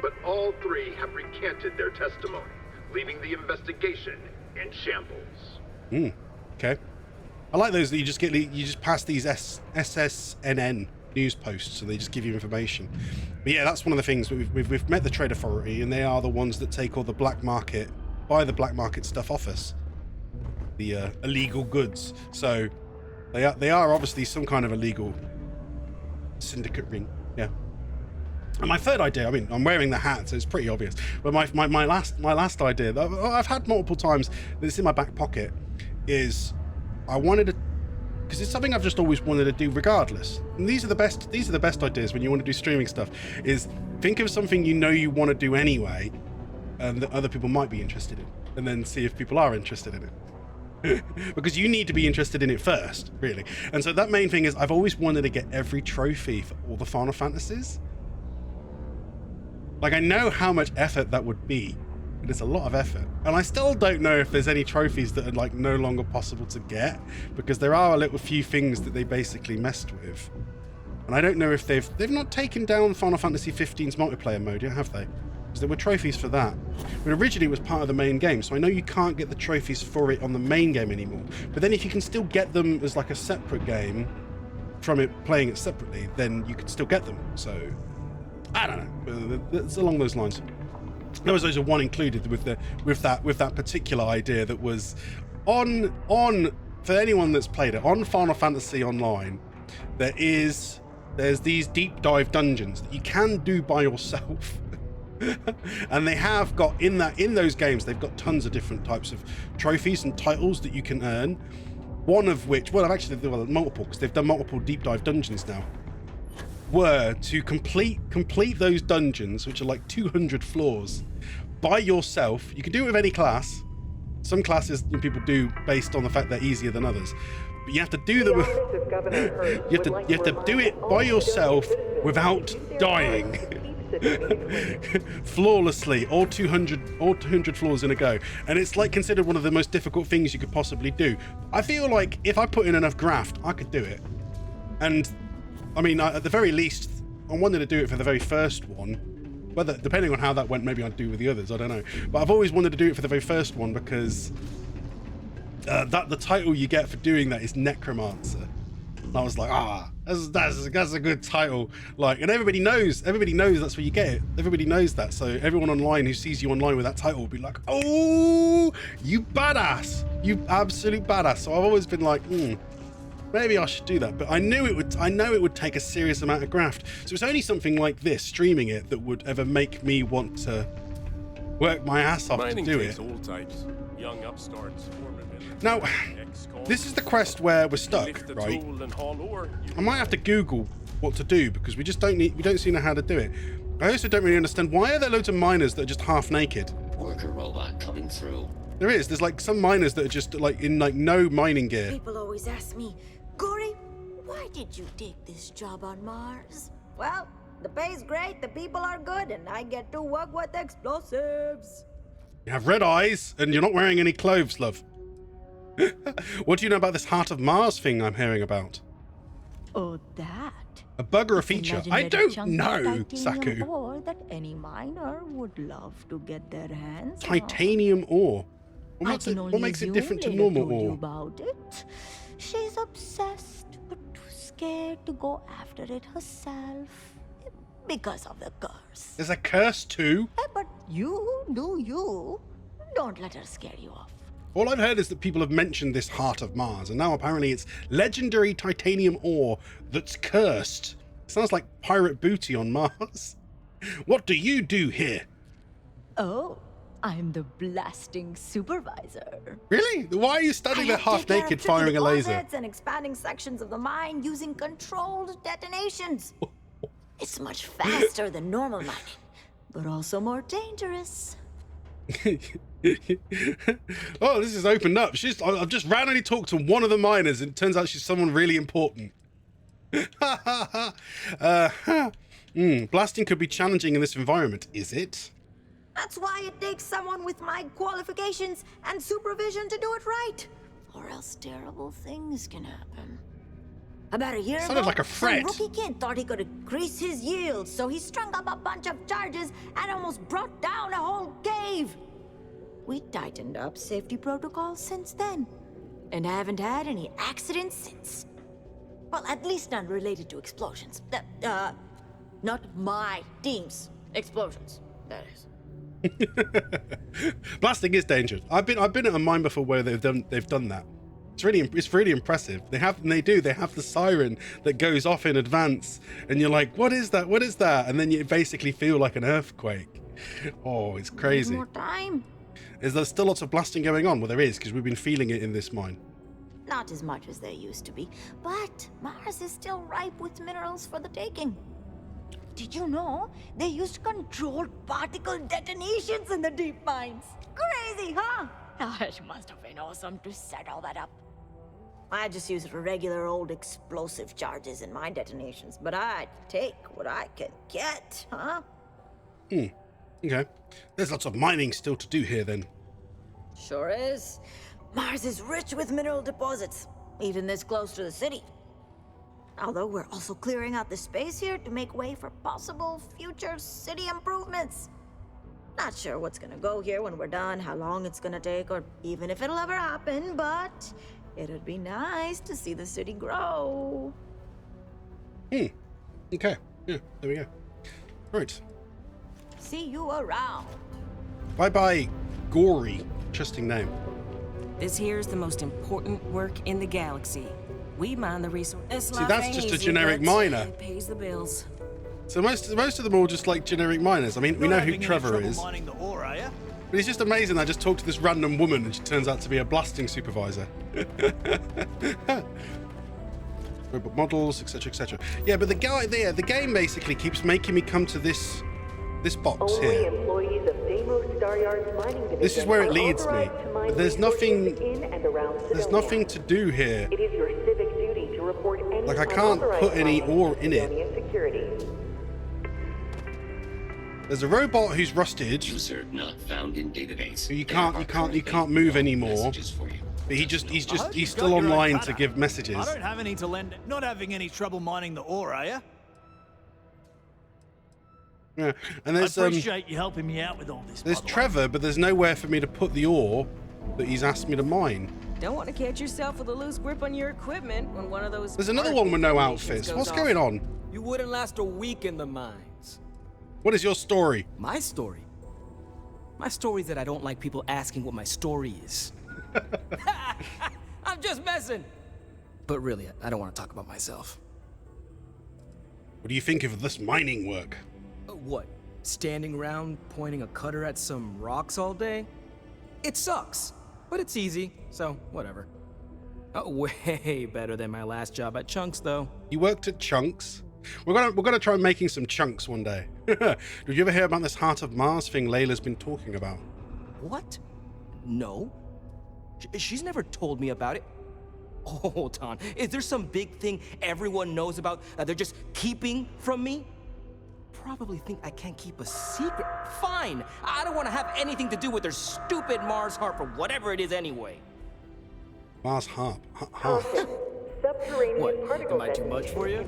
But all 3 have recanted their testimony, leaving the investigation in shambles. Okay. I like those that you just pass these SSNN news posts, so they just give you information. But yeah, that's one of the things. We've met the Trade Authority, and they are the ones that take all the black market, buy the black market stuff off us, the illegal goods. So they are obviously some kind of illegal syndicate ring. Yeah. And my third idea, I mean, I'm wearing the hat, so it's pretty obvious. But my last idea that I've had multiple times, that it's in my back pocket, is I wanted to, because it's something I've just always wanted to do regardless. And these are the best ideas when you want to do streaming stuff, is think of something you know you want to do anyway, and that other people might be interested in, and then see if people are interested in it. Because you need to be interested in it first, really. And so that main thing is I've always wanted to get every trophy for all the Final Fantasies. Like, I know how much effort that would be, but it's a lot of effort. And I still don't know if there's any trophies that are like no longer possible to get, because there are a little few things that they basically messed with. And I don't know if they've not taken down Final Fantasy 15's multiplayer mode yet, have they? Because there were trophies for that. But originally it was part of the main game, so I know you can't get the trophies for it on the main game anymore. But then if you can still get them as like a separate game from it, playing it separately, then you could still get them. So I don't know, but it's along those lines. There was also one included with that particular idea that was on for anyone that's played it on Final Fantasy Online. There's these deep dive dungeons that you can do by yourself. And they have got in those games, they've got tons of different types of trophies and titles that you can earn. One of which, well, multiple, because they've done multiple deep dive dungeons now, were to complete those dungeons, which are like 200 floors, by yourself. You can do it with any class. Some classes people do based on the fact they're easier than others, but you have to do them. You have to do it by yourself without dying. Flawlessly, all 200 floors in a go, and it's like considered one of the most difficult things you could possibly do. I feel like if I put in enough graft, I could do it. And I mean, at the very least, I wanted to do it for the very first one. Whether, depending on how that went, maybe I'd do with the others, I don't know. But I've always wanted to do it for the very first one, because the title you get for doing that is Necromancer. And I was like, that's a good title. Like, and everybody knows that's where you get it. Everybody knows that. So everyone online who sees you online with that title will be like, oh, you badass, you absolute badass. So I've always been like, maybe I should do that, but I know it would take a serious amount of graft. So it's only something like this, streaming it, that would ever make me want to work my ass off to do it. All types, young upstarts, now, this is the quest where we're stuck, right? I might have to Google what to do, because we don't seem to know how to do it. I also don't really understand, why are there loads of miners that are just half naked? Worker robot coming through. There's like some miners that are just like in like no mining gear. People always ask me, Gory, why did you take this job on Mars? Well, the pay's great, the people are good, and I get to work with explosives. You have red eyes, and you're not wearing any clothes, love. What do you know about this Heart of Mars thing I'm hearing about? Oh, that. A bug or a feature? I don't know, Saku. Ore that any miner would love to get their hands Titanium ore. What makes it different to normal ore? About it. She's obsessed, but too scared to go after it herself because of the curse. There's a curse too? But you do you. Don't let her scare you off. All I've heard is that people have mentioned this Heart of Mars, and now apparently it's legendary titanium ore that's cursed. Sounds like pirate booty on Mars. What do you do here? Oh, I'm the blasting supervisor. Really? Why are you standing there half naked firing a laser? And expanding sections of the mine using controlled detonations. It's much faster than normal mining, but also more dangerous. Oh, this is opened up. I've just randomly talked to one of the miners, and it turns out she's someone really important. Blasting could be challenging in this environment, is it? That's why it takes someone with my qualifications and supervision to do it right. Or else terrible things can happen. About a year ago, Sounded like a threat. some rookie kid thought he could increase his yield, so he strung up a bunch of charges and almost brought down a whole cave. We tightened up safety protocols since then, and haven't had any accidents since. Well, at least none related to explosions. Not my team's explosions, that is. Blasting is dangerous. I've been at a mine before where they've done that. It's really impressive. They have the siren that goes off in advance, and you're like, what is that? What is that? And then you basically feel like an earthquake. Oh, it's crazy. More time. Is there still lots of blasting going on? Well, there is, because we've been feeling it in this mine. Not as much as there used to be, but Mars is still ripe with minerals for the taking. Did you know they used controlled particle detonations in the deep mines? Crazy, huh? It must have been awesome to set all that up. I just use regular old explosive charges in my detonations, but I take what I can get, huh? Okay. There's lots of mining still to do here then. Sure is. Mars is rich with mineral deposits, even this close to the city. Although we're also clearing out the space here to make way for possible future city improvements. Not sure what's gonna go here when we're done, how long it's gonna take, or even if it'll ever happen, but it'd be nice to see the city grow. Okay. Yeah, there we go. Right. See you around. Bye-bye, Gory. Interesting name. This here's the most important work in the galaxy. We mine the resource. See, that's just a generic miner. It pays the bills. So most of them are all just like generic miners. I mean, we know who Trevor is. Mining the ore, are you? But it's just amazing. I just talked to this random woman and she turns out to be a blasting supervisor. Robot models, etc., etc. Yeah, but the guy there, the game basically keeps making me come to this box here. This is where it leads me. But there's nothing to do here. It is your civic duty to report any Like I can't put any ore in it. There's a robot who's rusted. User not found in database. So you can't move anymore. But he's still online to give messages. I don't have any to lend. Not having any trouble mining the ore, are you? Yeah, and there's I appreciate you helping me out with all this. There's Trevor, but there's nowhere for me to put the ore that he's asked me to mine. Don't want to catch yourself with a loose grip on your equipment when one of those. There's another one with no outfits. What's going on? You wouldn't last a week in the mines. What is your story? My story? My story is that I don't like people asking what my story is. I'm just messing. But really, I don't want to talk about myself. What do you think of this mining work? What? Standing around pointing a cutter at some rocks all day? It sucks, but it's easy, so whatever. Way better than my last job at Chunks, though. You worked at Chunks? We're gonna try making some chunks one day. Did you ever hear about this Heart of Mars thing Layla's been talking about? What? No. She's never told me about it. Hold on. Is there some big thing everyone knows about that they're just keeping from me? Probably think I can't keep a secret. Fine. I don't want to have anything to do with their stupid Mars harp or whatever it is anyway. Mars harp. What? Am I too much for you?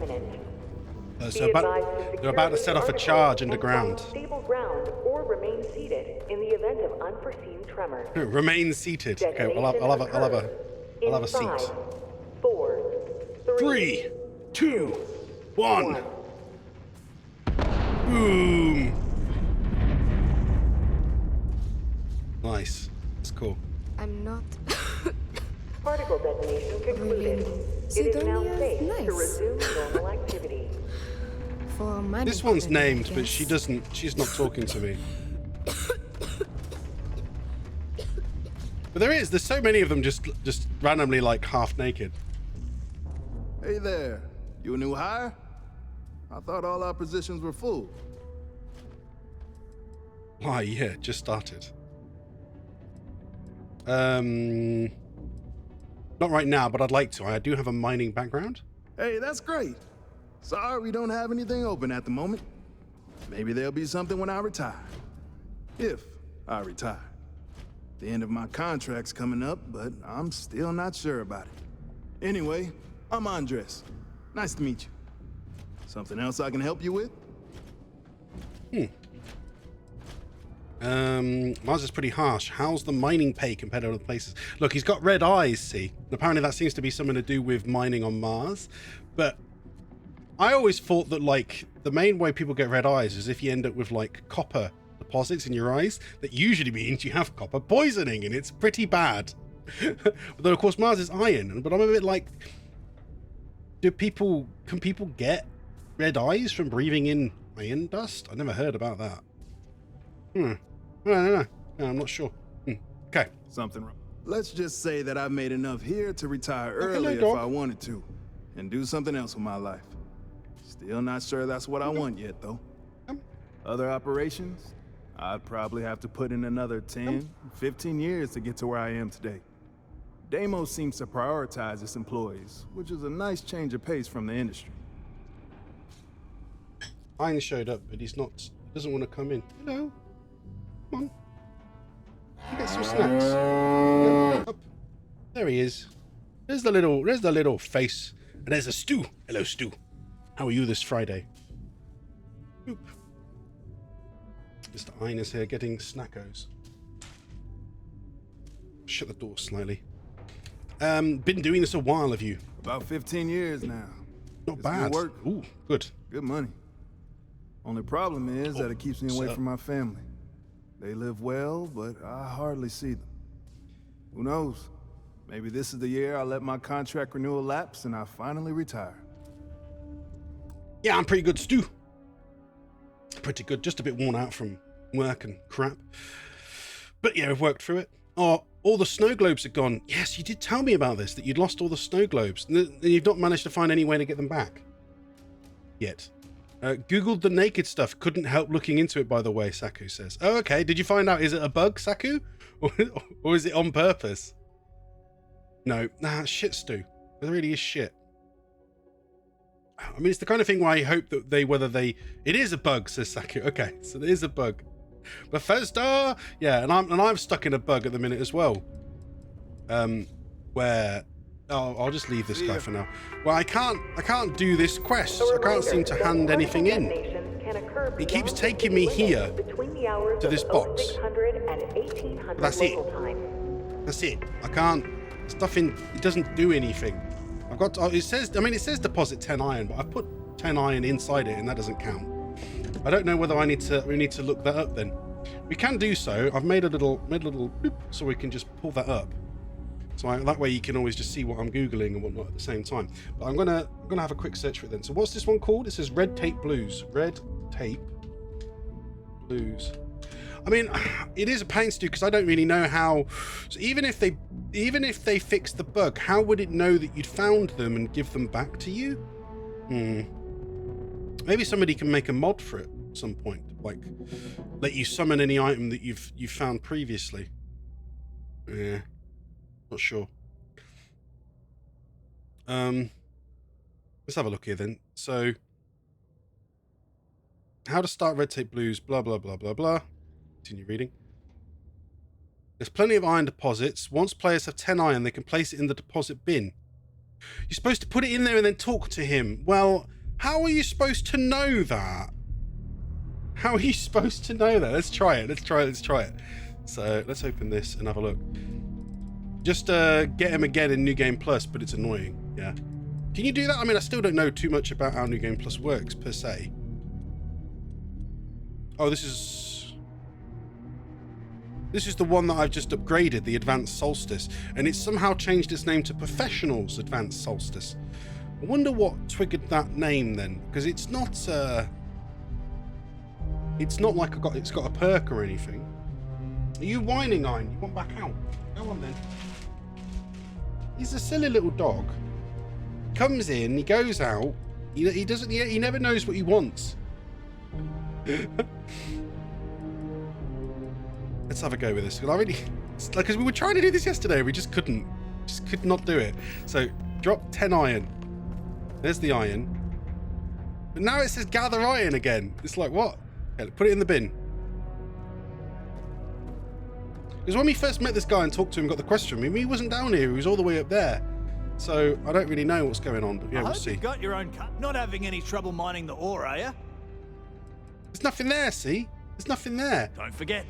They're about to set off a charge underground. Stable ground or remain seated in the event of unforeseen tremor. Remain seated. Okay, I'll have a seat. 5, 4, 3, 2, 1. Boom. Nice. That's cool. I'm not. Particle detonation concluded. It is now safe to resume normal activity. This one's named, but she's not talking to me. But there's so many of them just randomly like half naked. Hey there, you a new hire? I thought all our positions were full. Why, yeah, just started. Not right now, but I'd like to. I do have a mining background. Hey, that's great. Sorry we don't have anything open at the moment. Maybe there'll be something when I retire. If I retire. The end of my contract's coming up, but I'm still not sure about it. Anyway, I'm Andres. Nice to meet you. Something else I can help you with? Mars is pretty harsh. How's the mining pay compared to other places? Look, he's got red eyes, see? Apparently that seems to be something to do with mining on Mars. But I always thought that, like, the main way people get red eyes is if you end up with, like, copper deposits in your eyes. That usually means you have copper poisoning, and it's pretty bad. But then, of course, Mars is iron. But I'm a bit like, can people get red eyes from breathing in iron dust? I never heard about that. I don't know. No, I'm not sure. Okay. Something wrong. Let's just say that I've made enough here to retire early hello, if I wanted to, and do something else with my life. Still not sure that's what I want yet, though. Other operations? I'd probably have to put in another 10, 15 years to get to where I am today. Deimos seems to prioritize its employees, which is a nice change of pace from the industry. Ian showed up, but he doesn't want to come in. Hello. Come on. You get some snacks. Up. There he is. There's the little face. And there's a Stu. Hello, Stu. How are you this Friday? Oop. Mr. Ian is here getting snackos. Shut the door slightly. Been doing this a while, have you? About 15 years now. Not bad. Good work. Ooh, good. Good money. Only problem is that it keeps me away from my family. They live well, but I hardly see them. Who knows? Maybe this is the year I let my contract renewal lapse and I finally retire. Yeah, I'm pretty good, Stu. Pretty good. Just a bit worn out from work and crap. But yeah, I've worked through it. Oh, all the snow globes are gone. Yes, you did tell me about this, that you'd lost all the snow globes. And you've not managed to find any way to get them back. Yet. Googled the naked stuff. Couldn't help looking into it, by the way, Saku says. Oh, okay. Did you find out, is it a bug, Saku? Or is it on purpose? No. Nah, shit, Stu. It really is shit. I mean, it's the kind of thing where I hope that it is a bug, says Saku. Okay, so there is a bug. Bethesda! Yeah, and I'm stuck in a bug at the minute as well. Where... Oh, I'll just leave this guy for now. Well, I can't do this quest. I can't seem to hand anything in. It keeps taking me here to this box. That's it. That's it. I can't. It doesn't do anything. I've got. It says deposit 10 iron, but I've put 10 iron inside it, and that doesn't count. I don't know whether we need to look that up then. We can do so. I've made a little bloop, so we can just pull that up. So that way you can always just see what I'm Googling and whatnot at the same time. But I'm gonna have a quick search for it then. So what's this one called? It says Red Tape Blues. Red Tape Blues. I mean, it is a pain, Stu, because I don't really know how. So even if they fix the bug, how would it know that you'd found them and give them back to you? Maybe somebody can make a mod for it at some point, like let you summon any item that you've found previously. Yeah. Not sure. Let's have a look here then. So, how to start Red Tape Blues, blah, blah, blah, blah, blah. Continue reading. There's plenty of iron deposits. Once players have 10 iron, they can place it in the deposit bin. You're supposed to put it in there and then talk to him. Well, how are you supposed to know that? How are you supposed to know that? Let's try it. Let's try it. So, let's open this and have a look. Just get him again in New Game Plus, but it's annoying. Yeah. Can you do that? I mean, I still don't know too much about how New Game Plus works, per se. Oh, this is the one that I've just upgraded, the Advanced Solstice. And it's somehow changed its name to Professional's Advanced Solstice. I wonder what triggered that name then. Because it's not like it's got a perk or anything. Are you whining, Iron? You want back out? Go on then. He's a silly little dog. Comes in, he goes out. He never knows what he wants. Let's have a go with this. Because we were trying to do this yesterday, we just couldn't. Just could not do it. So drop 10 iron. There's the iron. But now it says gather iron again. It's like, what? Okay, put it in the bin. Because when we first met this guy and talked to him, got the question from him, he wasn't down here. He was all the way up there. So I don't really know what's going on, but yeah, we'll see. You've got your own cut. Not having any trouble mining the ore, are you? There's nothing there, see? There's nothing there. Don't forget,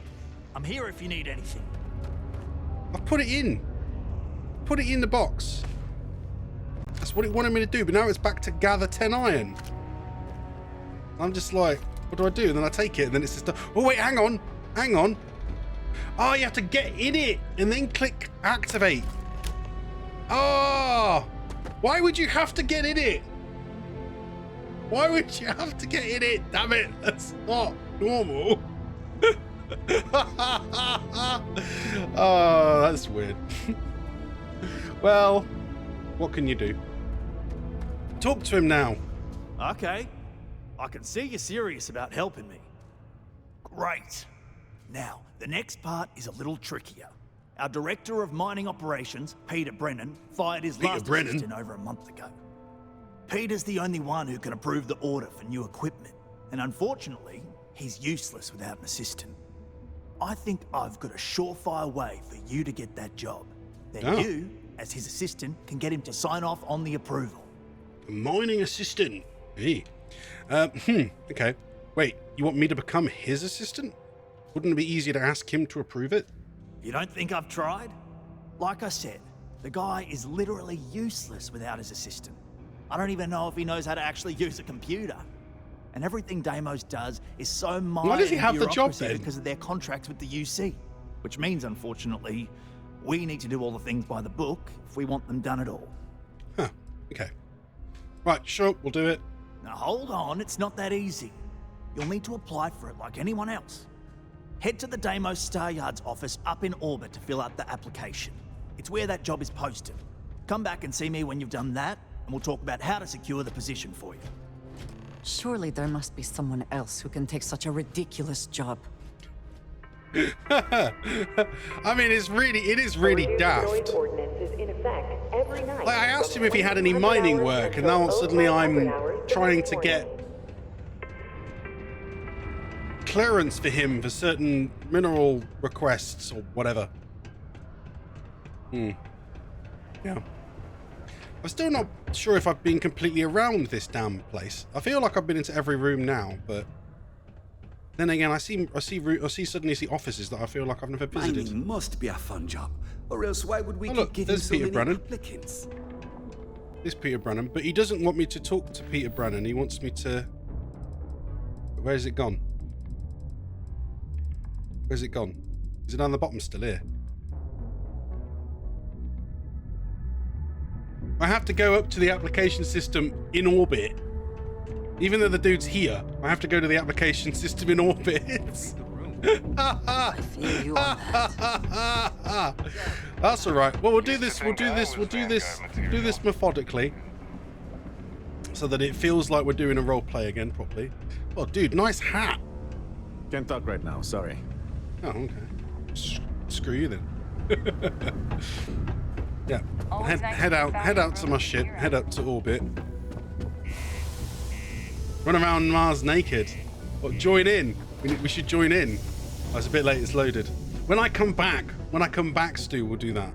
I'm here if you need anything. I've put it in. Put it in the box. That's what it wanted me to do, but now it's back to gather 10 iron. I'm just like, what do I do? And then I take it, and then it's just, oh wait, hang on. Hang on. Oh, you have to get in it, and then click activate. Oh, why would you have to get in it? Why would you have to get in it? Damn it, that's not normal. Oh, that's weird. Well, what can you do? Talk to him now. Okay. I can see you're serious about helping me. Great. Now, the next part is a little trickier. Our director of mining operations, Peter Brennan, fired his last assistant over a month ago. Peter's the only one who can approve the order for new equipment, and unfortunately, he's useless without an assistant. I think I've got a surefire way for you to get that job. Then you, as his assistant, can get him to sign off on the approval. A mining assistant? Hey. Okay. Wait, you want me to become his assistant? Wouldn't it be easier to ask him to approve it? You don't think I've tried? Like I said, the guy is literally useless without his assistant. I don't even know if he knows how to actually use a computer. And everything Deimos does is so minor. Why does he have the job then? Because of their contracts with the UC. Which means, unfortunately, we need to do all the things by the book if we want them done at all. Huh. Okay. Right, sure, we'll do it. Now hold on, it's not that easy. You'll need to apply for it like anyone else. Head to the Deimos Star Yard's office up in orbit to fill out the application. It's where that job is posted. Come back and see me when you've done that, and we'll talk about how to secure the position for you. Surely there must be someone else who can take such a ridiculous job. I mean, it is really daft. Like, I asked him if he had any mining work, and now suddenly I'm trying to get clearance for him for certain mineral requests or whatever. Yeah. I'm still not sure if I've been completely around this damn place. I feel like I've been into every room now, but then again, I suddenly see offices that I feel like I've never visited. Mining must be a fun job, or else why would we look, keep getting there's so Peter many Brennan. applicants? There's Peter Brennan, but he doesn't want me to talk to Peter Brennan. He wants me to... Where's it gone? Where's it gone? Is it down the bottom still here? I have to go up to the application system in orbit. Even though the dude's here, I have to go to the application system in orbit. I feel you on that. That's all right. Well, we'll do this methodically, so that it feels like we're doing a role play again properly. Oh, dude, nice hat. Can't talk right now. Sorry. Oh, okay. Screw you then. Yeah. Head out to my ship. Head up to orbit. Run around Mars naked. What? Join in. We should join in. Oh, it's a bit late. It's loaded. When I come back, Stu, we'll do that.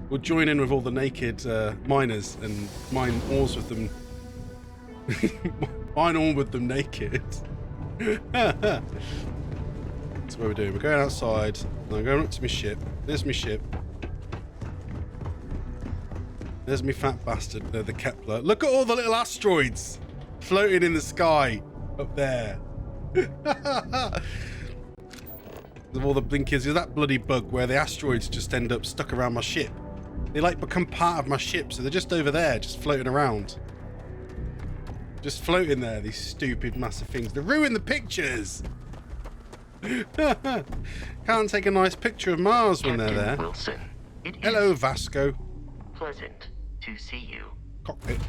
We'll join in with all the naked miners and mine ores with them. Mine ore with them naked. That's what we're doing. We're going outside. And I'm going up to my ship. There's my ship. There's me fat bastard, the Kepler. Look at all the little asteroids floating in the sky up there. Of all the blinkers, is that bloody bug where the asteroids just end up stuck around my ship. They like become part of my ship, so they're just over there, just floating around. Just floating there, these stupid massive things. They ruin the pictures. Can't take a nice picture of Mars when they're there. Wilson, hello, Vasco. Pleasant to see you. Cockpit.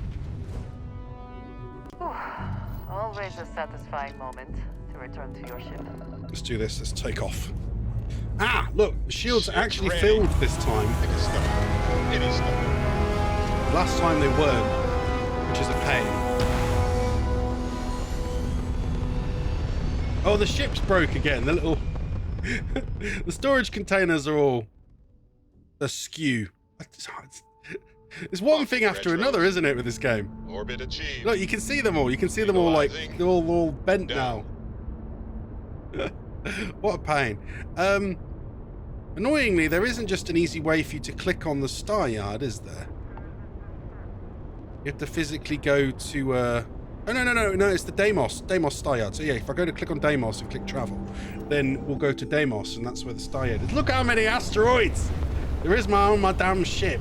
Always a satisfying moment to return to your ship. Let's do this. Let's take off. Ah, look, the shields are actually filled this time. Last time they weren't, which is a pain. Oh, the ship's broke again. The The storage containers are all askew. It's one thing after another, isn't it, with this game? Orbit achieved. Look, you can see them all. You can see them all like they're all bent now. What a pain. Annoyingly, there isn't just an easy way for you to click on the star yard, is there? You have to physically go to oh no, it's the Deimos star yard. So yeah, if I go to click on Deimos and click travel, then we'll go to Deimos, and that's where the star yard is. Look how many asteroids there is on my damn ship.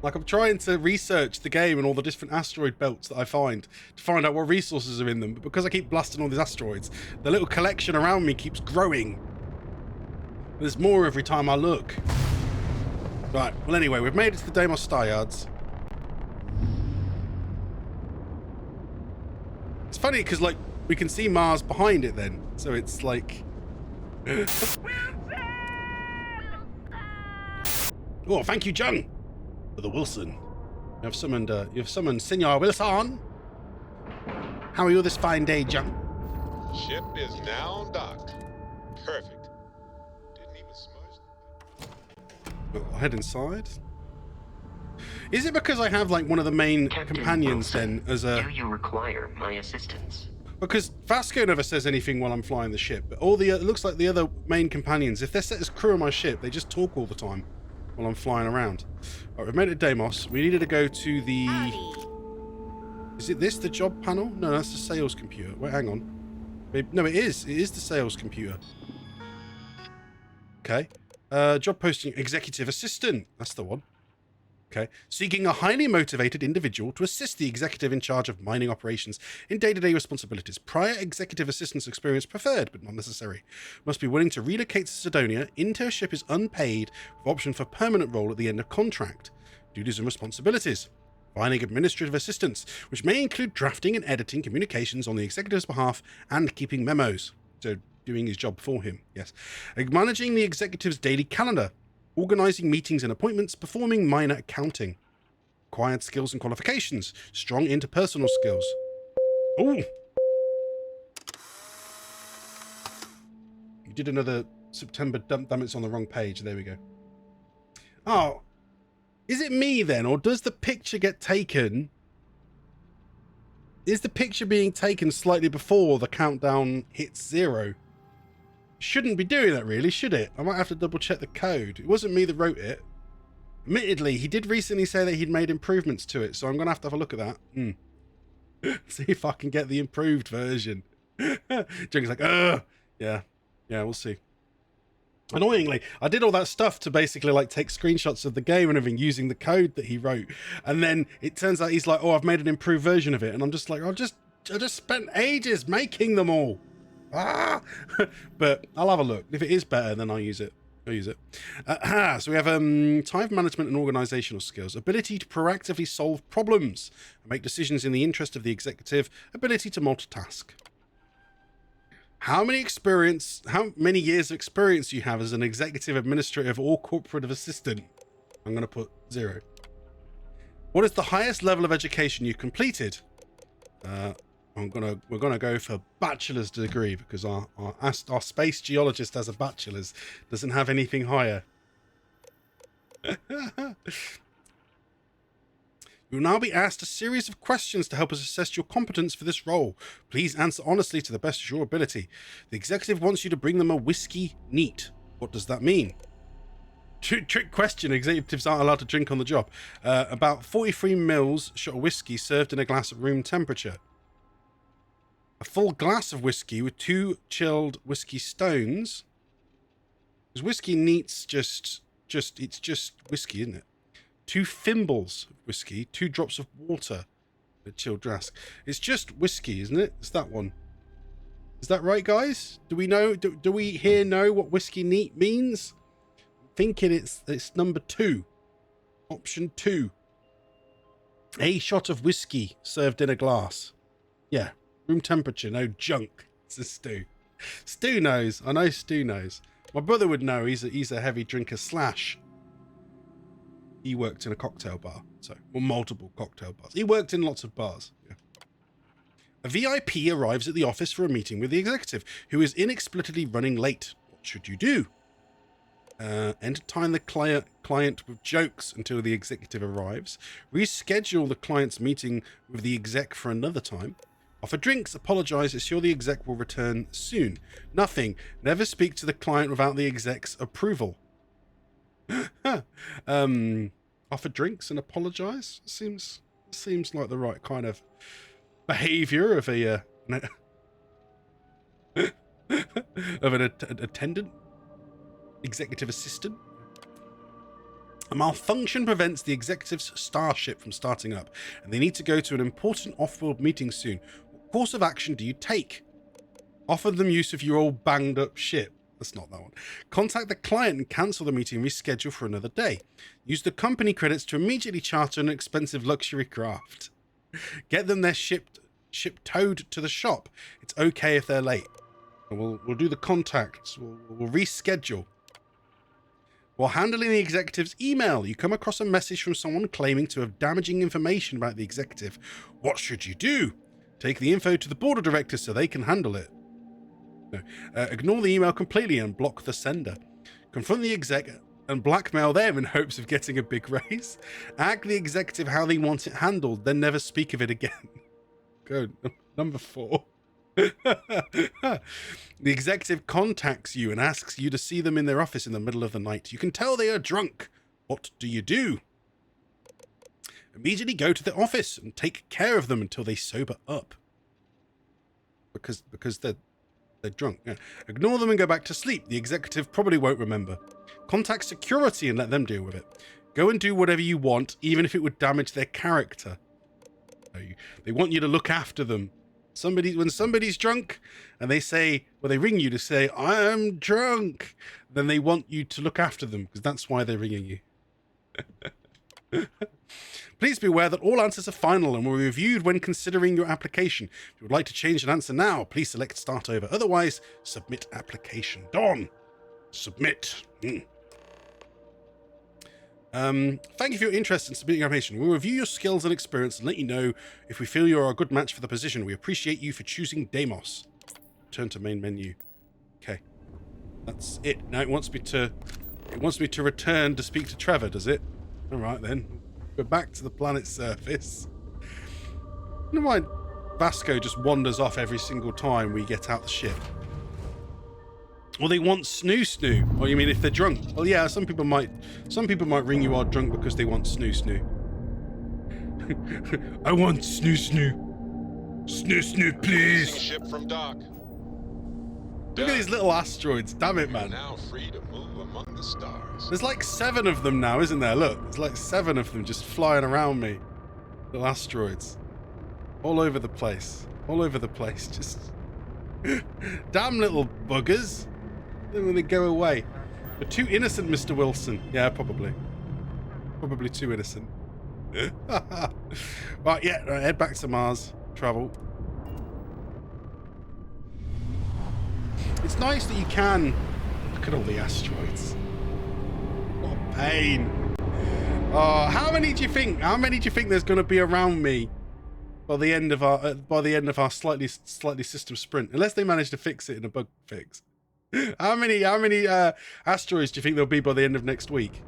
Like, I'm trying to research the game and all the different asteroid belts that I find to find out what resources are in them, but because I keep blasting all these asteroids, the little collection around me keeps growing. There's more every time I look. Right, well anyway, we've made it to the Deimos star yards. It's funny because, like, we can see Mars behind it then, so it's like... Oh, thank you, John, for the Wilson. You have summoned Senor Wilson. How are you this fine day, John? Ship is now docked. Perfect. Didn't even smudge. I'll head inside. Is it because I have like one of the main companions Wilson, then as a... Do you require my assistance? Because Vasco never says anything while I'm flying the ship, but all the it looks like the other main companions, if they're set as crew on my ship, they just talk all the time while I'm flying around. Alright, we've made it to Deimos. We needed to go to the... Is it this, the job panel? No, that's the sales computer. Wait, hang on. No, it is. It is the sales computer. Okay. Job posting, executive assistant. That's the one. Okay. Seeking a highly motivated individual to assist the executive in charge of mining operations in day-to-day responsibilities. Prior executive assistance experience preferred, but not necessary. Must be willing to relocate to Cydonia. Internship is unpaid, with option for permanent role at the end of contract. Duties and responsibilities. Providing administrative assistance, which may include drafting and editing communications on the executive's behalf and keeping memos. So doing his job for him, yes. Managing the executive's daily calendar. Organising meetings and appointments, performing minor accounting. Acquired skills and qualifications. Strong interpersonal skills. Ooh! You did another September damn it's on the wrong page. There we go. Oh. Is it me then, or does the picture get taken? Is the picture being taken slightly before the countdown hits 0? Shouldn't be doing that really, should it? I might have to double check the code. It wasn't me that wrote it. Admittedly, he did recently say that he'd made improvements to it, so I'm going to have a look at that. See if I can get the improved version. Jink's like, ugh! Yeah, we'll see. Annoyingly, I did all that stuff to basically like take screenshots of the game and everything using the code that he wrote. And then it turns out he's like, oh, I've made an improved version of it. And I'm just like, I just spent ages making them all. But I'll have a look. If it is better, then I'll use it. So we have time management and organizational skills, ability to proactively solve problems and make decisions in the interest of the executive, ability to multitask. How many years of experience you have as an executive, administrative, or corporate assistant? I'm going to put 0. What is the highest level of education you've completed? We're gonna go for bachelor's degree because our space geologist has a bachelor's, doesn't have anything higher. You will now be asked a series of questions to help us assess your competence for this role. Please answer honestly to the best of your ability. The executive wants you to bring them a whiskey neat. What does that mean? Trick question. Executives aren't allowed to drink on the job. About 43 mils shot of whiskey served in a glass at room temperature. A full glass of whiskey with 2 chilled whiskey stones. Because whiskey neat's it's just whiskey, isn't it? 2 thimbles of whiskey, 2 drops of water, a chilled drask. It's just whiskey, isn't it? It's that one. Is that right, guys? Do we know? Do we here know what whiskey neat means? I'm thinking it's number 2, option 2. A shot of whiskey served in a glass. Yeah, room temperature, no junk. It's a Stu. Stu knows. I know Stu knows. My brother would know. He's a heavy drinker / he worked in a cocktail bar, or multiple cocktail bars. He worked in lots of bars. Yeah. A VIP arrives at the office for a meeting with the executive, who is inexplicably running late. What should you do? Entertain the client with jokes until the executive arrives. Reschedule the client's meeting with the exec for another time. Offer drinks, apologize, assure the exec will return soon. Nothing. Never speak to the client without the exec's approval. Offer drinks and apologize? Seems like the right kind of behavior of a of an attendant, executive assistant. A malfunction prevents the executive's starship from starting up, and they need to go to an important off-world meeting soon. What course of action do you take? Offer them use of your old banged up ship. That's not that one. Contact the client and cancel the meeting and reschedule for another day. Use the company credits to immediately charter an expensive luxury craft. Get them their ship towed to the shop. It's okay if they're late. We'll do the contacts. We'll reschedule. While handling the executive's email, you come across a message from someone claiming to have damaging information about the executive. What should you do? Take the info to the board of directors so they can handle it. No. Ignore the email completely and block the sender. Confront the exec and blackmail them in hopes of getting a big raise. Ask the executive how they want it handled, then never speak of it again. Go. Number 4. The executive contacts you and asks you to see them in their office in the middle of the night. You can tell they are drunk. What do you do? Immediately go to the office and take care of them until they sober up. Because they're drunk. Yeah. Ignore them and go back to sleep. The executive probably won't remember. Contact security and let them deal with it. Go and do whatever you want, even if it would damage their character. They want you to look after them. When somebody's drunk and they say, well, they ring you to say, I'm drunk, then they want you to look after them because that's why they're ringing you. Please be aware that all answers are final and will be reviewed when considering your application. If you would like to change an answer now, please select Start Over. Otherwise, submit application. Done. Submit. Thank you for your interest in submitting your application. We'll review your skills and experience and let you know if we feel you are a good match for the position. We appreciate you for choosing Deimos. Turn to main menu. Okay. That's it. Now it wants me to return to speak to Trevor, does it? Alright then. We're back to the planet's surface. I don't know why Vasco just wanders off every single time we get out the ship. Well, they want snoo. Oh, you mean if they're drunk? Well, yeah, some people might ring you are drunk because they want snoo. I want snoo. Snoo, please. Ship from dock. Look at these little asteroids. Damn it, man. Now free to move among the stars. There's like 7 of them now, isn't there? Look, there's like 7 of them just flying around me. Little asteroids. All over the place. Just damn little buggers. Then when they go away. But too innocent, Mr. Wilson. Yeah, probably. Probably too innocent. Right, yeah, right, head back to Mars. Travel. It's nice that you can look at all the asteroids. What a pain. Oh, how many do you think there's going to be around me by the end of our slightly system sprint? Unless they manage to fix it in a bug fix. How many asteroids do you think there'll be by the end of next week?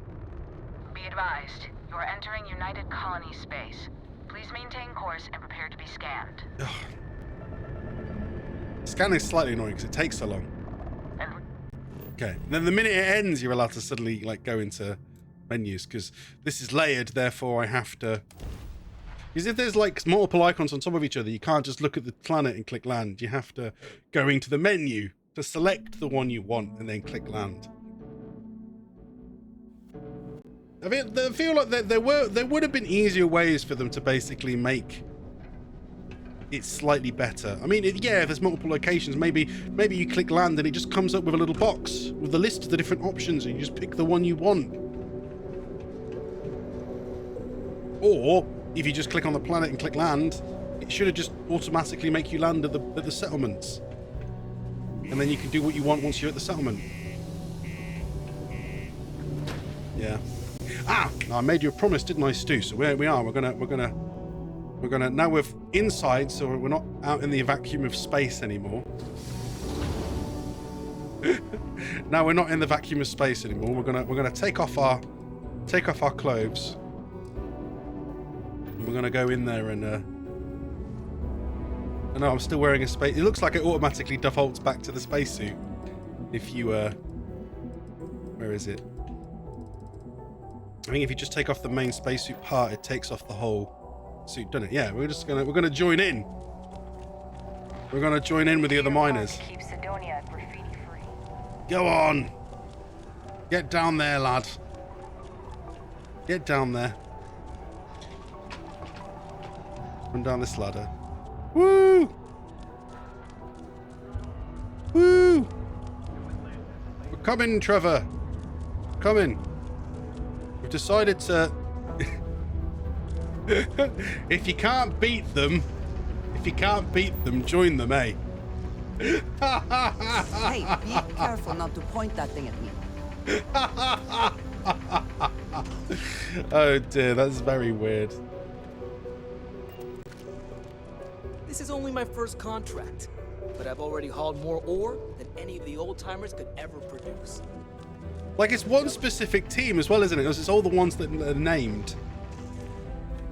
Be advised, you are entering United Colony space. Please maintain course and prepare to be scanned. Scanning is slightly annoying because it takes so long. Okay, and then the minute it ends, you're allowed to suddenly go into menus because this is layered. Therefore, I have to. Because if there's multiple icons on top of each other, you can't just look at the planet and click land. You have to go into the menu to select the one you want and then click land. I feel like there would have been easier ways for them to basically make it slightly better. I mean, yeah, if there's multiple locations, maybe you click land and it just comes up with a little box with the list of the different options and you just pick the one you want. Or if you just click on the planet and click land, it should have just automatically make you land at the settlements. And then you can do what you want once you're at the settlement. Yeah. I made you a promise, didn't I, Stu? So we are. We're gonna We're gonna, now we're inside, so we're not out in the vacuum of space anymore. Now we're not in the vacuum of space anymore. We're gonna take off our clothes. And we're gonna go in there and I know I'm still wearing a space. It looks like it automatically defaults back to the spacesuit. If you where is it? I think if you just take off the main spacesuit part, it takes off the whole suit, doesn't it? Yeah, we're gonna join in. We're gonna join in with the other miners. Keep Sidonia graffiti-free. Go on. Get down there, lad. Get down there. Run down this ladder. Woo! Woo! We're coming, Trevor. Coming. We've decided to... if you can't beat them, join them, eh? Hey, be careful not to point that thing at me. Oh dear, that's very weird. This is only my first contract, but I've already hauled more ore than any of the old-timers could ever produce. Like, it's one specific team as well, isn't it? Because it's all the ones that are named.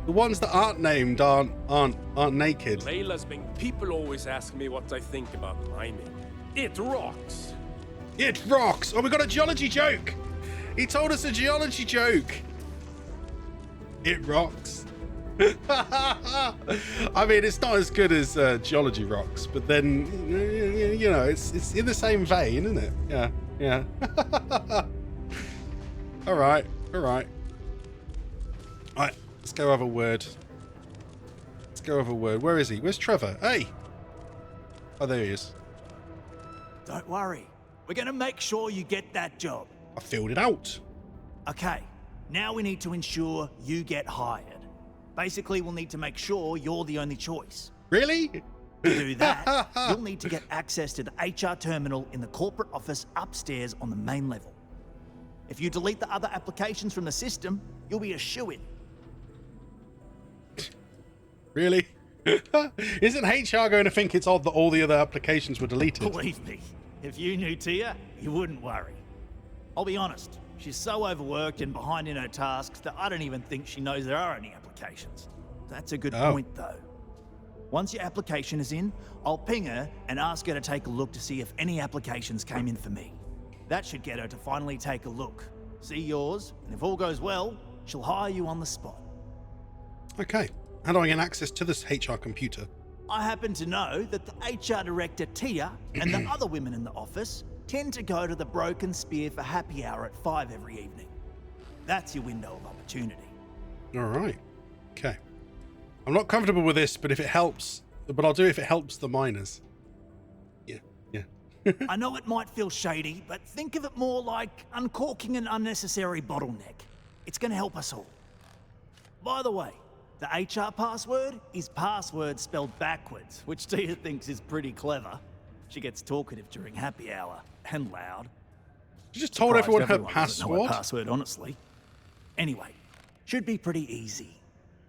The ones that aren't named aren't naked. Layla's been. People always ask me what I think about mining. It rocks. It rocks. Oh, we got a geology joke. He told us a geology joke. It rocks. I mean, it's not as good as geology rocks, but then you know, it's in the same vein, isn't it? Yeah, yeah. All right. Let's go have a word. Where is he? Where's Trevor? Hey. Oh, there he is. Don't worry. We're going to make sure you get that job. I filled it out. Okay. Now we need to ensure you get hired. Basically, we'll need to make sure you're the only choice. Really? To do that, you'll need to get access to the HR terminal in the corporate office upstairs on the main level. If you delete the other applications from the system, you'll be a shoo-in. Really? Isn't HR going to think it's odd that all the other applications were deleted? Believe me, if you knew Tia, you wouldn't worry. I'll be honest, she's so overworked and behind in her tasks that I don't even think she knows there are any applications. That's a good point, though. Once your application is in, I'll ping her and ask her to take a look to see if any applications came in for me. That should get her to finally take a look, see yours, and if all goes well, she'll hire you on the spot. Okay. How do I get access to this HR computer? I happen to know that the HR director, Tia, and the other women in the office tend to go to the Broken Spear for happy hour at 5 every evening. That's your window of opportunity. All right. Okay. I'm not comfortable with this, but if it helps, I'll do it if it helps the miners. Yeah. I know it might feel shady, but think of it more like uncorking an unnecessary bottleneck. It's going to help us all. By the way, the HR password is password spelled backwards, which Tia thinks is pretty clever. She gets talkative during happy hour, and loud. You just told everyone her doesn't password? know her password, honestly. Anyway, should be pretty easy.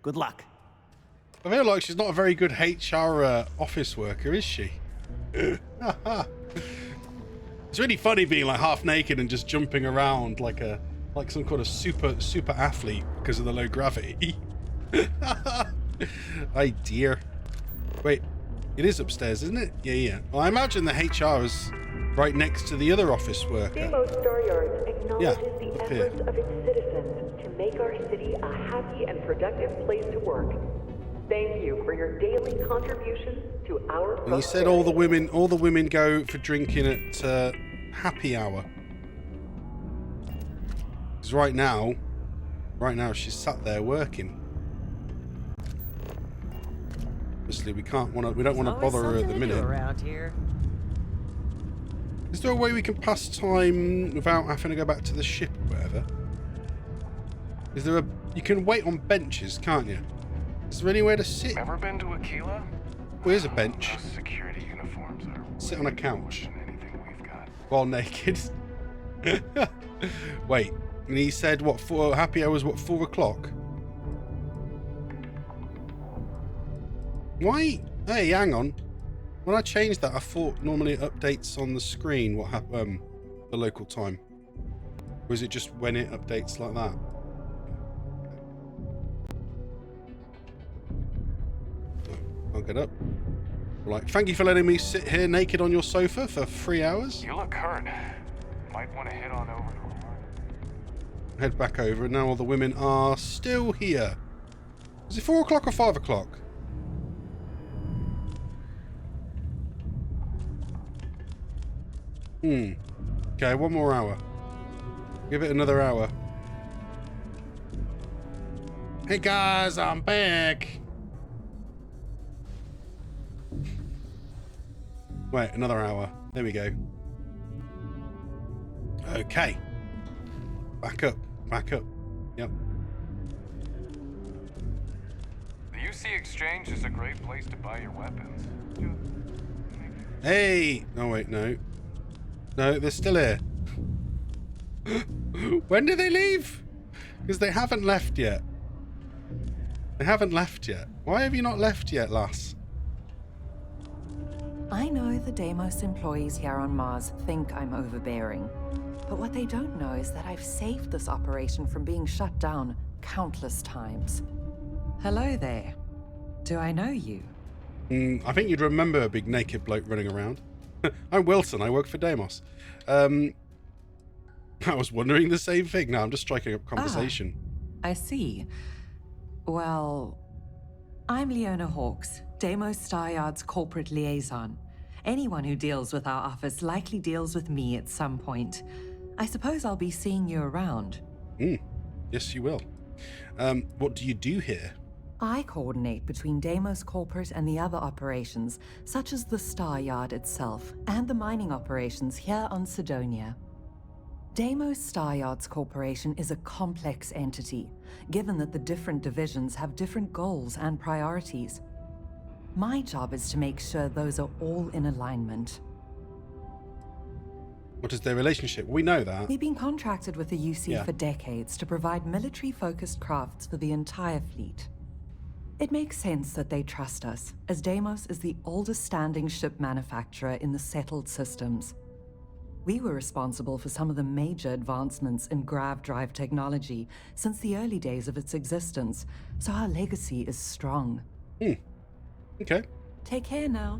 Good luck. I feel like she's not a very good HR office worker, is she? It's really funny being like half naked and just jumping around like some kind of super athlete because of the low gravity. Oh dear. Wait, it is upstairs, isn't it? Yeah. Well, I imagine the HR is right next to the other office worker. Demo Star Yards acknowledges the up efforts here. of its citizens to make our city a happy and productive place to work. Thank you for your daily contribution to our And you said all the women go for drinking at happy hour. Because right now she's sat there working. Obviously, we don't want to bother her at the minute. Around here. Is there a way we can pass time without having to go back to the ship or whatever? Is there you can wait on benches, can't you? Is there anywhere to sit? Ever been to Aquila? Where's a bench? Those security uniforms are Sit on a couch. anything we've got. While naked. Wait, and he said what? Happy hours? What? 4 o'clock? Why? Hey, hang on. When I changed that, I thought normally it updates on the screen what happened, the local time. Or is it just when it updates like that? I'll get up. Right, thank you for letting me sit here naked on your sofa for 3 hours. You look hurt. Might want to head on over to a room. Head back over, and now all the women are still here. Is it 4 o'clock or 5 o'clock? Okay, 1 more hour. Give it another hour. Hey guys, I'm back. Wait, another hour. There we go. Okay. Back up. Back up. Yep. The UC Exchange is a great place to buy your weapons. Hey! Oh, wait, no. No, they're still here. When did they leave? Because they haven't left yet. They haven't left yet. Why have you not left yet, lass? I know the Deimos employees here on Mars think I'm overbearing. But what they don't know is that I've saved this operation from being shut down countless times. Hello there. Do I know you? I think you'd remember a big naked bloke running around. I'm Wilson. I work for Deimos. I was wondering the same thing. No, I'm just striking up conversation. I see. Well, I'm Leona Hawks, Deimos Star Yard's corporate liaison. Anyone who deals with our office likely deals with me at some point. I suppose I'll be seeing you around. Yes, you will. What do you do here? I coordinate between Deimos Corporate and the other operations, such as the Star Yard itself, and the mining operations here on Sidonia. Deimos Star Yards Corporation is a complex entity, given that the different divisions have different goals and priorities. My job is to make sure those are all in alignment. What is their relationship? We know that. We've been contracted with the UC for decades to provide military-focused crafts for the entire fleet. It makes sense that they trust us, as Deimos is the oldest standing ship manufacturer in the settled systems. We were responsible for some of the major advancements in grav drive technology since the early days of its existence, so our legacy is strong. Okay. Take care now.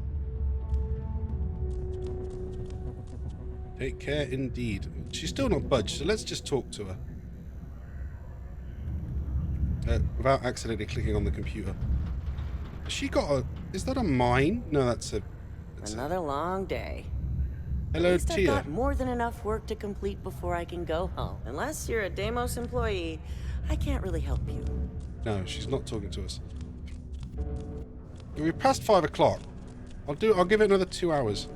Take care indeed. She's still not budged, so let's just talk to her. Without accidentally clicking on the computer. Has she got a... Is that a mine? No, that's a... Another long day. Hello, At least Tia. I've got more than enough work to complete before I can go home. Unless you're a Deimos employee, I can't really help you. No, she's not talking to us. We're past 5 o'clock. I'll give it another 2 hours.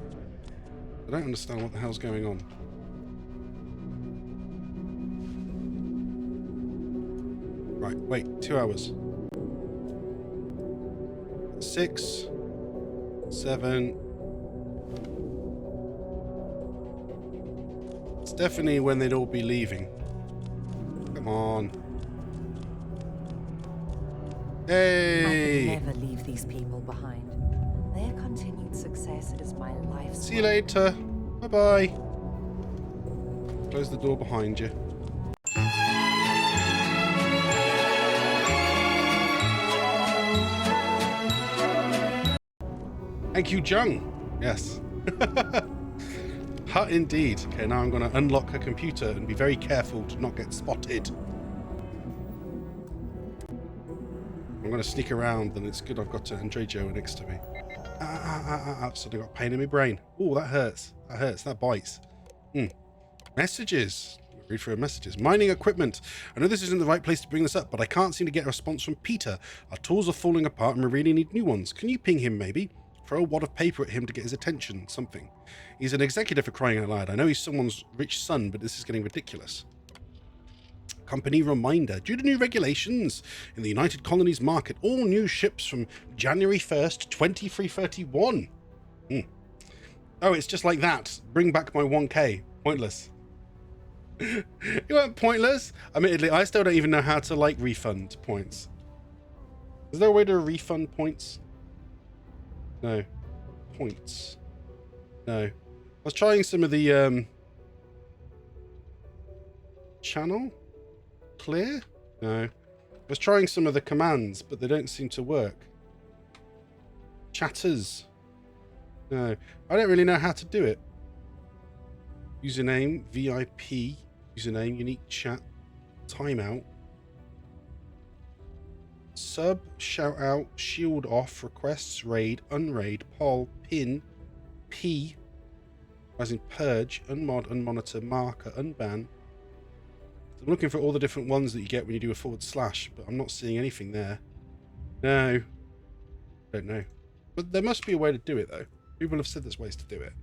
I don't understand what the hell's going on. Right, wait, 2 hours. 6, 7. It's definitely when they'd all be leaving. Come on. Hey! I can never leave these people behind. Their continued success is my life's See you later. Bye-bye. Close the door behind you. Thank you, Jung. Yes. Hut indeed. Okay, now I'm going to unlock her computer and be very careful to not get spotted. I'm going to sneak around, and it's good I've got Andre Joe next to me. I've suddenly got pain in my brain. Oh, that hurts. That hurts. That bites. Messages. Read through messages. Mining equipment. I know this isn't the right place to bring this up, but I can't seem to get a response from Peter. Our tools are falling apart and we really need new ones. Can you ping him, maybe? Throw a wad of paper at him to get his attention. Something. He's an executive for crying out loud. I know he's someone's rich son, but this is getting ridiculous. Company reminder. Due to new regulations in the United Colonies market, all new ships from January 1st, 2331. Oh, it's just like that. Bring back my 1K. Pointless. You weren't pointless. Admittedly, I still don't even know how to, refund points. Is there a way to refund points? No. Points. No. I was trying some of the channel? Clear? No. I was trying some of the commands, but they don't seem to work. Chatters. No. I don't really know how to do it. Username, VIP, username, unique chat, timeout. Sub, shout out, shield off, requests, raid, unraid, poll, pin, P, as in purge, unmod, unmonitor, marker, unban. I'm looking for all the different ones that you get when you do a /, but I'm not seeing anything there. No. Don't know. But there must be a way to do it, though. People have said there's ways to do it.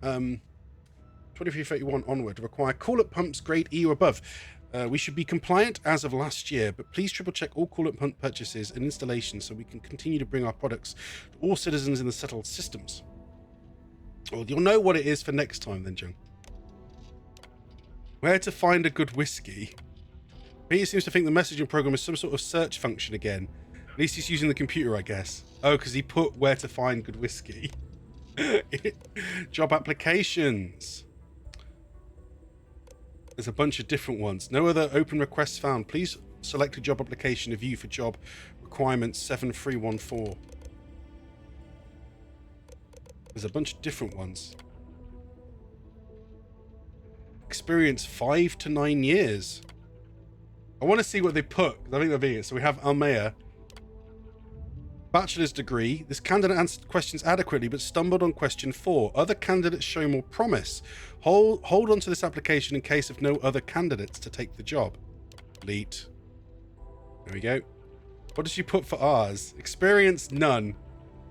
2331 onward. Require coolant pumps grade E or above. We should be compliant as of last year, but please triple check all coolant pump purchases and installations so we can continue to bring our products to all citizens in the settled systems. Well, you'll know what it is for next time then, John. Where to find a good whiskey? Peter seems to think the messaging program is some sort of search function again. At least he's using the computer, I guess. Oh, because he put where to find good whiskey. Job applications. There's a bunch of different ones. No other open requests found. Please select a job application to view for job requirements 7314. There's a bunch of different ones. Experience 5 to 9 years. I want to see what they put. I think that'll be it. So we have Almea. Bachelor's degree. This candidate answered questions adequately but stumbled on question 4. Other candidates show more promise. Hold on to this application in case of no other candidates to take the job. Delete. There we go. What did she put for ours? Experience none.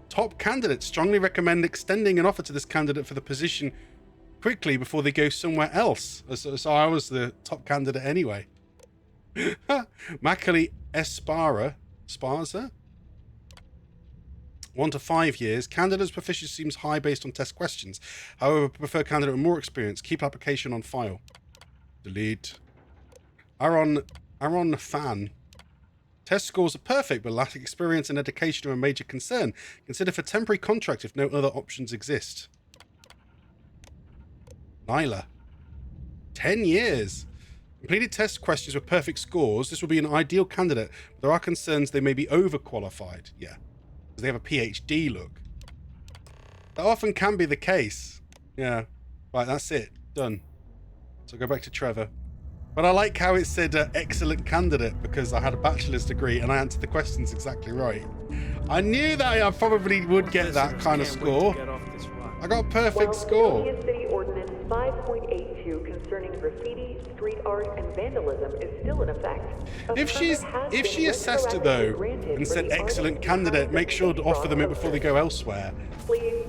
Top candidates strongly recommend extending an offer to this candidate for the position quickly before they go somewhere else. So I was the top candidate anyway. Macaulay Esparza. 1 to 5 years. Candidate's proficiency seems high based on test questions. However, prefer candidate with more experience. Keep application on file. Delete. Aaron Fan. Test scores are perfect, but lack experience and education are a major concern. Consider for temporary contract if no other options exist. Nyla. 10 years. Completed test questions with perfect scores. This will be an ideal candidate, but there are concerns they may be overqualified. Yeah. Because they have a PhD look. That often can be the case. Yeah. Right, that's it. Done. So go back to Trevor. But I like how it said excellent candidate because I had a bachelor's degree and I answered the questions exactly right. I knew that I probably would get that kind of score. I got a perfect score. Canadian City Ordinance 5.82 concerning graffiti, street art, and vandalism is still in effect. If she assessed it though and said excellent candidate, make sure to offer them it before they go elsewhere.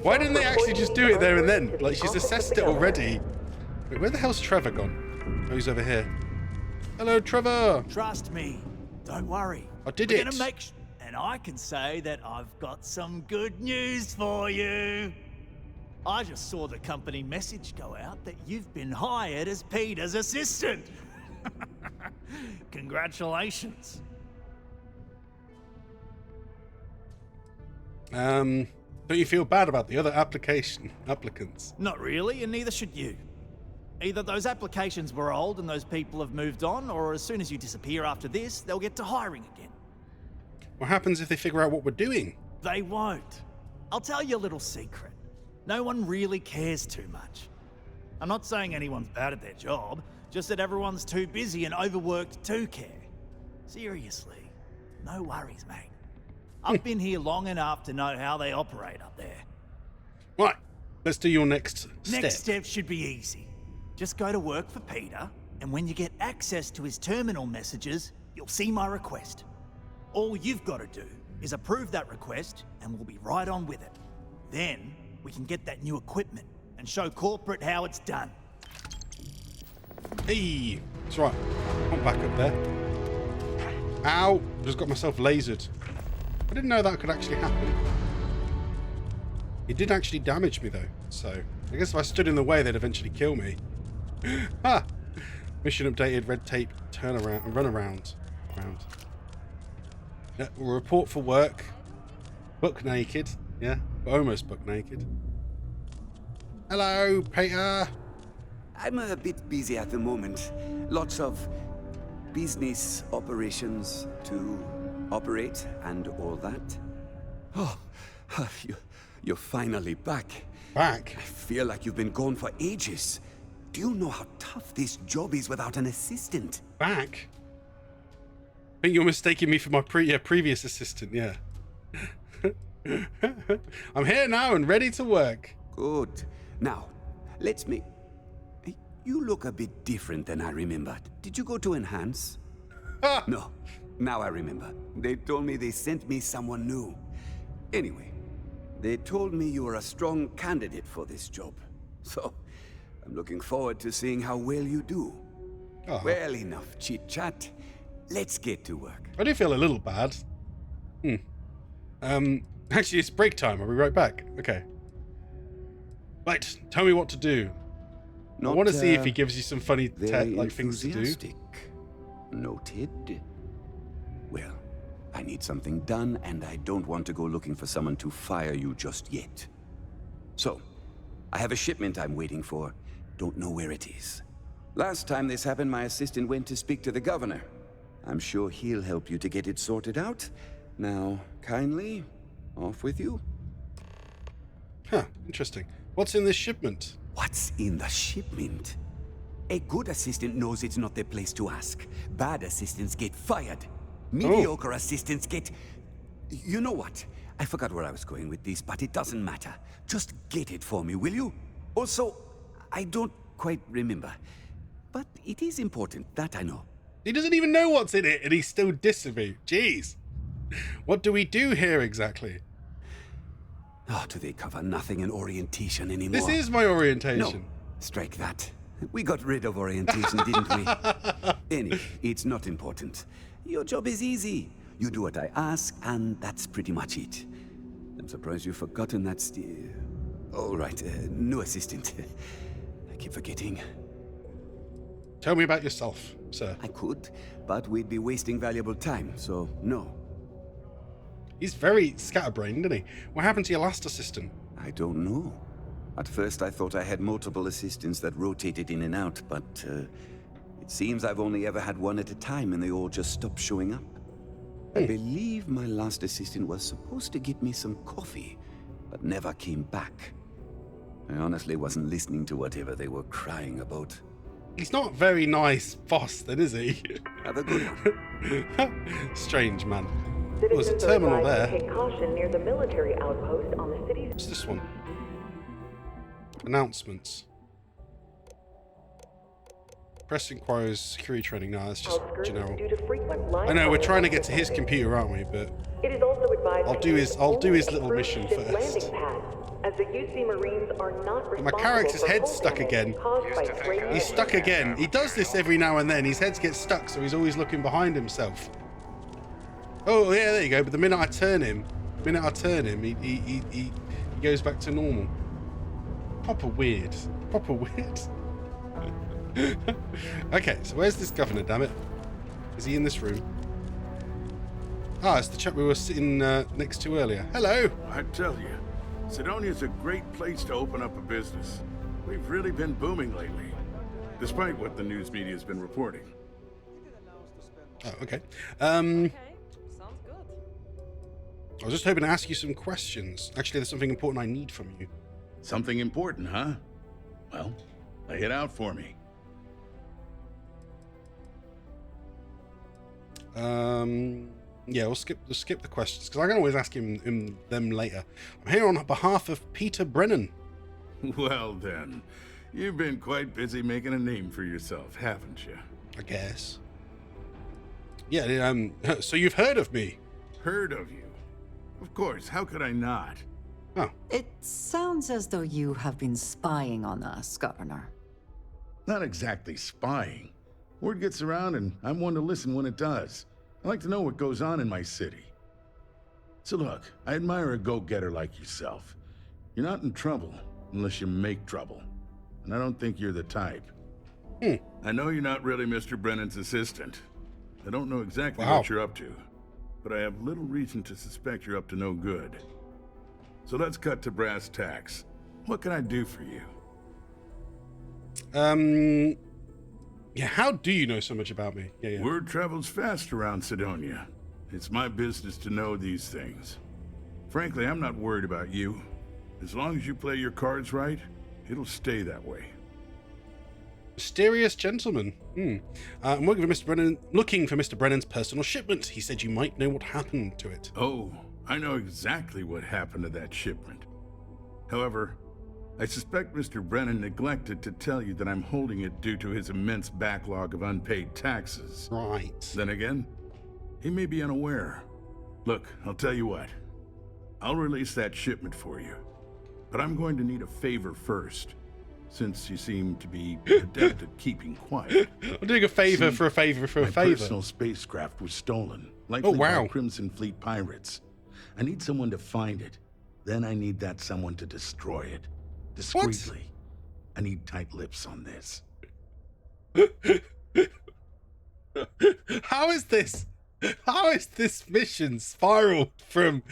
Why didn't they actually just do it there and then? Like, she's assessed it already. Wait, where the hell's Trevor gone? Oh, he's over here. Hello, Trevor. Trust me. Don't worry. I did We're it. Gonna make and I can say that I've got some good news for you. I just saw the company message go out that you've been hired as Peter's assistant. Congratulations. Don't you feel bad about the other applicants? Not really, and neither should you. Either those applications were old and those people have moved on, or as soon as you disappear after this, they'll get to hiring again. What happens if they figure out what we're doing? They won't. I'll tell you a little secret. No one really cares too much. I'm not saying anyone's bad at their job, just that everyone's too busy and overworked to care. Seriously, no worries, mate. I've been here long enough to know how they operate up there. Right, let's do your next step. Next step should be easy. Just go to work for Peter, and when you get access to his terminal messages, you'll see my request. All you've got to do is approve that request, and we'll be right on with it. Then, we can get that new equipment and show corporate how it's done. Hey, that's right. I'm back up there. Ow, just got myself lasered. I didn't know that could actually happen. It did actually damage me though, so I guess if I stood in the way, they'd eventually kill me. Ha! Mission updated, red tape, turn around, run around. Report for work. Buck naked. Yeah, almost buck naked. Hello, Peter. I'm a bit busy at the moment. Lots of business operations to operate and all that. Oh, you're finally back. Back? I feel like you've been gone for ages. Do you know how tough this job is without an assistant? Back? I think you're mistaking me for my previous assistant, yeah. I'm here now and ready to work. Good. Now, let's make... You look a bit different than I remembered. Did you go to Enhance? No. Now I remember. They told me they sent me someone new. Anyway, they told me you were a strong candidate for this job. So, I'm looking forward to seeing how well you do. Well, enough chit-chat. Let's get to work. I do feel a little bad. Actually, it's break time. I'll be right back. Okay. Right, tell me what to do. I want to see if he gives you some funny things to do. Noted. Well, I need something done, and I don't want to go looking for someone to fire you just yet. So, I have a shipment I'm waiting for. Don't know where it is. Last time this happened, my assistant went to speak to the governor. I'm sure he'll help you to get it sorted out. Now, kindly, off with you. Huh, interesting. What's in this shipment? What's in the shipment? A good assistant knows it's not their place to ask. Bad assistants get fired. Mediocre assistants get... You know what? I forgot where I was going with this, but it doesn't matter. Just get it for me, will you? Also, I don't quite remember. But it is important, that I know. He doesn't even know what's in it, and he's still dissing me. Jeez. What do we do here exactly? Oh, do they cover nothing in orientation anymore? This is my orientation. No, strike that. We got rid of orientation, didn't we? Anyway, it's not important. Your job is easy. You do what I ask, and that's pretty much it. I'm surprised you've forgotten that all right, new assistant. I keep forgetting. Tell me about yourself, sir. I could, but we'd be wasting valuable time, so no. He's very scatterbrained, isn't he? What happened to your last assistant? I don't know. At first I thought I had multiple assistants that rotated in and out, but it seems I've only ever had one at a time and they all just stopped showing up. I believe my last assistant was supposed to get me some coffee, but never came back. I honestly wasn't listening to whatever they were crying about. He's not a very nice boss then, is he? Have a good one. Strange, man. Oh, there's a terminal there. Take caution near the military outpost on the city's... What's this one? Announcements. Press inquiries, security training. No, that's just general. I know we're trying to get to his computer, aren't we? But it is also advised I'll do his little mission first. As the UC Marines are not my character's head's stuck again. He's stuck again. He does this every now and then. His head gets stuck, so he's always looking behind himself. Oh yeah, there you go. But the minute I turn him, he goes back to normal. Proper weird. Proper weird. Okay, so where's this governor, damn it? Is he in this room? Ah, it's the chap we were sitting next to earlier. Hello! I tell you, Sidonia's a great place to open up a business. We've really been booming lately, despite what the news media's been reporting. Oh, okay. Okay, sounds good. I was just hoping to ask you some questions. Actually, there's something important I need from you. Something important, huh? Well, lay it out for me. Yeah, we'll skip the questions because I can always ask him them later. I'm here on behalf of Peter Brennan. Well then, you've been quite busy making a name for yourself, haven't you? I guess. Yeah, so you've heard of me? Heard of you? Of course, how could I not? Oh. It sounds as though you have been spying on us, Governor. Not exactly spying. Word gets around and I'm one to listen when it does. I like to know what goes on in my city. So look, I admire a go-getter like yourself. You're not in trouble unless you make trouble. And I don't think you're the type. I know you're not really Mr. Brennan's assistant. I don't know exactly what you're up to, but I have little reason to suspect you're up to no good. So let's cut to brass tacks. What can I do for you? Yeah, how do you know so much about me? Yeah. Word travels fast around Sidonia. It's my business to know these things. Frankly, I'm not worried about you. As long as you play your cards right, it'll stay that way. Mysterious gentleman. I'm looking for Mr. Brennan's personal shipment. He said you might know what happened to it. Oh, I know exactly what happened to that shipment. However, I suspect Mr. Brennan neglected to tell you that I'm holding it due to his immense backlog of unpaid taxes. Right. Then again, he may be unaware. Look, I'll tell you what. I'll release that shipment for you. But I'm going to need a favor first, since you seem to be adept at keeping quiet. I'm doing a favor for a favor for a favor. My personal spacecraft was stolen, likely by Crimson Fleet pirates. I need someone to find it. Then I need that someone to destroy it. Discreetly. What? I need tight lips on this. How is this mission spiraled from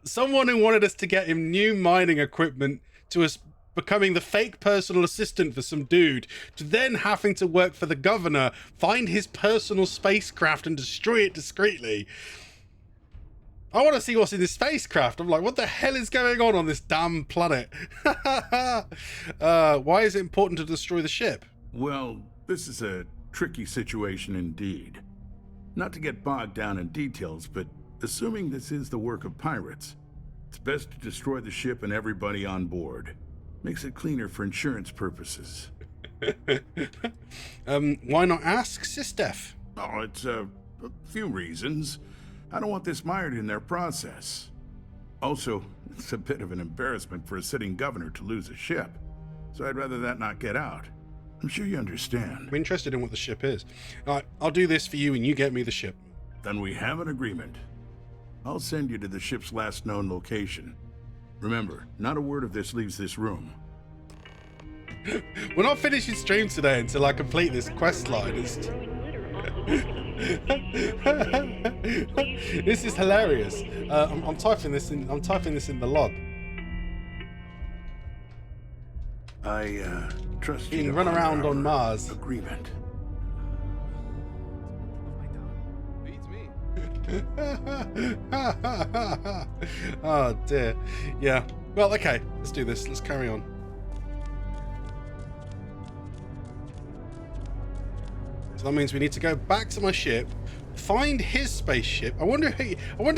someone who wanted us to get him new mining equipment to us becoming the fake personal assistant for some dude, to then having to work for the governor, find his personal spacecraft and destroy it discreetly? I want to see what's in this spacecraft. I'm like, what the hell is going on this damn planet? Why is it important to destroy the ship? Well, this is a tricky situation indeed. Not to get bogged down in details, but assuming this is the work of pirates, it's best to destroy the ship and everybody on board. Makes it cleaner for insurance purposes. Why not ask Sistef? Oh, it's a few reasons. I don't want this mired in their process. Also, it's a bit of an embarrassment for a sitting governor to lose a ship. So I'd rather that not get out. I'm sure you understand. I'm interested in what the ship is. All right, I'll do this for you and you get me the ship. Then we have an agreement. I'll send you to the ship's last known location. Remember, not a word of this leaves this room. We're not finishing stream today until I complete this quest line. This is hilarious. I'm typing this in. I'm typing this in the log. I trust you. You run around on Mars. Agreement. Oh dear. Yeah. Well, okay. Let's do this. Let's carry on. So that means we need to go back to my ship, find his spaceship. I wonder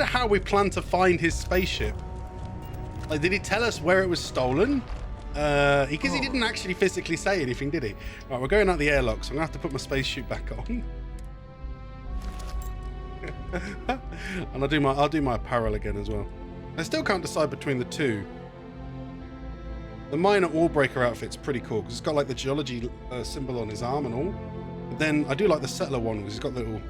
how we plan to find his spaceship. Like, did he tell us where it was stolen? Because he didn't actually physically say anything, did he? Right, we're going out the airlock, so I'm gonna have to put my spacesuit back on. And I'll do my apparel again as well. I still can't decide between the two. The miner all-breaker outfit's pretty cool because it's got like the geology symbol on his arm and all. But then I do like the settler one because it's got little.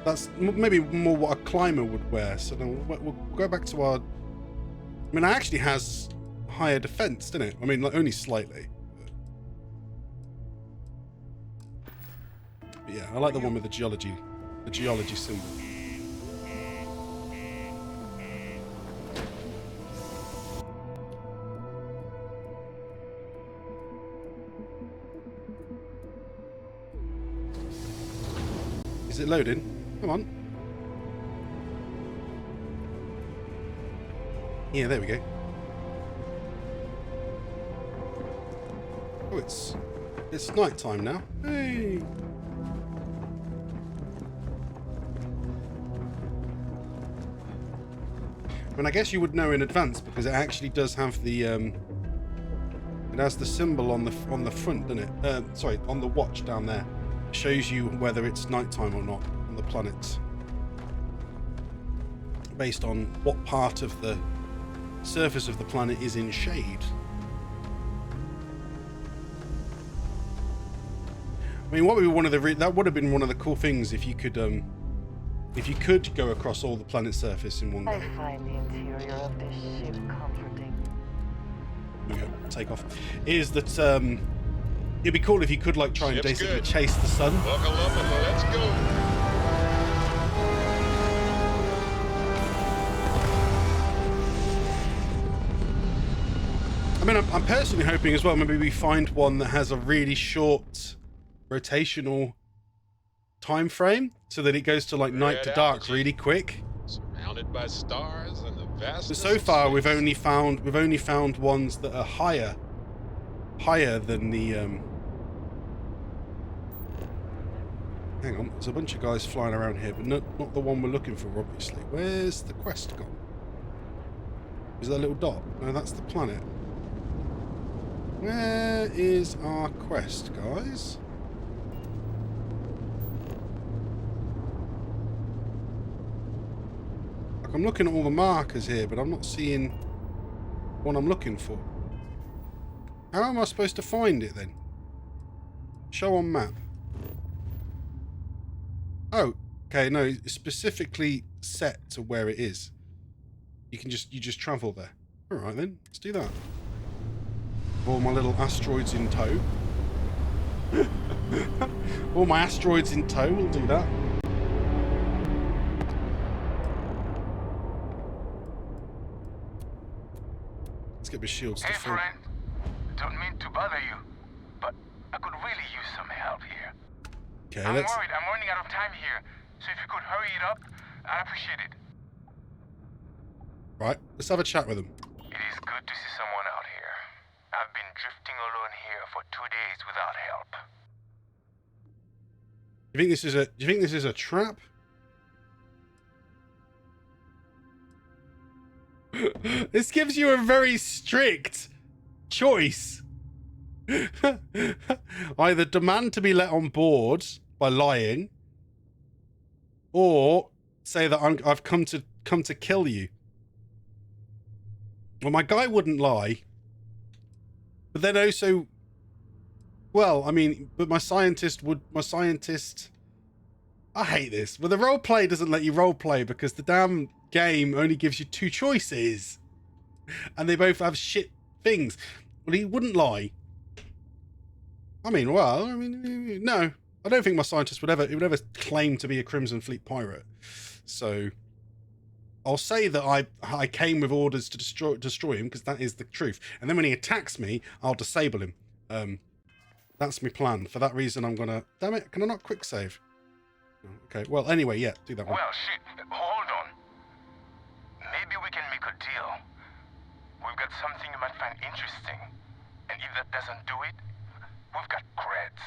That's maybe more what a climber would wear. So then we'll go back to our. I mean, it actually has higher defense, doesn't it? I mean, like, only slightly. But yeah, I like the one with the geology symbol. Is it loading? Come on. Yeah, there we go. Oh, it's night time now. Hey. I mean, I guess you would know in advance because it actually does have the it has the symbol on the front, doesn't it? Sorry, on the watch down there. It shows you whether it's nighttime or not on the planet, based on what part of the surface of the planet is in shade. I mean, what would be one of the that would have been one of the cool things if you could go across all the planet's surface in one go. I find the interior of this ship comforting. There we go. Take off. Is that it'd be cool if you could like try and basically chase the sun. Buckle up and let's go. mean, I'm personally hoping as well, maybe we find one that has a really short rotational time frame so that it goes to like night to dark really quick. Surrounded by stars and the vastness. But so far we've only found ones that are higher than the hang on, there's a bunch of guys flying around here, but not the one we're looking for, obviously. Where's the quest gone? Is that a little dot? No, that's the planet. Where is our quest, guys? Like, I'm looking at all the markers here, but I'm not seeing what I'm looking for. How am I supposed to find it then? Show on map. Oh, okay, no, it's specifically set to where it is. You just travel there. All right then, let's do that. All my little asteroids in tow. All my asteroids in tow, we'll do that. Let's get my shields to fill. Hey friend, don't mean to bother you, but I could really use some help here. Okay, I'm worried, I'm running out of time here, so if you could hurry it up, I'd appreciate it. Right, let's have a chat with them. It is good to see someone out here. I've been drifting alone here for 2 days without help. Do you think this is a trap? This gives you a very strict choice. Either demand to be let on board by lying, or say that I've come to kill you. Well, my guy wouldn't lie, but then also, well, I mean, but my scientist. I hate this. Well, the roleplay doesn't let you roleplay because the damn game only gives you 2 choices, and they both have shit things. Well, he wouldn't lie. No, I don't think my scientist would ever claim to be a Crimson Fleet pirate. So I'll say that I came with orders to destroy him because that is the truth. And then when he attacks me, I'll disable him. That's my plan. For that reason, I'm gonna. Damn it! Can I not quick save? Okay. Well, anyway, yeah, do that one. Well, shit. Hold on. Maybe we can make a deal. We've got something you might find interesting, and if that doesn't do it, we've got creds.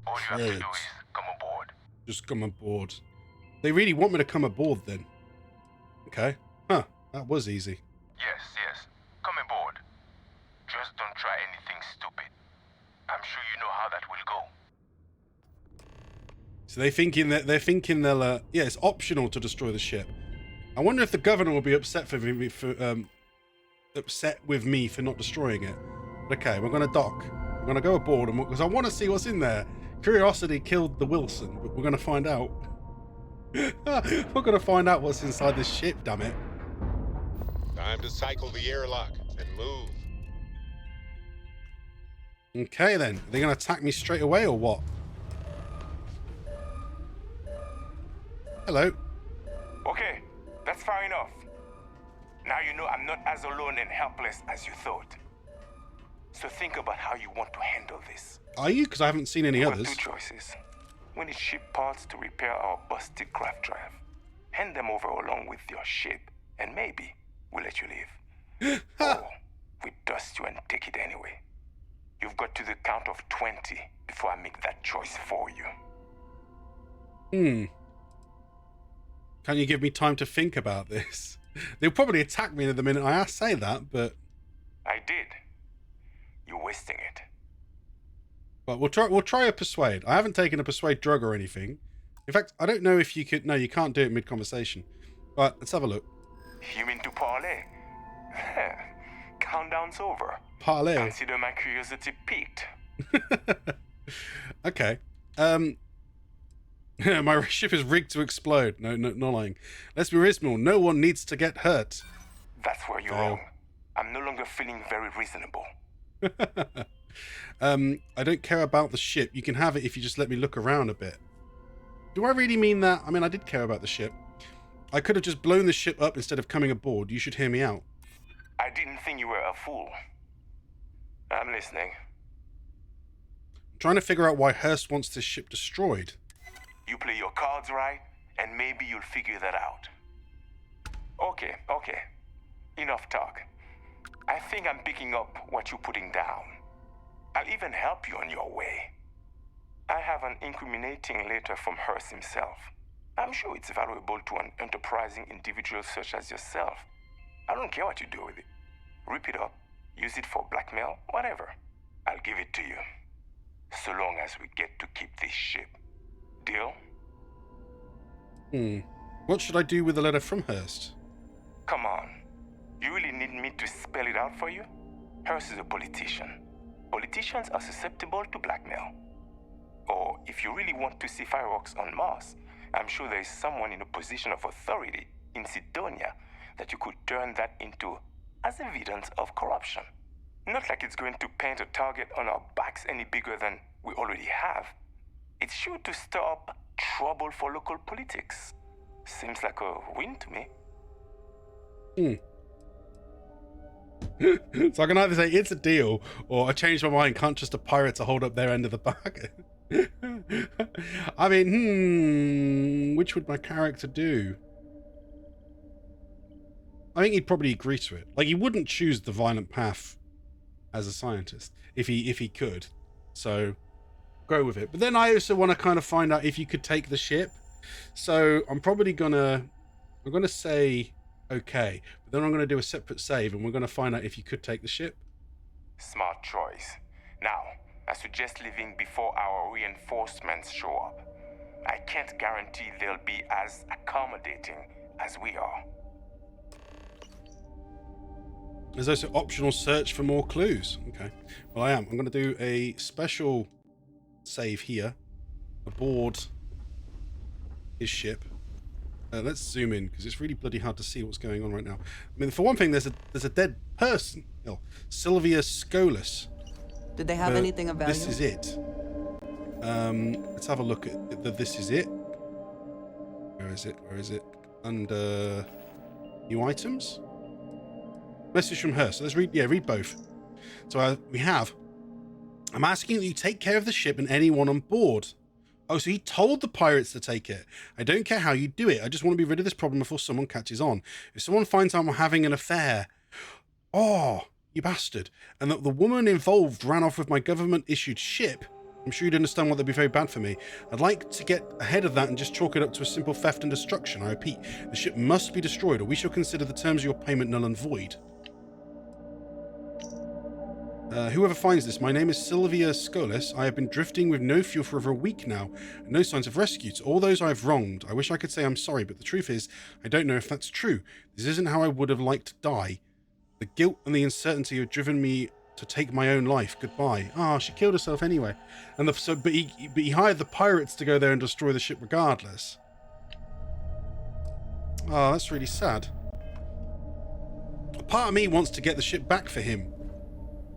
All you have to do is come aboard. Just come aboard. They really want me to come aboard then. Okay. Huh. That was easy. Yes. Come aboard. Just don't try anything stupid. I'm sure you know how that will go. So they're thinking they'll yeah, it's optional to destroy the ship. I wonder if the governor will be upset with me for not destroying it. Okay, we're gonna dock. We're gonna go aboard because I want to see what's in there. Curiosity killed the Wilson, but we're gonna find out. We're gonna find out what's inside this ship, damn it. Time to cycle the airlock and move. Okay then, are they gonna attack me straight away or what? Hello. Okay, that's far enough. Now you know I'm not as alone and helpless as you thought. So think about how you want to handle this. Are you? Because I haven't seen any others. 2 choices. We need ship parts to repair our busted craft drive. Hand them over along with your ship, and maybe we'll let you leave. Or we dust you and take it anyway. You've got to the count of 20 before I make that choice for you. Can't you give me time to think about this? They'll probably attack me the minute I say that, but I did. You're wasting it. But we'll try a persuade. I haven't taken a persuade drug or anything. In fact, I don't know if you could. No, you can't do it mid-conversation. Right, let's have a look. You mean to parlay? Countdown's over. Parlay. Consider my curiosity piqued. Okay. My ship is rigged to explode. No, not lying. Let's be reasonable. No one needs to get hurt. That's where you're wrong. I'm no longer feeling very reasonable. I don't care about the ship. You can have it if you just let me look around a bit. Do I really mean that? I mean, I did care about the ship. I could have just blown the ship up instead of coming aboard. You should hear me out. I didn't think you were a fool. I'm listening. I'm trying to figure out why Hurst wants this ship destroyed. You play your cards right, and maybe you'll figure that out. Okay. Enough talk. I think I'm picking up what you're putting down. I'll even help you on your way. I have an incriminating letter from Hurst himself. I'm sure it's valuable to an enterprising individual such as yourself. I don't care what you do with it. Rip it up, use it for blackmail, whatever. I'll give it to you. So long as we get to keep this ship. Deal? What should I do with the letter from Hurst? Come on. You really need me to spell it out for you? Hurst is a politician. Politicians are susceptible to blackmail. Or if you really want to see fireworks on Mars, I'm sure there is someone in a position of authority in Sidonia that you could turn that into as evidence of corruption. Not like it's going to paint a target on our backs any bigger than we already have. It's sure to stir up trouble for local politics. Seems like a win to me. So I can either say it's a deal, or I changed my mind, can't trust a pirate to hold up their end of the bargain. I mean, which would my character do? I think he'd probably agree to it. Like, he wouldn't choose the violent path as a scientist if he could. So go with it. But then I also want to kind of find out if you could take the ship. So I'm probably gonna say okay, but then I'm gonna do a separate save and we're gonna find out if you could take the ship. Smart choice. Now, I suggest leaving before our reinforcements show up. I can't guarantee they'll be as accommodating as we are. There's also optional search for more clues. Okay. Well, I am. I'm going to do a special save here aboard his ship. Let's zoom in because it's really bloody hard to see what's going on right now. I mean, for one thing, there's a dead person. Oh, Sylvia Scolas. Did they have anything of value? This is it. Let's have a look at the this is it. Where is it? Where is it? Under new items. Message from her. So let's read both. So we have. I'm asking that you take care of the ship and anyone on board. Oh, so he told the pirates to take it. I don't care how you do it. I just want to be rid of this problem before someone catches on. If someone finds out I'm having an affair. Oh, you bastard. And that the woman involved ran off with my government-issued ship. I'm sure you'd understand why that'd be very bad for me. I'd like to get ahead of that and just chalk it up to a simple theft and destruction. I repeat, the ship must be destroyed or we shall consider the terms of your payment null and void. Whoever finds this, my name is Sylvia Scolas. I have been drifting with no fuel for over a week now, and no signs of rescue. To all those I have wronged, I wish I could say I'm sorry, but the truth is, I don't know if that's true. This isn't how I would have liked to die. The guilt and the uncertainty have driven me to take my own life. Goodbye. Ah, she killed herself anyway. And but he hired the pirates to go there and destroy the ship regardless. Oh, that's really sad. A part of me wants to get the ship back for him.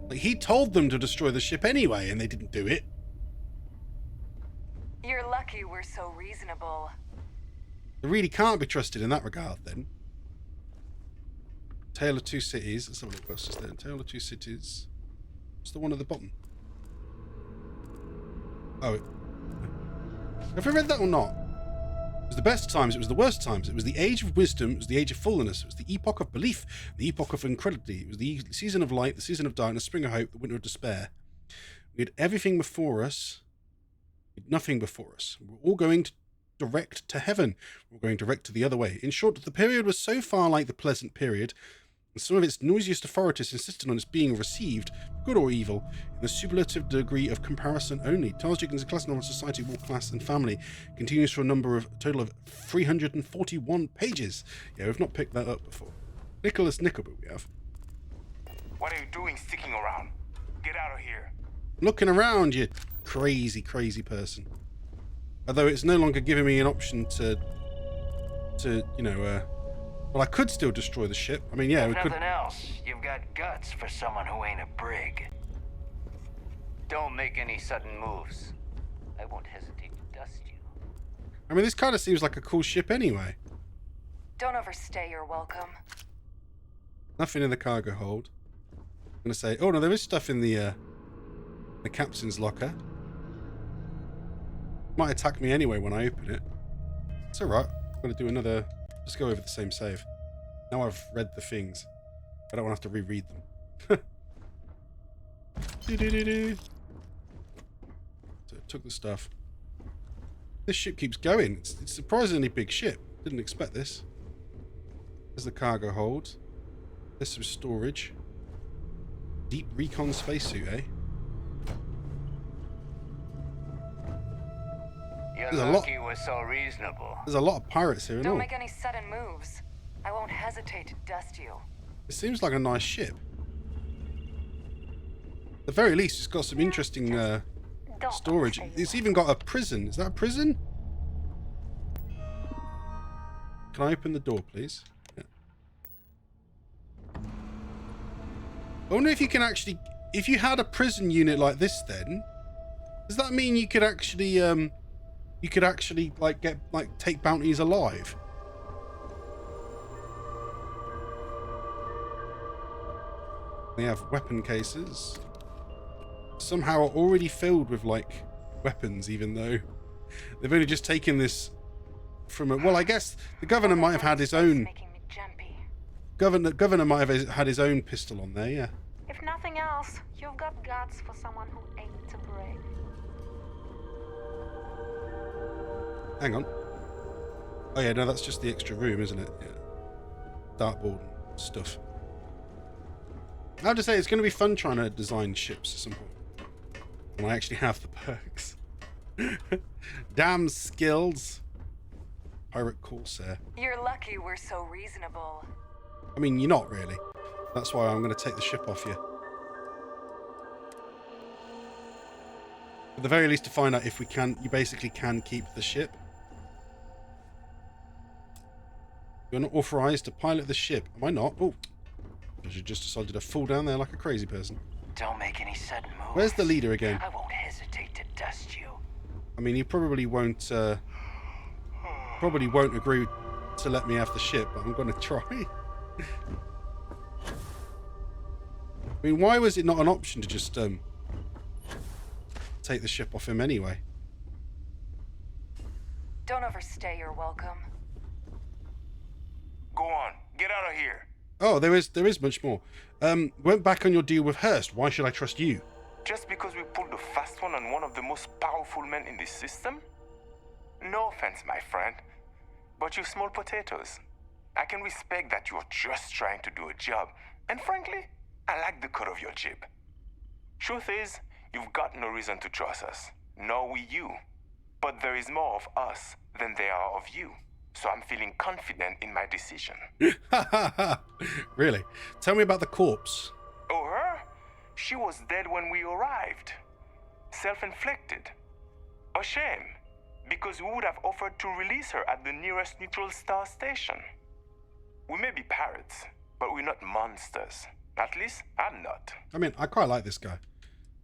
Like, he told them to destroy the ship anyway, and they didn't do it. You're lucky we're so reasonable. They really can't be trusted in that regard, then. Tale of Two Cities. Let's have a look what else is there. Tale of Two Cities. What's the one at the bottom? Oh. Have I read that or not? It was the best times, it was the worst times. It was the age of wisdom, it was the age of fullness, it was the epoch of belief, the epoch of incredulity. It was the season of light, the season of darkness, spring of hope, the winter of despair. We had everything before us, we had nothing before us. We're all going direct to heaven. We're going direct to the other way. In short, the period was so far like the pleasant period, and some of its noisiest authorities insisted on its being received, good or evil, in the superlative degree of comparison only. Charles Dickens' class novel Society, War, Class and Family continues for a total of 341 pages. Yeah, we've not picked that up before. Nicholas Nickleby we have. What are you doing sticking around? Get out of here. Looking around, you crazy, crazy person. Although it's no longer giving me an option to you know, well, I could still destroy the ship. I mean, yeah, if we could. nothing else, you've got guts for someone who ain't a brig. Don't make any sudden moves. I won't hesitate to dust you. I mean, this kind of seems like a cool ship anyway. Don't overstay your welcome. Nothing in the cargo hold. gonna say, oh no, there is stuff in the captain's locker. Might attack me anyway when I open it. It's alright. I'm gonna do another. Just go over the same save. Now I've read the things. I don't want to have to reread them. So it took the stuff. This ship keeps going. It's a surprisingly big ship. Didn't expect this. There's the cargo hold. There's some storage. Deep recon spacesuit, eh? You're lucky we're so reasonable. There's a lot of pirates here and all. Don't make any sudden moves. I won't hesitate to dust you. It seems like a nice ship. At the very least, it's got some interesting storage. It's even got a prison. Is that a prison? Can I open the door, please? Yeah. I wonder if you can actually... If you had a prison unit like this, then... Does that mean you could actually... you could actually, like, take bounties alive? They have weapon cases. Somehow are already filled with, like, weapons, even though they've only just taken this from a... Well, I guess the governor might have had his own... Governor might have had his own pistol on there, yeah. If nothing else, you've got guts for someone who ain't to break. Hang on. Oh yeah, no, that's just the extra room, isn't it? Yeah. Dartboard and stuff. I have to say, it's going to be fun trying to design ships at some point. When I actually have the perks. Damn skills. Pirate Corsair. You're lucky we're so reasonable. I mean, you're not really. That's why I'm going to take the ship off you. At the very least, to find out if we can, you basically can keep the ship. You're not authorized to pilot the ship. Am I not? Oh. I should just decided to fall down there like a crazy person. Don't make any sudden moves. Where's the leader again? I won't hesitate to dust you. I mean, he probably won't agree to let me have the ship, but I'm going to try. I mean, why was it not an option to just take the ship off him anyway? Don't overstay your welcome. Go on, get out of here. Oh, there is much more. Went back on your deal with Hurst. Why should I trust you? Just because we pulled the fast one on one of the most powerful men in the system? No offense, my friend, but you're small potatoes. I can respect that you're just trying to do a job, and frankly, I like the cut of your jib. Truth is, you've got no reason to trust us, nor we you. But there is more of us than there are of you, so I'm feeling confident in my decision. Really? Tell me about the corpse. Oh, her? She was dead when we arrived. Self-inflicted. A shame, because we would have offered to release her at the nearest neutral star station. We may be pirates, but we're not monsters. At least, I'm not. I mean, I quite like this guy,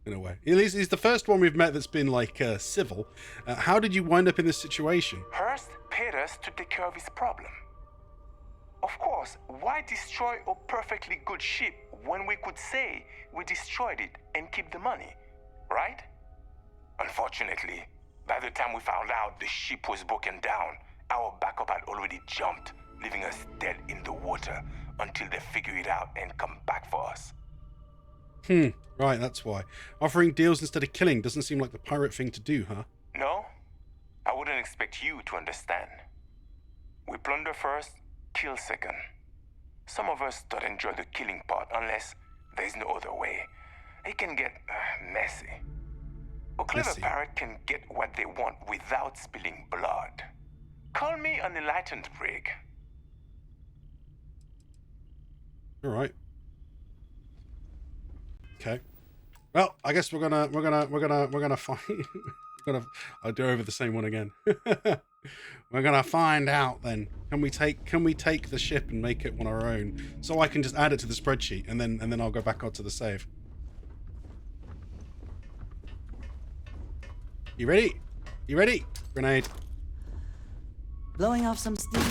in a way. He's the first one we've met that's been, like, civil. How did you wind up in this situation? Hurst paid us to take care of his problem. Of course, why destroy a perfectly good ship when we could say we destroyed it and keep the money, right? Unfortunately, by the time we found out the ship was broken down, our backup had already jumped, leaving us dead in the water until they figure it out and come back for us. Right, that's why. Offering deals instead of killing doesn't seem like the pirate thing to do, huh? No, I wouldn't expect you to understand. We plunder first, kill second. Some of us don't enjoy the killing part unless there's no other way. It can get messy. A clever pirate can get what they want without spilling blood. Call me an enlightened prig. All right. Okay. Well, I guess we're gonna find. I'll do over the same one again. We're gonna find out then. Can we take the ship and make it on our own, so I can just add it to the spreadsheet and then I'll go back onto the save. You ready? You ready? Grenade. Blowing off some steam.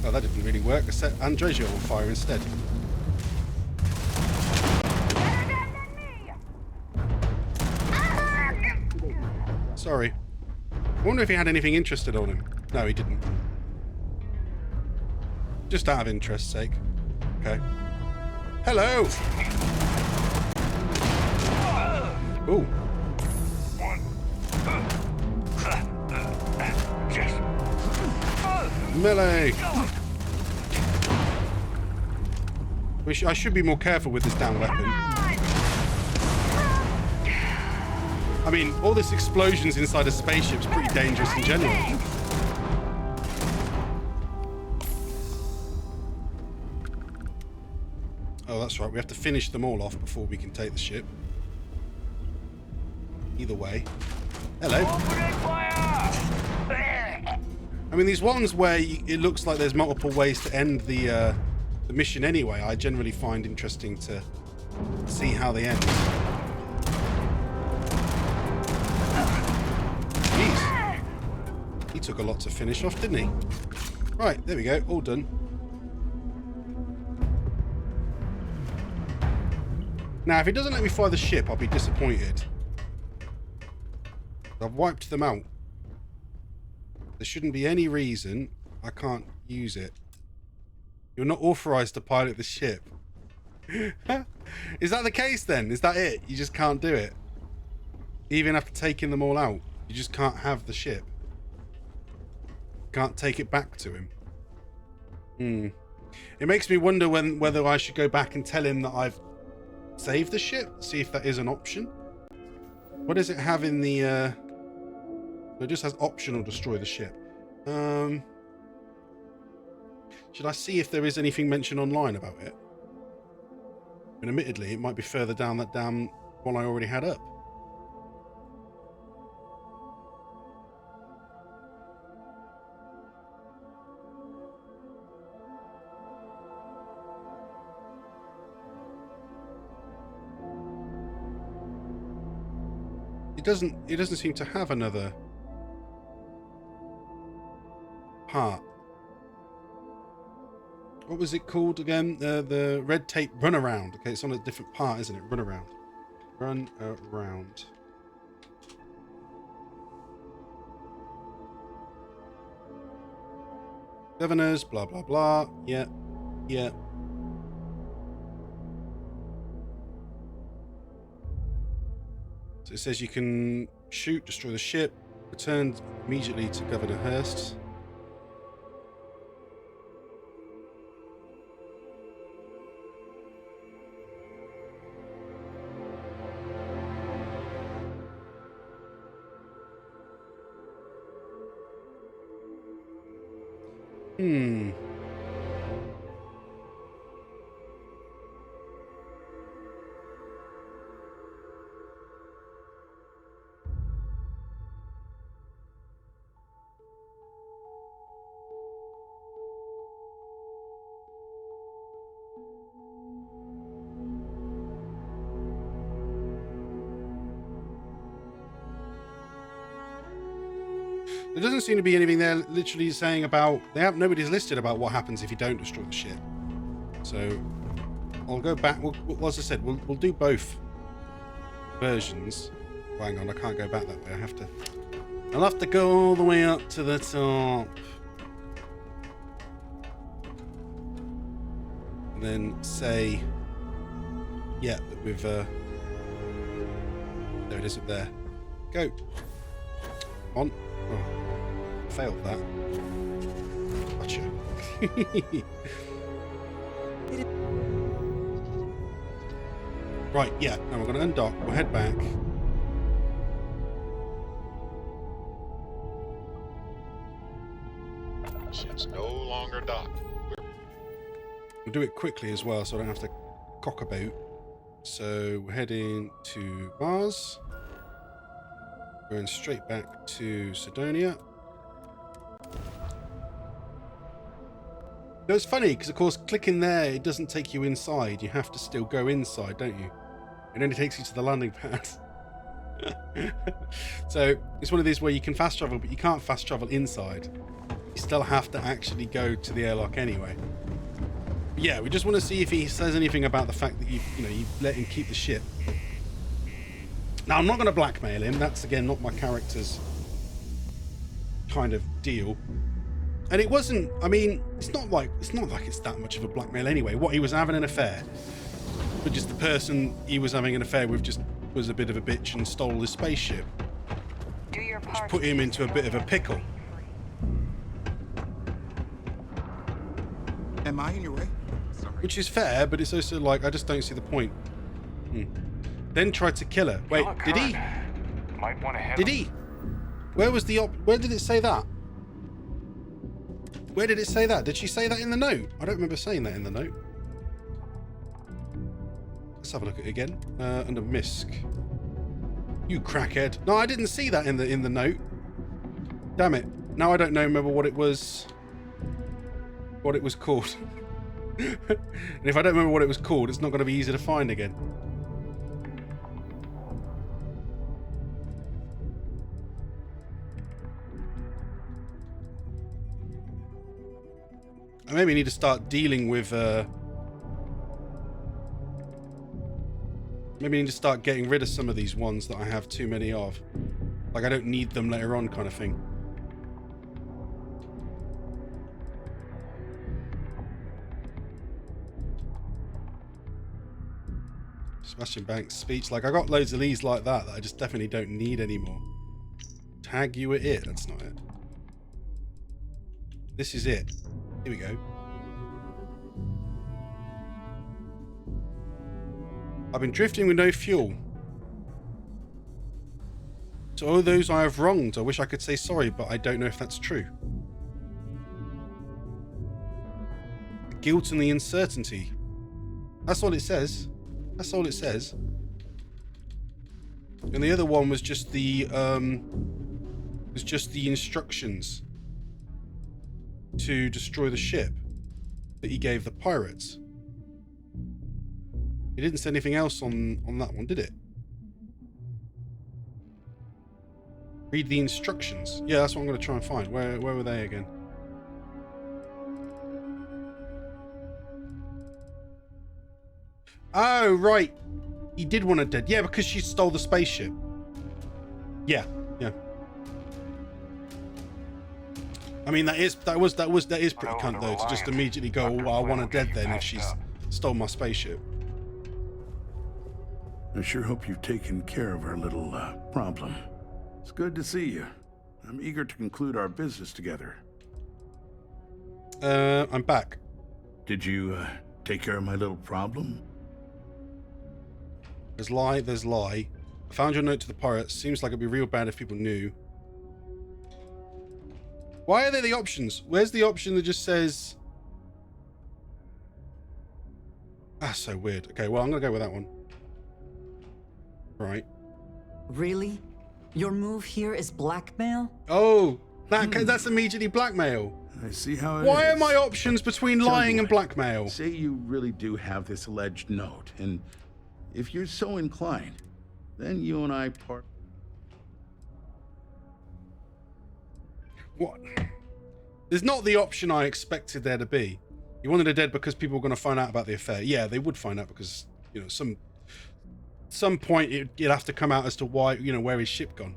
Oh, that didn't really work. I set AstroGeologist on fire instead. Sorry. I wonder if he had anything interested on him. No, he didn't. Just out of interest's sake. Okay. Hello! Ooh. Melee! I should be more careful with this damn weapon. I mean, all this explosions inside a spaceship's pretty dangerous in general. Oh, that's right. We have to finish them all off before we can take the ship. Either way. Hello. I mean, these ones where it looks like there's multiple ways to end the mission anyway, I generally find interesting to see how they end. Jeez. He took a lot to finish off, didn't he? Right, there we go. All done. Now, if it doesn't let me fly the ship, I'll be disappointed. I've wiped them out. There shouldn't be any reason I can't use it. You're not authorized to pilot the ship. Is that the case then? Is that it? You just can't do it? Even after taking them all out, you just can't have the ship. Can't take it back to him. It makes me wonder whether I should go back and tell him that I've saved the ship. See if that is an option. What does it have in the... It just has optional destroy the ship. Should I see if there is anything mentioned online about it? And admittedly, it might be further down that damn one I already had up. It doesn't seem to have another part. What was it called again? The red tape runaround. Okay, it's on a different part, isn't it? Runaround. Run around. Governors, blah, blah, blah. Yeah. Yeah. So it says you can shoot, destroy the ship, return immediately to Governor Hurst. There doesn't seem to be anything there literally saying about... Nobody's listed about what happens if you don't destroy the ship. So, I'll go back... as I said, we'll do both versions. Oh, hang on, I can't go back that way. I'll have to go all the way up to the top. And then say... Yeah, that we've... There it is up there. Go. On. Oh, failed that. Gotcha. Right, yeah. Now we're going to undock. We'll head back. Ship's no longer docked. We'll do it quickly as well, so I don't have to cock about. So we're heading to Mars. Going straight back to Sidonia. No, it's funny because, of course, clicking there, it doesn't take you inside. You have to still go inside, don't you? It only takes you to the landing pad. So it's one of these where you can fast travel, but you can't fast travel inside. You still have to actually go to the airlock anyway. But yeah, we just want to see if he says anything about the fact that you let him keep the ship. Now, I'm not going to blackmail him. That's, again, not my character's kind of deal. And it wasn't, I mean, it's not like it's that much of a blackmail anyway. What, he was having an affair, but just the person he was having an affair with just was a bit of a bitch and stole his spaceship, which put him into a bit of a pickle. Am I in your way? Sorry. Which is fair, but it's also like, I just don't see the point. Then tried to kill her. Wait, did he? Might want to head Did he? Where was the where did it say that? Where did it say that? Did she say that in the note? I don't remember saying that in the note. Let's have a look at it again. Under MISC. You crackhead. No, I didn't see that in the note. Damn it. Now I don't remember what it was. What it was called. And if I don't remember what it was called, it's not going to be easy to find again. I maybe need to start dealing with maybe I need to start getting rid of some of these ones that I have too many of. Like, I don't need them later on kind of thing. Sebastian Banks' speech. Like, I got loads of these like that I just definitely don't need anymore. Tag you at it. That's not it. This is it. Here we go. I've been drifting with no fuel. To all those I have wronged, I wish I could say sorry, but I don't know if that's true. The guilt and the uncertainty. That's all it says. That's all it says. And the other one was just the instructions to destroy the ship that he gave the pirates. He didn't say anything else on that one, did it? Read the instructions. Yeah, that's what I'm going to try and find. Where were they again? Oh, right. He did want her dead. Yeah, because she stole the spaceship. Yeah, yeah. I mean, that is pretty cunt though, to just immediately go, oh, well, I want her dead then if she's stole my spaceship. I sure hope you've taken care of our little problem. It's good to see you. I'm eager to conclude our business together. I'm back. Did you take care of my little problem? There's lie. I found your note to the pirates. Seems like it'd be real bad if people knew. Why are there the options? Where's the option that just says... That's so weird. Okay, well, I'm going to go with that one. Right. Really? Your move here is blackmail? Oh, that's immediately blackmail. I see how it Why is. are my options between lying and blackmail? Say you really do have this alleged note, and if you're so inclined, then you and I part... What? There's not the option I expected there to be. You wanted her dead because people were going to find out about the affair. Yeah, they would find out because, you know, some point it'd have to come out as to why, you know, where his ship gone.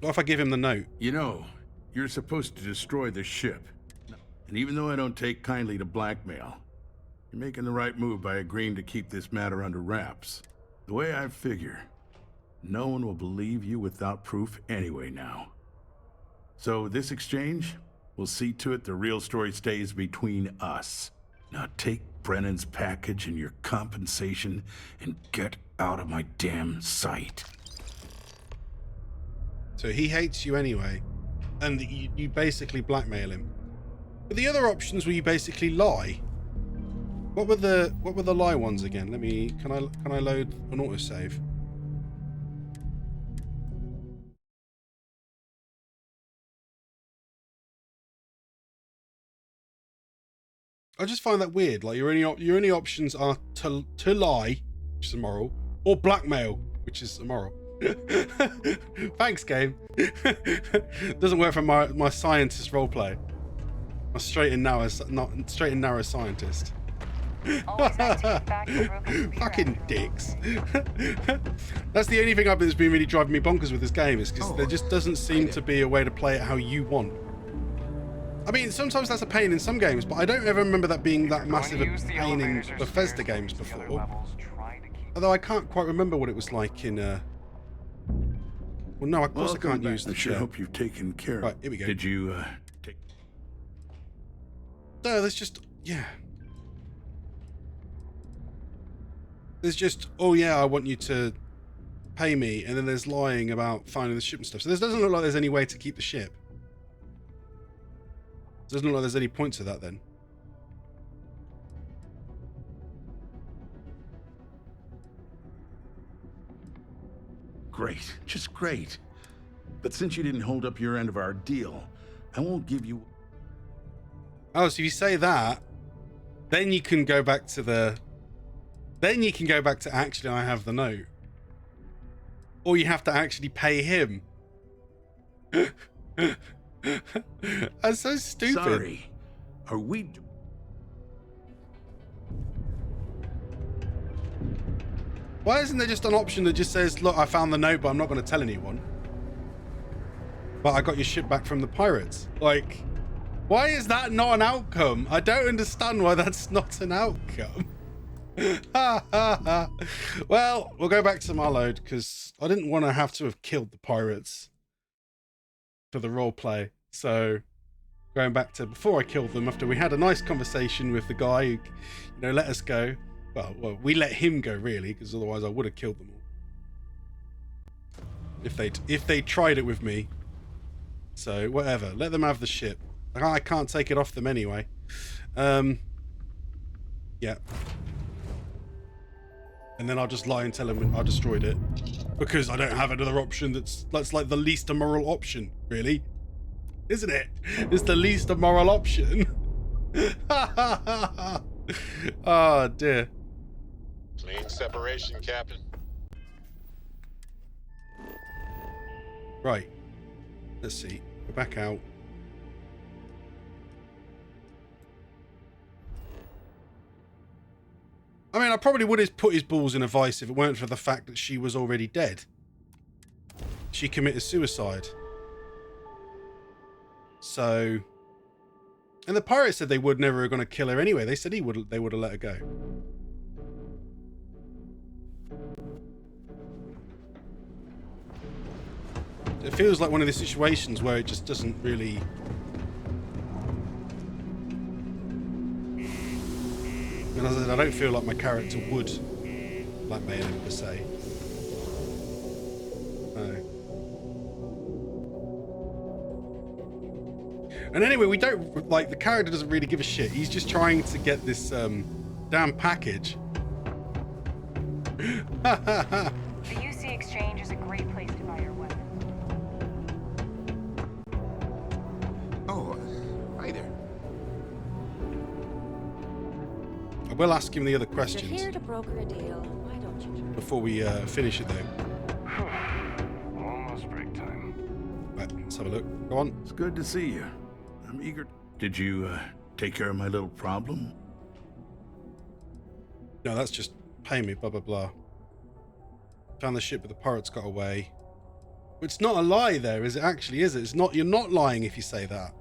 What if I give him the note? You know, you're supposed to destroy the ship. And even though I don't take kindly to blackmail, you're making the right move by agreeing to keep this matter under wraps. The way I figure, no one will believe you without proof anyway now. So this exchange will see to it the real story stays between us. Now take Brennan's package and your compensation and get out of my damn sight. So he hates you anyway, and you basically blackmail him. But the other options were you basically lie. What were the lie ones again? Can I load an autosave? I just find that weird. Like your only options are to lie, which is immoral, or blackmail, which is immoral. Thanks, game. Doesn't work for my scientist roleplay. My straight and narrow scientist. Always nice to get back to broken computer Fucking dicks. That's the only thing that's been really driving me bonkers with this game, is because there just doesn't seem to be a way to play it how you want. I mean, sometimes that's a pain in some games, but I don't ever remember that being that massive a pain in Bethesda games before. Although I can't quite remember what it was like in... Well, no, of course I can't use the I hope you've taken care of. Right, here we go. Did you, take... No, there's just... Yeah. There's just, oh yeah, I want you to pay me, and then there's lying about finding the ship and stuff. So this doesn't look like there's any way to keep the ship. Doesn't look like there's any point to that then. Great, just great. But since you didn't hold up your end of our deal, I won't give you... Oh, so if you say that, then you can go back to the... Then you can go back to actually I have the note. Or you have to actually pay him. That's so stupid. Sorry. Are we... Why isn't there just an option that just says, look, I found the note, but I'm not going to tell anyone. But I got your ship back from the pirates. Like, why is that not an outcome? I don't understand why that's not an outcome. Well, we'll go back to my load, because I didn't want to have to have killed the pirates for the role play. So going back to before I killed them, after we had a nice conversation with the guy who, let us go. Well, we let him go, really, because otherwise I would have killed them all. If they tried it with me. So, whatever. Let them have the ship. I can't take it off them anyway. Yeah. And then I'll just lie and tell them I destroyed it. Because I don't have another option that's like the least immoral option, really. Isn't it? It's the least immoral option. Oh, dear. Clean separation, Captain. Right. Let's see. Go back out. I mean, I probably would have put his balls in a vice if it weren't for the fact that she was already dead. She committed suicide. So... And the pirates said they were never going to kill her anyway. They said they would have let her go. It feels like one of the situations where it just doesn't really... And as I said, I don't feel like my character would blackmail him per se. No. And anyway, we don't, like, the character doesn't really give a shit. He's just trying to get this damn package. The UC Exchange is a great place to buy your weapon. Oh, hi there. I will ask him the other You're questions here to broker a deal. Why don't you try? before we finish it, though. Almost break time. Right, let's have a look. Go on. It's good to see you. I'm eager. Did you take care of my little problem? No, that's just pay me, blah, blah, blah. Found the ship, but the pirates got away. It's not a lie there, is it? Actually, is it? It's not. You're not lying if you say that.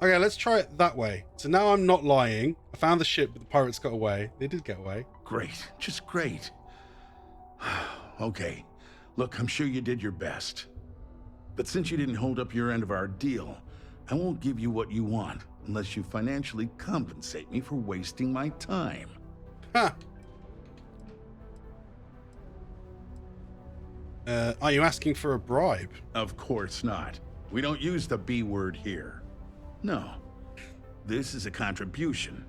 Okay, let's try it that way. So now I'm not lying. I found the ship, but the pirates got away. They did get away. Great, just great. Okay, look, I'm sure you did your best. But since you didn't hold up your end of our deal, I won't give you what you want unless you financially compensate me for wasting my time. Ha! Are you asking for a bribe? Of course not. We don't use the B word here. No. This is a contribution.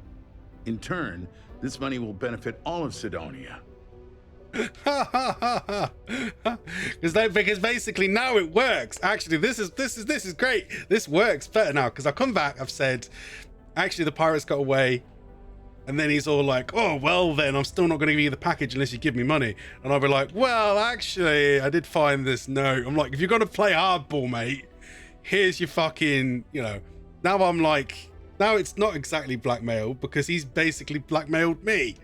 In turn, this money will benefit all of Sidonia. Because basically now it works. Actually, this is great. This works better now because I've come back. I've said, actually, the pirates got away, and then he's all like, "Oh well, then I'm still not going to give you the package unless you give me money." And I'll be like, "Well, actually, I did find this note." I'm like, if you're going to play hardball, mate, here's your fucking, you know, now I'm like, now it's not exactly blackmail because he's basically blackmailed me.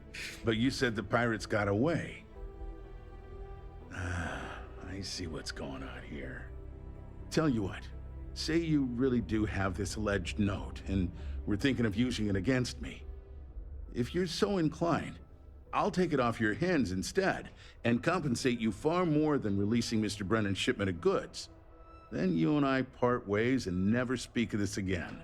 But you said the pirates got away. I see what's going on here. Tell you what, say you really do have this alleged note and we're thinking of using it against me. If you're so inclined, I'll take it off your hands instead and compensate you far more than releasing Mr. Brennan's shipment of goods. Then you and I part ways and never speak of this again.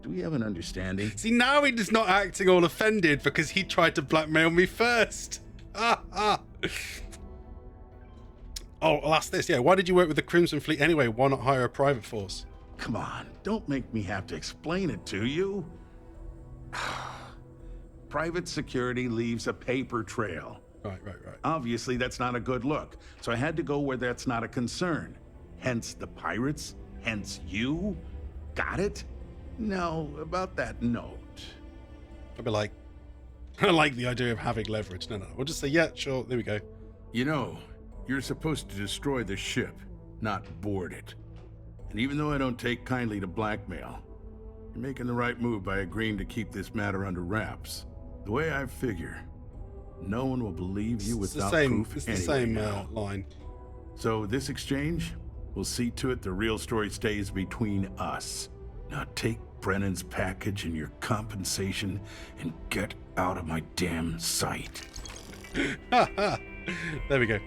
Do we have an understanding? See, now he's not acting all offended because he tried to blackmail me first. Oh, I'll ask this. Yeah, why did you work with the Crimson Fleet anyway? Why not hire a private force? Come on, don't make me have to explain it to you. Private security leaves a paper trail. Right. Obviously, that's not a good look. So I had to go where that's not a concern. Hence the pirates, hence you. Got it? Now, about that note. I'd be like, I like the idea of having leverage. No. We'll just say, yeah, sure, there we go. You know, you're supposed to destroy the ship, not board it. And even though I don't take kindly to blackmail, you're making the right move by agreeing to keep this matter under wraps. The way I figure, no one will believe you without proof. It's the same line. So this exchange, we'll see to it the real story stays between us. Now take Brennan's package and your compensation and get out of my damn sight. There we go.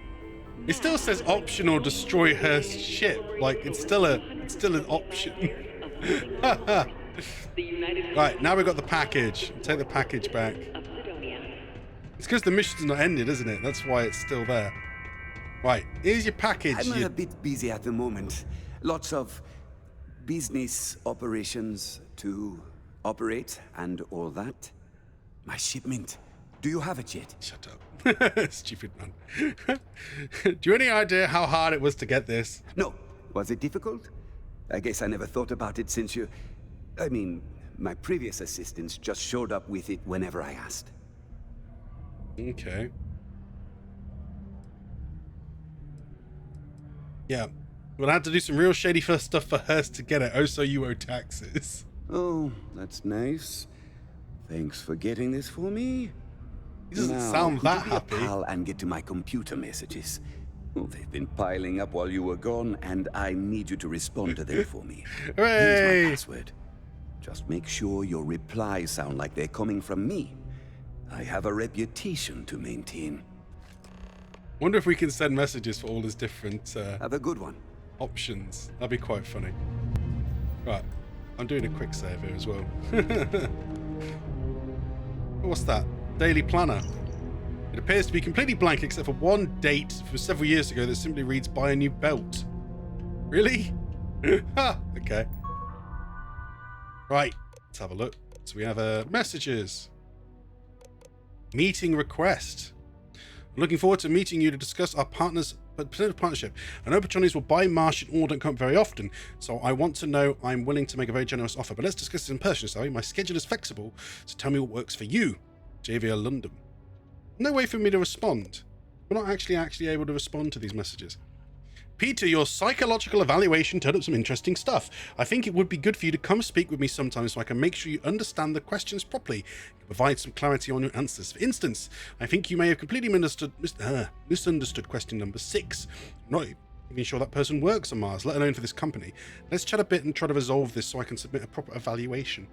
It still says optional destroy her ship. Like it's still an option. Right, now we've got the package. Take the package back. It's because the mission's not ended, isn't it? That's why it's still there. Right, here's your package. I'm a bit busy at the moment. Lots of business operations to operate and all that. My shipment. Do you have it yet? Shut up. Stupid man. Do you have any idea how hard it was to get this? No. Was it difficult? I guess I never thought about it since you... I mean, my previous assistants just showed up with it whenever I asked. Okay. Yeah. We'll have to do some real shady first stuff for hers to get it. Oh, so you owe taxes. Oh, that's nice. Thanks for getting this for me. He doesn't sound that happy. Pal and get to my computer messages. Well, they've been piling up while you were gone, and I need you to respond to them for me. Hooray! Here's my password. Just make sure your replies sound like they're coming from me. I have a reputation to maintain. Wonder if we can send messages for all his different have a good one. Options. That'd be quite funny. Right, I'm doing a quick save here as well. What's that? Daily planner. It appears to be completely blank except for one date from several years ago that simply reads buy a new belt. Really? Okay. Right, let's have a look. So we have messages. Meeting request. I'm looking forward to meeting you to discuss our potential partnership. I know Petroni's will buy Martian ore don't come very often, so I want to know I'm willing to make a very generous offer. But let's discuss this in person, shall we? My schedule is flexible, so tell me what works for you. JVL London. No way for me to respond. We're not actually able to respond to these messages. Peter, your psychological evaluation turned up some interesting stuff. I think it would be good for you to come speak with me sometime so I can make sure you understand the questions properly and provide some clarity on your answers. For instance, I think you may have completely misunderstood question number 6. I'm not even sure that person works on Mars, let alone for this company. Let's chat a bit and try to resolve this so I can submit a proper evaluation.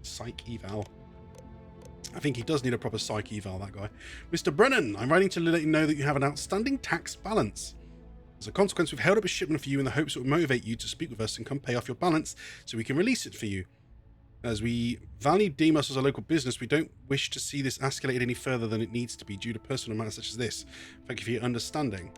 Psych eval. I think he does need a proper psych eval, that guy. Mr. Brennan, I'm writing to let you know that you have an outstanding tax balance. As a consequence, we've held up a shipment for you in the hopes it will motivate you to speak with us and come pay off your balance so we can release it for you. As we value Demos as a local business, we don't wish to see this escalated any further than it needs to be due to personal matters such as this. Thank you for your understanding.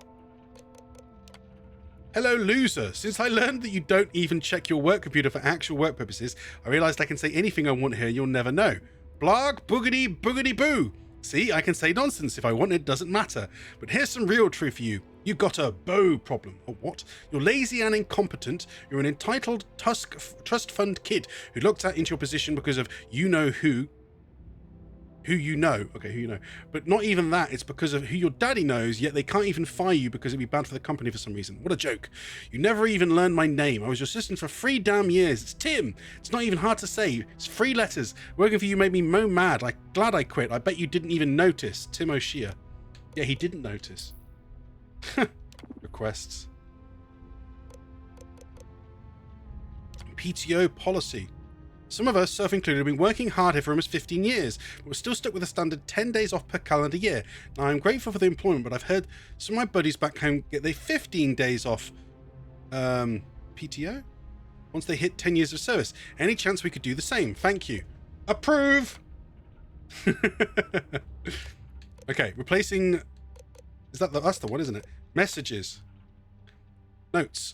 Hello, loser. Since I learned that you don't even check your work computer for actual work purposes, I realized I can say anything I want here, you'll never know. Blarg, boogity, boogity boo. See, I can say nonsense if I want, it doesn't matter. But here's some real truth for you. You got a bow problem. Or what? You're lazy and incompetent. You're an entitled trust fund kid who looked into your position because of you know who. who you know. Okay, who you know. But not even that. It's because of who your daddy knows, yet they can't even fire you because it'd be bad for the company for some reason. What a joke. You never even learned my name. I was your assistant for 3 damn years. It's Tim. It's not even hard to say. It's 3 letters. Working for you made me mo mad. I'm glad I quit. I bet you didn't even notice. Tim O'Shea. Yeah, he didn't notice. Requests. PTO policy. Some of us, self included, have been working hard here for almost 15 years, but we're still stuck with a standard 10 days off per calendar year. Now, I'm grateful for the employment, but I've heard some of my buddies back home get their 15 days off PTO once they hit 10 years of service. Any chance we could do the same? Thank you. Approve! Okay, replacing... That's the one, isn't it? Messages. Notes.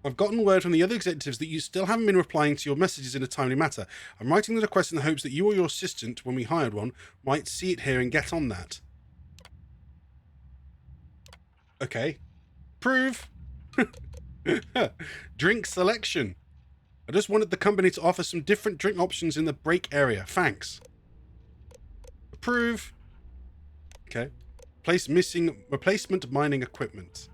I've gotten word from the other executives that you still haven't been replying to your messages in a timely manner. I'm writing the request in the hopes that you or your assistant, when we hired one, might see it here and get on that. Okay. Prove. Drink selection. I just wanted the company to offer some different drink options in the break area. Thanks. Approve. Okay. Replacement mining equipment.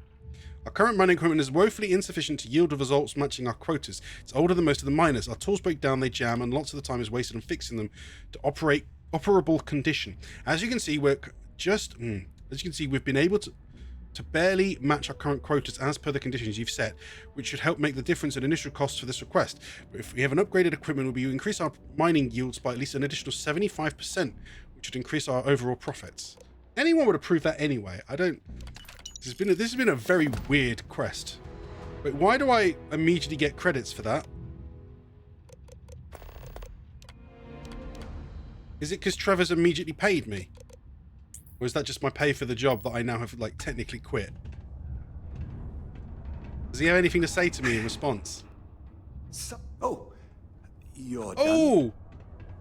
Our current mining equipment is woefully insufficient to yield the results matching our quotas. It's older than most of the miners. Our tools break down, they jam, and lots of the time is wasted on fixing them to operable condition. As you can see, we've been able to barely match our current quotas as per the conditions you've set, which should help make the difference in initial costs for this request. But if we have an upgraded equipment, we'll increase our mining yields by at least an additional 75%, which would increase our overall profits. Anyone would approve that anyway. I don't... This has been a very weird quest. But why do I immediately get credits for that? Is it because Trevor's immediately paid me? Or is that just my pay for the job that I now have, like, technically quit? Does he have anything to say to me in response? You're done. Oh!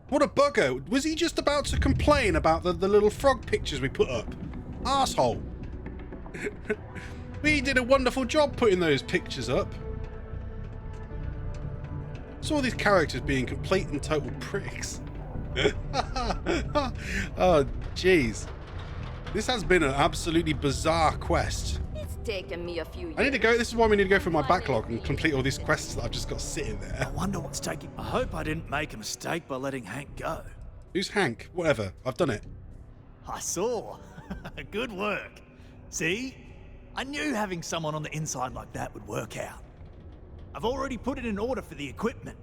What a bugger. Was he just about to complain about the little frog pictures we put up? Arsehole. We did a wonderful job putting those pictures up. Saw these characters being complete and total pricks. Oh, jeez. This has been an absolutely bizarre quest. It's taken me a few years. I need to go. This is why we need to go through my backlog and complete all these quests that I've just got sitting there. I wonder what's taking... I hope I didn't make a mistake by letting Hank go. Who's Hank? Whatever. I've done it. I saw. Good work. See? I knew having someone on the inside like that would work out. I've already put it in order for the equipment.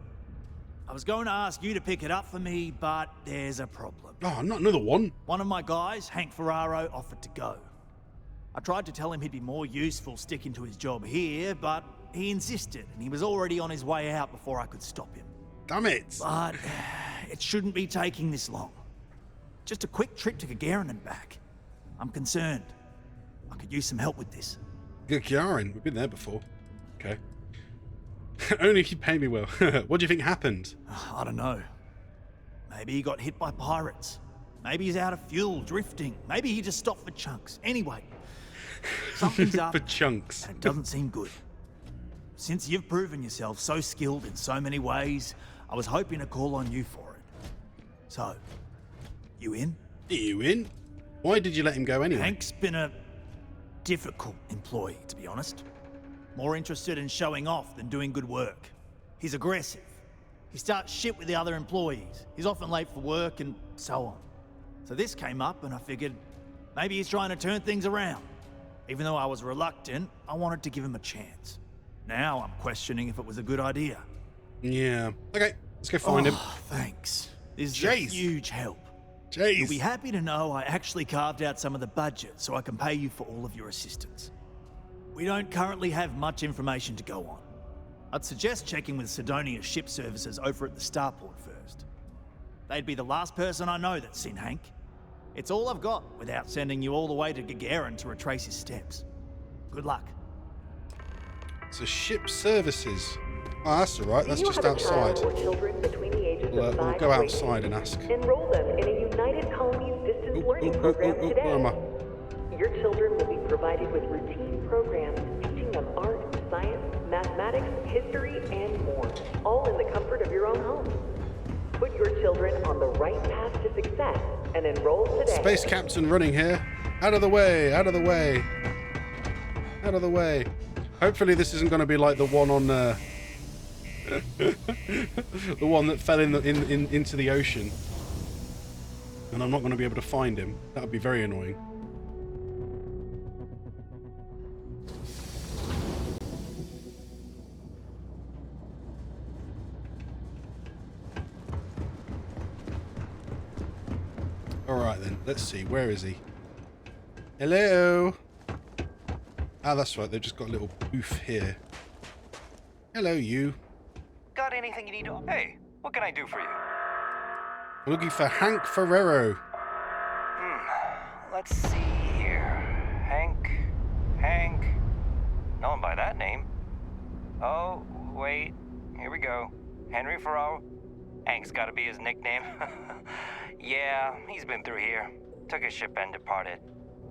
I was going to ask you to pick it up for me, but there's a problem. Oh, not another one. One of my guys, Hank Ferraro, offered to go. I tried to tell him he'd be more useful sticking to his job here, but he insisted, and he was already on his way out before I could stop him. Damn it. But it shouldn't be taking this long. Just a quick trip to Gagarin and back. I'm concerned. I could use some help with this. Gagarin? We've been there before. Okay. Only if you pay me well. What do you think happened? I don't know. Maybe he got hit by pirates. Maybe he's out of fuel, drifting. Maybe he just stopped for chunks. Anyway, something's up. For chunks. And it doesn't seem good. Since you've proven yourself so skilled in so many ways, I was hoping to call on you for it. So, you in? You in? Why did you let him go anyway? Hank's been a difficult employee, to be honest. More interested in showing off than doing good work. He's aggressive. He starts shit with the other employees. He's often late for work and so on. So this came up and I figured maybe he's trying to turn things around. Even though I was reluctant, I wanted to give him a chance. Now I'm questioning if it was a good idea. Yeah. Okay, let's go find him. Thanks. This is a huge help. Jeez. You'll be happy to know I actually carved out some of the budget so I can pay you for all of your assistance. We don't currently have much information to go on. I'd suggest checking with Sidonia's ship services over at the starport first. They'd be the last person I know that's seen Hank. It's all I've got without sending you all the way to Gagarin to retrace his steps. Good luck. So ship services. Oh, that's all right. That's just outside. We'll go outside and ask. Enroll them in a United Colonies distance learning program today. Where am I? Your children will be provided with routine programs teaching them art, science, mathematics, history, and more, all in the comfort of your own home. Put your children on the right path to success and enroll today. Space captain running here. Out of the way, out of the way. Out of the way. Hopefully this isn't going to be like the one on the one that fell into the ocean. And I'm not going to be able to find him. That would be very annoying. Alright then, let's see. Where is he? Hello? Ah, that's right. They've just got a little booth here. Hello, you. Got anything you need to... Hey, what can I do for you? I'm looking for Hank Ferrero. Let's see here. Hank. No one by that name. Oh, wait. Here we go. Henry Ferraro. Hank's gotta be his nickname. Yeah, he's been through here. Took his ship and departed.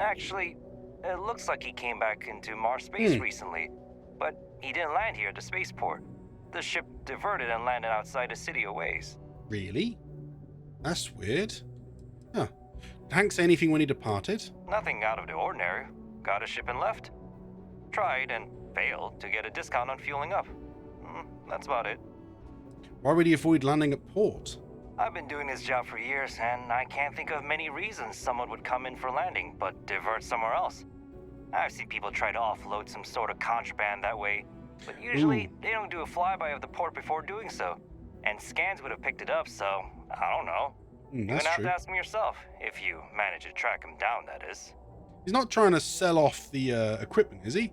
Actually, it looks like he came back into Mars space recently, but he didn't land here at the spaceport. The ship diverted and landed outside the city a ways. Really? That's weird. Huh. Did Hank say anything when he departed? Nothing out of the ordinary. Got a ship and left. Tried and failed to get a discount on fueling up. That's about it. Why would he avoid landing at port? I've been doing this job for years, and I can't think of many reasons someone would come in for landing, but divert somewhere else. I've seen people try to offload some sort of contraband that way, but usually they don't do a flyby of the port before doing so. And scans would have picked it up, so I don't know. You're gonna have to ask him yourself, if you manage to track him down, that is. He's not trying to sell off the equipment, is he?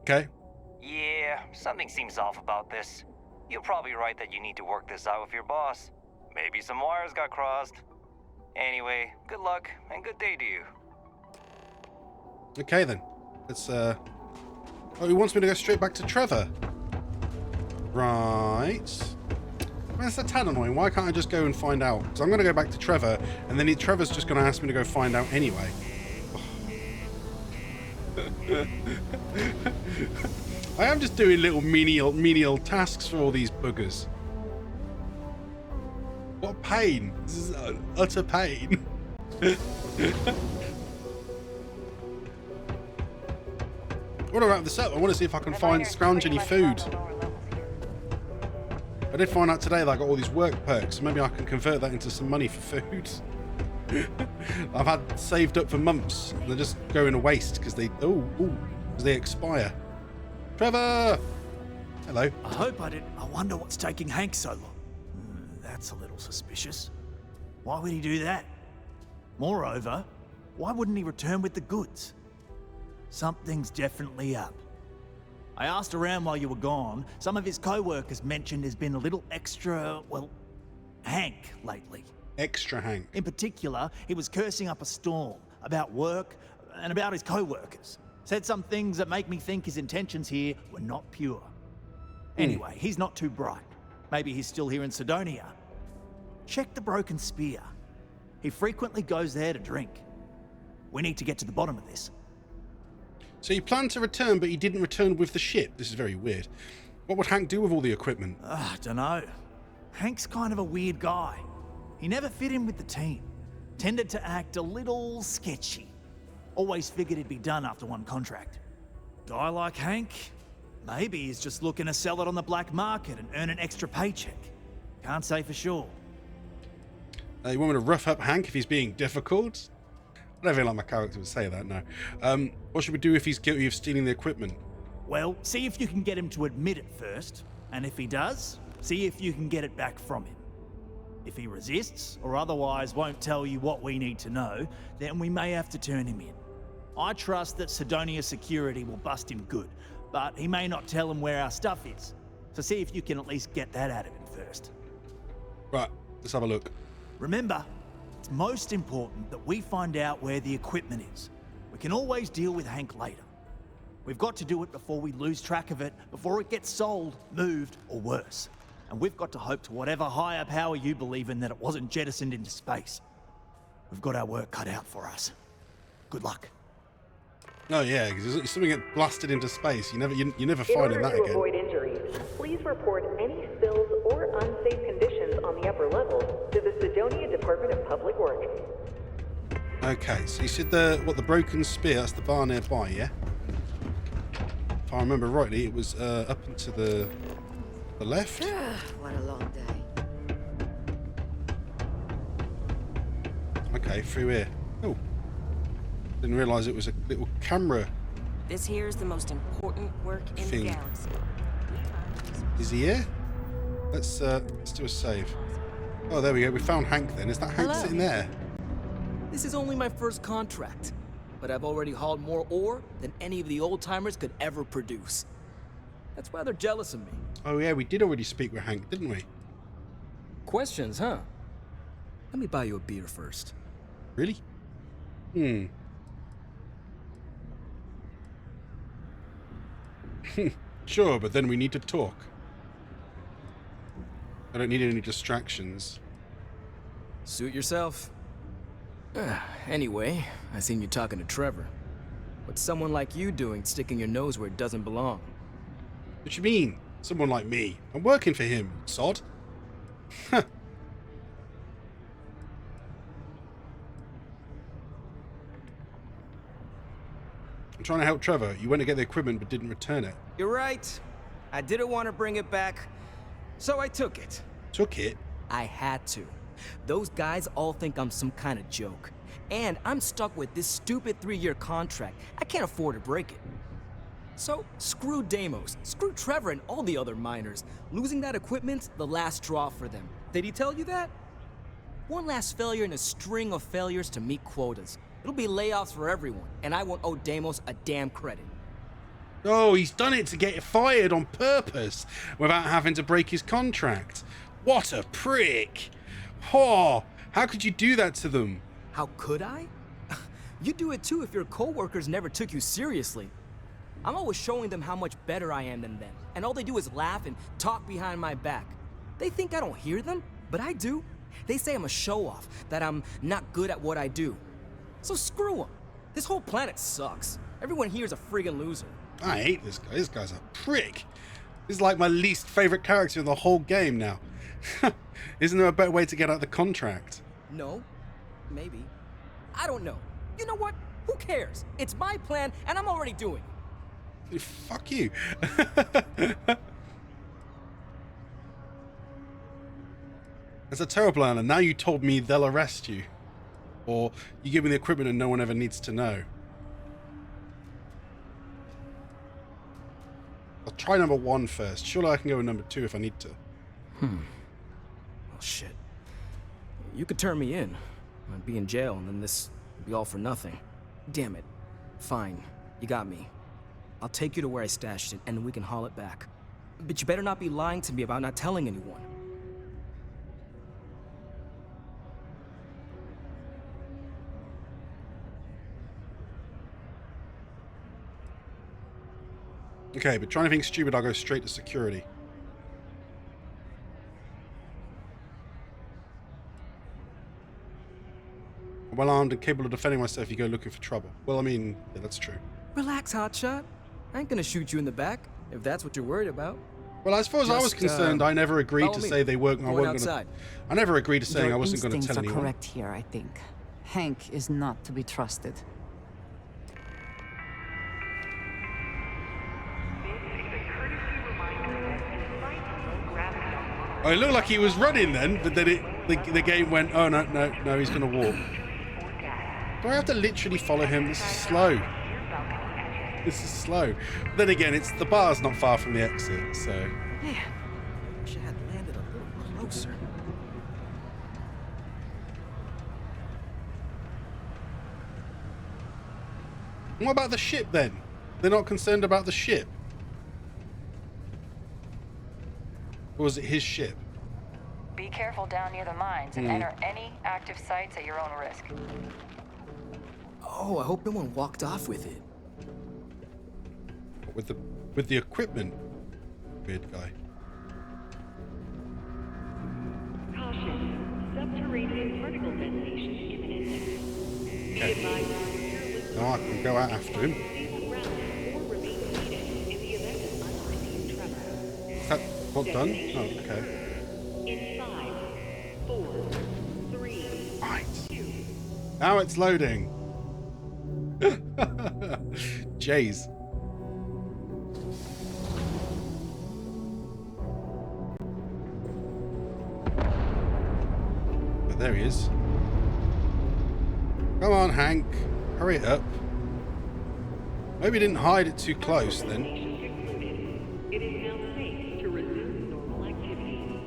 Okay. Yeah, something seems off about this. You're probably right that you need to work this out with your boss. Maybe some wires got crossed. Anyway, good luck and good day to you. Okay then. Let's Oh, he wants me to go straight back to Trevor. Right. Well, that's a tad annoying. Why can't I just go and find out? Because I'm going to go back to Trevor, and then Trevor's just going to ask me to go find out anyway. I am just doing little menial tasks for all these buggers. What pain. This is utter pain. What about this up? I want to see if I can scrounge any food. I did find out today that I got all these work perks, so maybe I can convert that into some money for food. I've had saved up for months, and they're just going to waste because they expire. Trevor! Hello. I hope I didn't. I wonder what's taking Hank so long. That's a little suspicious. Why would he do that? Moreover, why wouldn't he return with the goods? Something's definitely up. I asked around while you were gone. Some of his co-workers mentioned there's been a little extra, well, Hank lately. Extra Hank. In particular, he was cursing up a storm about work and about his co-workers. Said some things that make me think his intentions here were not pure. Anyway, he's not too bright. Maybe he's still here in Sidonia. Check the Broken Spear. He frequently goes there to drink. We need to get to the bottom of this. So he planned to return, but he didn't return with the ship. This is very weird. What would Hank do with all the equipment? I dunno. Hank's kind of a weird guy. He never fit in with the team. Tended to act a little sketchy. Always figured he'd be done after one contract. Guy like Hank, maybe he's just looking to sell it on the black market and earn an extra paycheck. Can't say for sure. You want me to rough up Hank if he's being difficult? I don't feel like my character would say that, no. What should we do if he's guilty of stealing the equipment? Well, see if you can get him to admit it first. And if he does, see if you can get it back from him. If he resists, or otherwise won't tell you what we need to know, then we may have to turn him in. I trust that Sidonia security will bust him good, but he may not tell him where our stuff is. So see if you can at least get that out of him first. Right, let's have a look. Remember, it's most important that we find out where the equipment is. We can always deal with Hank later. We've got to do it before we lose track of it, before it gets sold, moved, or worse. And we've got to hope to whatever higher power you believe in that it wasn't jettisoned into space. We've got our work cut out for us. Good luck. Oh yeah, because something get blasted into space. You never find that again. In order to avoid injuries, please report any spills or unsafe conditions on the upper levels to the Sidonia Department Department of Public Works. Okay, so you said the broken spear, that's the bar nearby, yeah? If I remember rightly, it was up and to the left. What a long day. Okay, through here. Oh. Didn't realise it was a little camera. This here's the most important work in Thing. the galaxy. Is he here? Let's do a save. Oh, there we go. We found Hank then. Is that Hank Hello. sitting there? This is only my first contract, but I've already hauled more ore than any of the old-timers could ever produce. That's why they're jealous of me. Oh yeah, we did already speak with Hank, didn't we? Questions, huh? Let me buy you a beer first. Really? Sure, but then we need to talk. I don't need any distractions. Suit yourself. Anyway, I seen you talking to Trevor. What's someone like you doing sticking your nose where it doesn't belong? What you mean? Someone like me. I'm working for him, sod. Huh. I'm trying to help Trevor. You went to get the equipment but didn't return it. You're right. I didn't want to bring it back, so I took it. Took it? I had to. Those guys all think I'm some kind of joke. And I'm stuck with this stupid 3-year contract. I can't afford to break it. So, screw Deimos, screw Trevor and all the other miners. Losing that equipment's the last straw for them. Did he tell you that? One last failure in a string of failures to meet quotas. It'll be layoffs for everyone, and I won't owe Deimos a damn credit. Oh, he's done it to get fired on purpose without having to break his contract. What a prick. Oh, how could you do that to them? How could I? You'd do it too if your coworkers never took you seriously. I'm always showing them how much better I am than them, and all they do is laugh and talk behind my back. They think I don't hear them, but I do. They say I'm a show-off, that I'm not good at what I do. So screw them. This whole planet sucks. Everyone here is a friggin' loser. I hate this guy. This guy's a prick. This is like my least favorite character in the whole game now. Isn't there a better way to get out of the contract? No. Maybe. I don't know. You know what? Who cares? It's my plan, and I'm already doing it. Fuck you. That's a terrible plan, and now you told me they'll arrest you. Or you give me the equipment and no one ever needs to know. I'll try number 1 first. Surely I can go with number 2 if I need to. Well, shit. You could turn me in. I'd be in jail, and then this would be all for nothing. Damn it. Fine. You got me. I'll take you to where I stashed it, and we can haul it back. But you better not be lying to me about not telling anyone. Okay, but trying to think stupid, I'll go straight to security. I'm well armed and capable of defending myself if you go looking for trouble. Well, I mean, yeah, that's true. Relax, hotshot. I ain't gonna shoot you in the back, if that's what you're worried about. Well, as far as I was concerned, I never agreed to say they weren't. I never agreed to saying I wasn't going to tell anyone. Your instincts are correct here, I think. Hank is not to be trusted. Oh, it looked like he was running then, but then the game went, oh no, he's going to walk. Do I have to literally follow him? This is slow. This is slow. But then again, the bar's not far from the exit, so. Man, wish I had landed a little closer. What about the ship then? They're not concerned about the ship? Or was it his ship? Be careful down near the mines and enter any active sites at your own risk. Oh, I hope no one walked off with it. With the equipment? Weird guy. Caution. Subterranean particle detonation imminent. Okay. Now I can go out after him. Is that not done? Oh, okay. In 5, 4, 3, Now it's loading. Jeez. Oh, there he is. Come on, Hank. Hurry it up. Maybe he didn't hide it too close then. It is now safe to resume normal activity.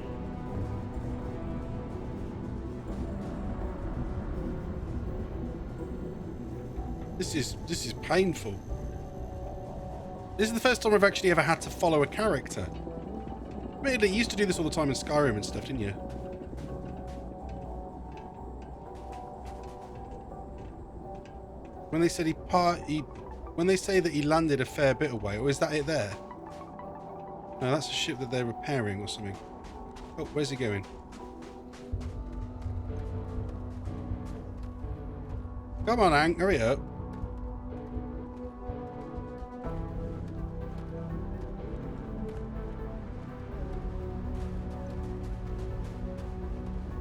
This is painful. This is the first time I've actually ever had to follow a character. Admittedly, you used to do this all the time in Skyrim and stuff, didn't you? When they said when they say that he landed a fair bit away, or is that it there? No, that's a ship that they're repairing or something. Oh, where's he going? Come on, Hank, hurry up.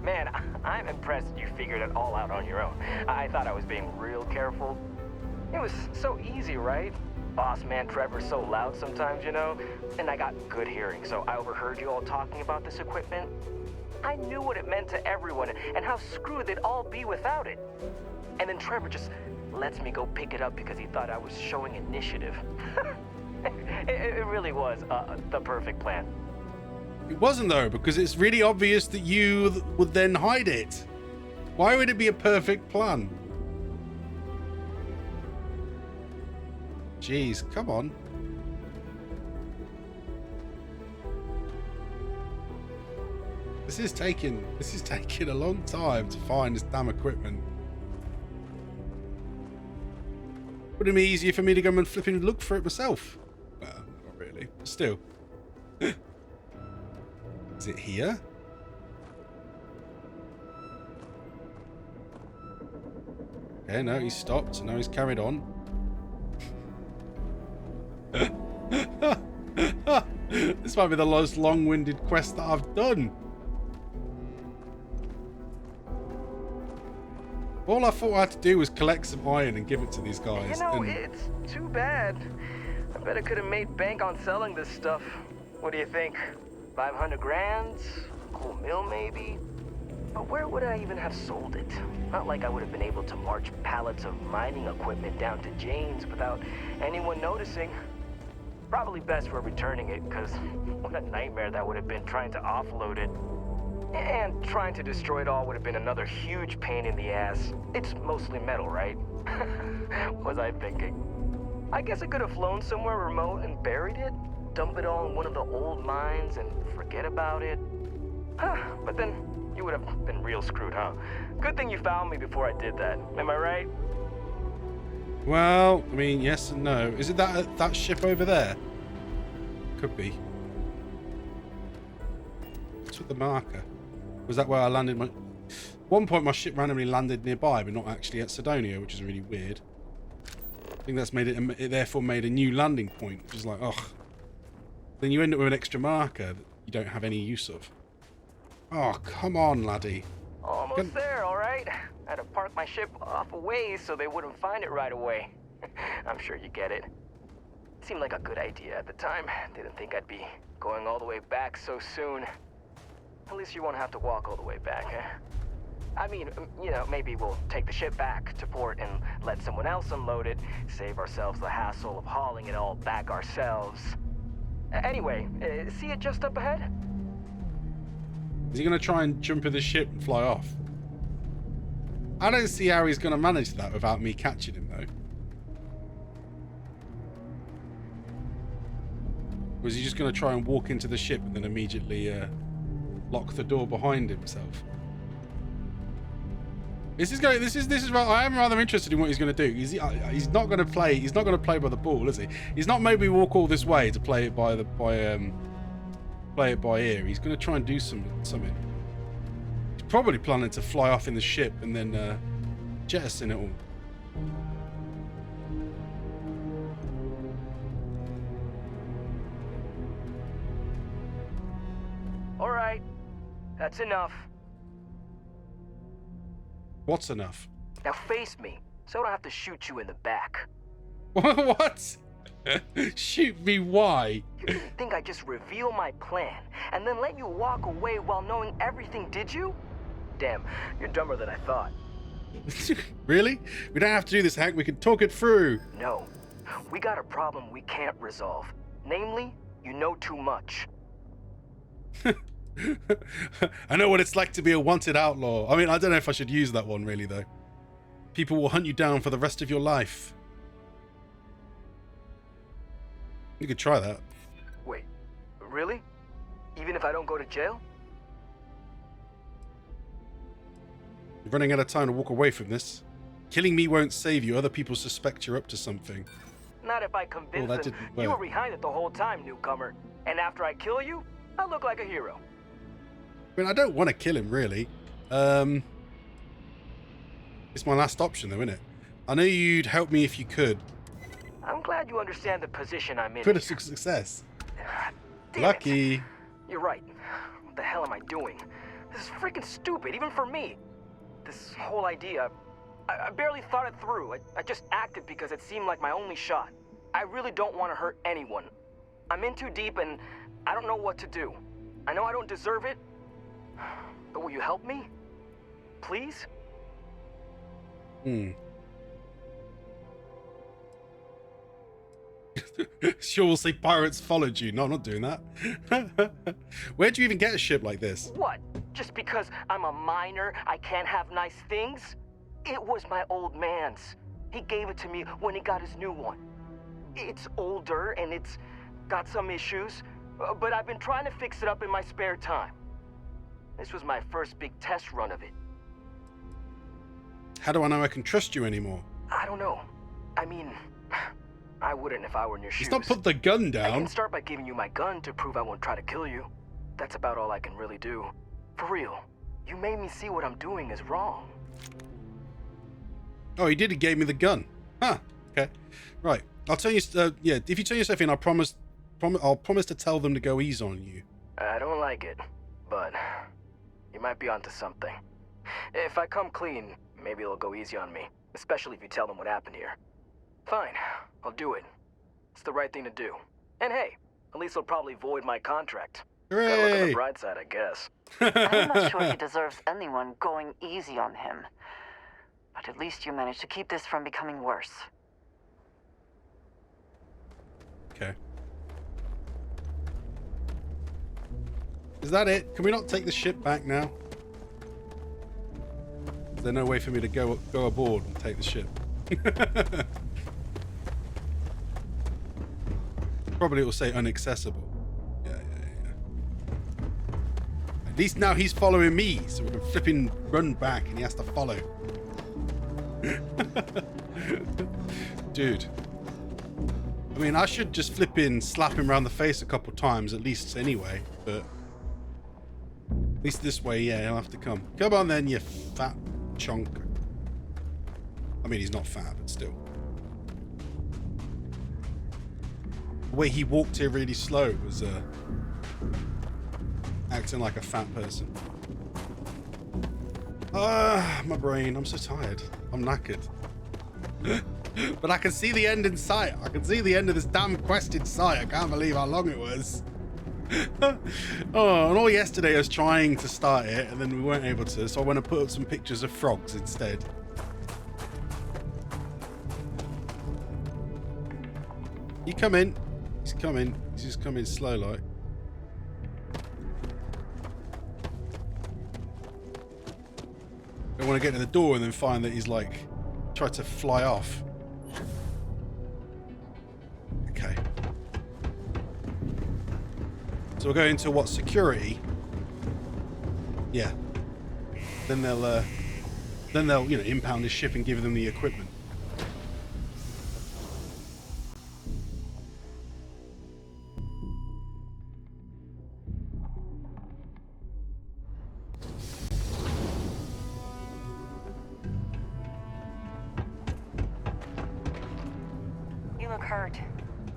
Man, I'm impressed you figured it all out on your own. I thought I was being real careful. It was so easy, right? Boss man Trevor's so loud sometimes, you know? And I got good hearing, so I overheard you all talking about this equipment. I knew what it meant to everyone and how screwed they'd all be without it. And then Trevor just lets me go pick it up because he thought I was showing initiative. It really was the perfect plan. It wasn't though, because it's really obvious that you would then hide it. Why would it be a perfect plan? Jeez, come on. This is taking a long time to find this damn equipment. Would it be easier for me to go and flipping look for it myself? Well, not really. Still. Is it here? Okay, no, he's stopped. Now he's carried on. This might be the most long-winded quest that I've done. All I thought I had to do was collect some iron and give it to these guys. You know, it's too bad. I bet I could have made bank on selling this stuff. What do you think? 500 grand? Cool mill, maybe? But where would I even have sold it? Not like I would have been able to march pallets of mining equipment down to Jane's without anyone noticing. Probably best for returning it, because what a nightmare that would have been trying to offload it. And trying to destroy it all would have been another huge pain in the ass. It's mostly metal, right? Was I thinking? I guess I could have flown somewhere remote and buried it, dump it all in one of the old mines and forget about it. But then you would have been real screwed, huh? Good thing you found me before I did that. Am I right? Well, I mean, yes and no. Is it that ship over there? Could be. What's with the marker? Was that where I landed my... one point my ship randomly landed nearby, but not actually at Sidonia, which is really weird. I think that's made it therefore made a new landing point, which is like, ugh. Then you end up with an extra marker that you don't have any use of. Oh, come on, laddie. Almost there, all right? I had to park my ship off a ways so they wouldn't find it right away. I'm sure you get it. Seemed like a good idea at the time. Didn't think I'd be going all the way back so soon. At least you won't have to walk all the way back, eh? I mean, you know, maybe we'll take the ship back to port and let someone else unload it, save ourselves the hassle of hauling it all back ourselves. Anyway, see it just up ahead? Is he going to try and jump in the ship and fly off? I don't see how he's going to manage that without me catching him, though. Or is he just going to try and walk into the ship and then immediately lock the door behind himself? This is right. I am rather interested in what he's going to do. He's not going to play. He's not going to play by the ball, is he? He's not maybe walk all this way to play it by play it by ear. He's going to try and do something. He's probably planning to fly off in the ship and then jettison it all. All right, that's enough. What's enough? Now face me, so I don't have to shoot you in the back. What? Shoot me, why? You didn't think I'd just reveal my plan and then let you walk away while knowing everything, did you? Damn, you're dumber than I thought. Really? We don't have to do this, Hank. We can talk it through. No. We got a problem we can't resolve. Namely, you know too much. I know what it's like to be a wanted outlaw. I mean, I don't know if I should use that one, really, though. People will hunt you down for the rest of your life. You could try that. Wait, really? Even if I don't go to jail? You're running out of time to walk away from this. Killing me won't save you. Other people suspect you're up to something. Not if I convince that them didn't you were work. behind it the whole time, newcomer. And after I kill you, I look like a hero. I mean, I don't want to kill him, really. It's my last option, though, isn't it? I know you'd help me if you could. I'm glad you understand the position I'm in. Critical success. Damn Lucky. it. You're right. What the hell am I doing? This is freaking stupid, even for me. This whole idea, I barely thought it through. I just acted because it seemed like my only shot. I really don't want to hurt anyone. I'm in too deep and I don't know what to do. I know I don't deserve it, but will you help me? Please? Sure, we'll say pirates followed you. No, I'm not doing that. Where'd you even get a ship like this? What? Just because I'm a miner, I can't have nice things? It was my old man's. He gave it to me when he got his new one. It's older and it's got some issues, but I've been trying to fix it up in my spare time. This was my first big test run of it. How do I know I can trust you anymore? I don't know. I mean, I wouldn't if I were in your shoes. He's not put the gun I down. can start by giving you my gun to prove I won't try to kill you. That's about all I can really do. For real, you made me see what I'm doing is wrong. Oh, he did. He gave me the gun. Huh. Okay. Right. I'll tell you. Yeah. If you turn yourself in, I'll promise to tell them to go easy on you. I don't like it, but you might be onto something. If I come clean, maybe it'll go easy on me, especially if you tell them what happened here. Fine, I'll do it. It's the right thing to do. And hey, at least they'll probably void my contract. Hooray! Gotta look on the bright side, I guess. I'm not sure he deserves anyone going easy on him. But at least you managed to keep this from becoming worse. Okay. Is that it? Can we not take the ship back now? Is there no way for me to go aboard and take the ship? Probably it will say inaccessible. Yeah. At least now he's following me, so we can flipping run back and he has to follow. Dude. I mean, I should just slap him around the face a couple times at least anyway, but at least this way, yeah, he'll have to come. Come on then, you fat chunk. I mean, he's not fat, but still. The way he walked here really slow was acting like a fat person. My brain, I'm so tired. I'm knackered. But I can see the end in sight. I can see the end of this damn quest in sight. I can't believe how long it was. Oh, and all yesterday I was trying to start it and then we weren't able to, so I went to put up some pictures of frogs instead. You come in. He's coming. He's just coming slow like. I want to get to the door and then find that he's like tried to fly off. Okay. So we'll go into what, security? Yeah. Then they'll you know, impound his ship and give them the equipment. You look hurt.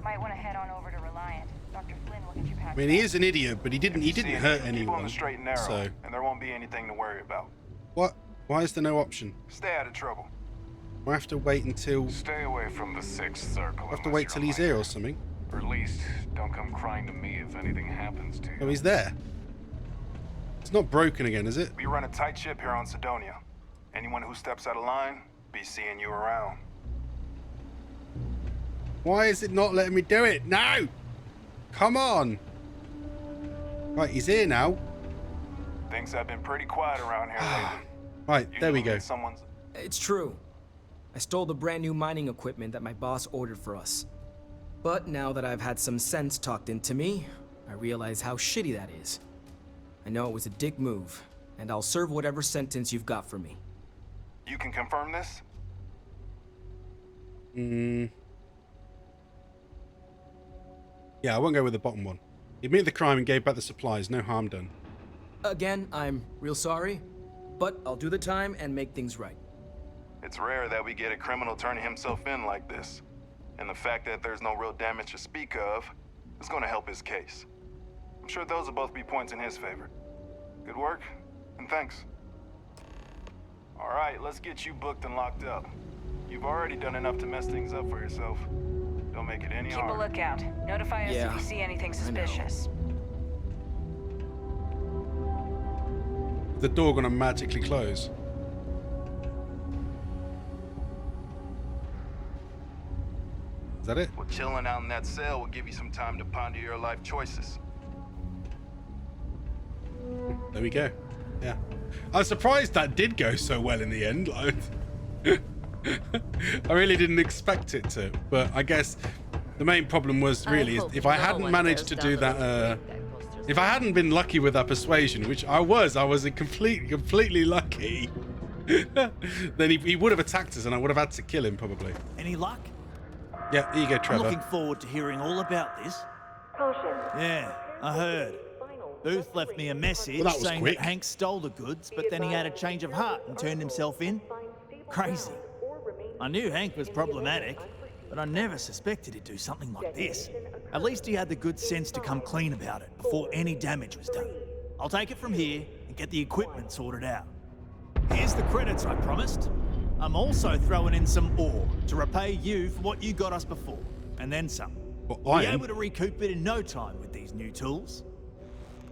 Might want to head on over to Reliant. Dr. Flynn will get you patched. I mean, he is an idiot, but he didn't hurt Keep on anyone. the straight and narrow, So and there won't be anything to worry about. what? Why is there no option? Stay out of trouble. I have to wait until... Stay away from the sixth circle. I have to wait till he's here or something. Or at least, don't come crying to me if anything happens to you. Oh, he's there. It's not broken again, is it? We run a tight ship here on Sidonia. Anyone who steps out of line, be seeing you around. Why is it not letting me do it? No! Come on! Right, he's here now. Things have been pretty quiet around here lately. Right, there we go. It's true. I stole the brand new mining equipment that my boss ordered for us. But now that I've had some sense talked into me, I realize how shitty that is. I know it was a dick move, and I'll serve whatever sentence you've got for me. You can confirm this? Yeah, I won't go with the bottom one. He admitted the crime and gave back the supplies. No harm done. Again, I'm real sorry, but I'll do the time and make things right. It's rare that we get a criminal turning himself in like this. And the fact that there's no real damage to speak of is going to help his case. I'm sure those will both be points in his favor. Good work, and thanks. All right, let's get you booked and locked up. You've already done enough to mess things up for yourself. Don't make it any harder. Keep a lookout. Notify us if you see anything suspicious. Is the door gonna magically close? Is that it? Well, chilling out in that cell will give you some time to ponder your life choices. There we go. Yeah. I was surprised that did go so well in the end. I really didn't expect it to, but I guess the main problem was really is if I hadn't managed to do that, if I hadn't been lucky with that persuasion, which I was completely lucky, then he would have attacked us and I would have had to kill him probably. Any luck? Yeah, here you go, Trevor. I'm looking forward to hearing all about this. Caution. Yeah, I heard. Booth left me a message saying quick. that Hank stole the goods, but then he had a change of heart and turned himself in. Crazy. I knew Hank was problematic, but I never suspected he'd do something like this. At least he had the good sense to come clean about it before any damage was done. I'll take it from here and get the equipment sorted out. Here's the credits I promised. I'm also throwing in some ore to repay you for what you got us before, and then some. We'll be able to recoup it in no time with these new tools.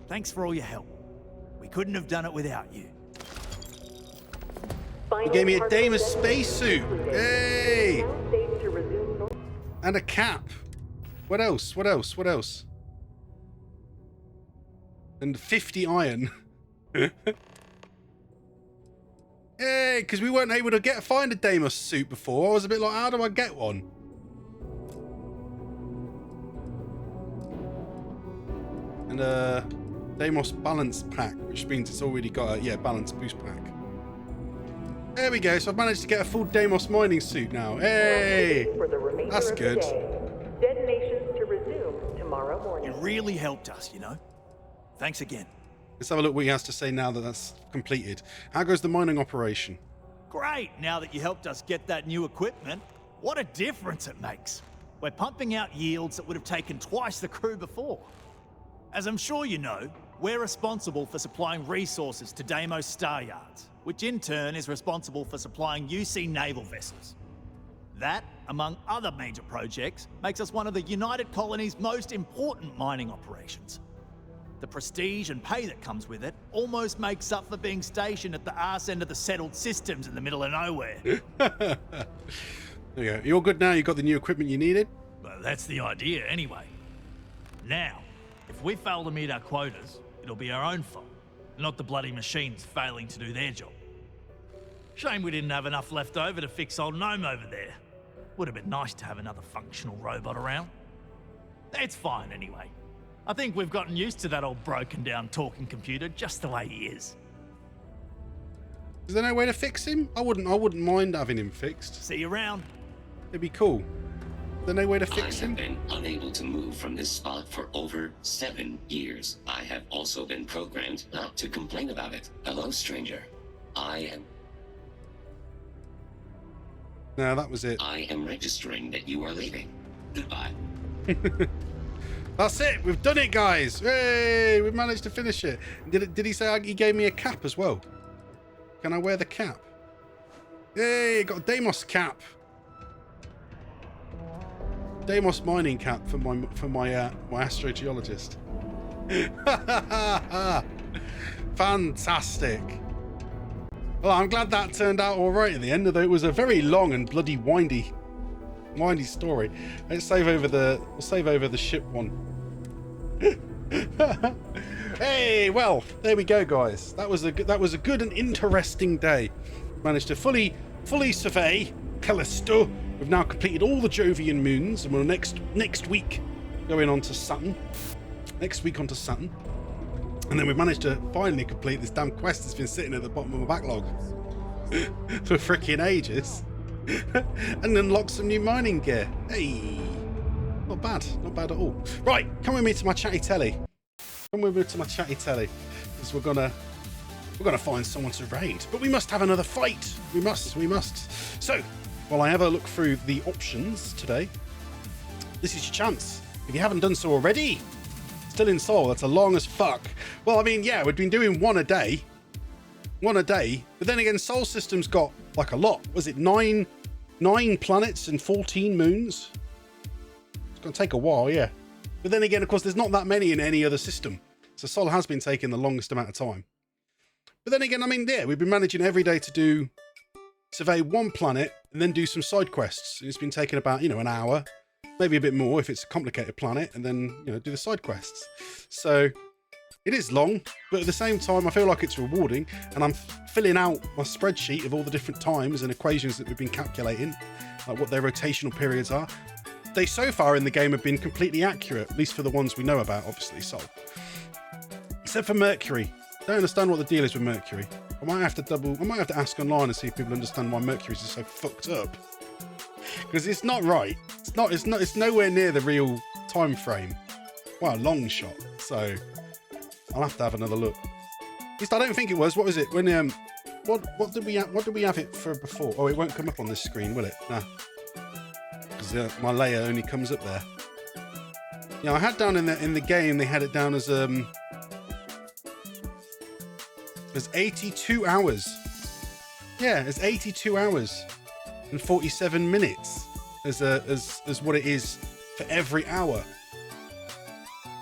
Thanks for all your help. We couldn't have done it without you. He gave me a Deimos spacesuit. Hey! And a cap. What else? What else? What else? And 50 iron. Hey, because we weren't able to find a Deimos suit before. I was a bit like, how do I get one? And Deimos balance pack, which means it's already got a balance boost pack. There we go. So I've managed to get a full Deimos mining suit now. Hey, that's good. Detonations to resume tomorrow morning. You really helped us, you know. Thanks again. Let's have a look what he has to say now that that's completed. How goes the mining operation? Great. Now that you helped us get that new equipment, what a difference it makes. We're pumping out yields that would have taken twice the crew before. As I'm sure you know, we're responsible for supplying resources to Deimos Star Yards, which in turn is responsible for supplying UC naval vessels. That, among other major projects, makes us one of the United Colony's most important mining operations. The prestige and pay that comes with it almost makes up for being stationed at the arse end of the settled systems in the middle of nowhere. There you go. You all good now? You got the new equipment you needed? Well, that's the idea anyway. Now, if we fail to meet our quotas, it'll be our own fault, not the bloody machines failing to do their job. Shame we didn't have enough left over to fix old Gnome over there. Would have been nice to have another functional robot around. It's fine anyway. I think we've gotten used to that old broken down talking computer just the way he is. Is there no way to fix him? I wouldn't mind having him fixed. See you around. It'd be cool. Is there no way to fix him? I have been unable to move from this spot for over 7 years. I have also been programmed not to complain about it. Hello, stranger. No, that was it. I am registering that you are leaving. Goodbye. That's it. We've done it, guys. Hey, we've managed to finish it. Did he say he gave me a cap as well? Can I wear the cap? Hey, got a Deimos cap. Deimos mining cap for my astrogeologist. Fantastic. Well, I'm glad that turned out all right in the end, although it was a very long and bloody windy story. Let's save over the ship one. Hey, well, there we go, guys. That was a good and interesting day. Managed to fully survey Callisto. We've now completed all the Jovian moons, and we'll next week going on to Saturn. Next week onto Saturn. And then we've managed to finally complete this damn quest that's been sitting at the bottom of my backlog for freaking ages. And unlock some new mining gear. Hey, not bad at all. Right, come with me to my chatty telly. Because we're gonna find someone to raid. But we must have another fight. We must. So, while I have a look through the options today, this is your chance. If you haven't done so already, still in Sol, that's a long as fuck. Well, I mean, yeah, we've been doing one a day, but then again, Sol System's got like a lot. Was it nine planets and 14 moons? It's gonna take a while, yeah. But then again, of course, there's not that many in any other system, so Sol has been taking the longest amount of time. But then again, I mean, yeah, we've been managing every day to survey one planet and then do some side quests. It's been taking about, an hour, maybe a bit more if it's a complicated planet, and then, do the side quests. So it is long, but at the same time, I feel like it's rewarding, and I'm filling out my spreadsheet of all the different times and equations that we've been calculating, like what their rotational periods are. They so far in the game have been completely accurate, at least for the ones we know about, obviously, so. Except for Mercury. Don't understand what the deal is with Mercury. I might have to ask online and see if people understand why Mercury is so fucked up. Because it's not right. It's nowhere near the real time frame. Well, a long shot. So I'll have to have another look. At least I don't think it was. What was it? When what did we have it for before? Oh, it won't come up on this screen, will it? Nah. Because my layer only comes up there. Yeah, I had down in the game they had it down as 82 hours. Yeah, it's 82 hours and 47 minutes as what it is for every hour.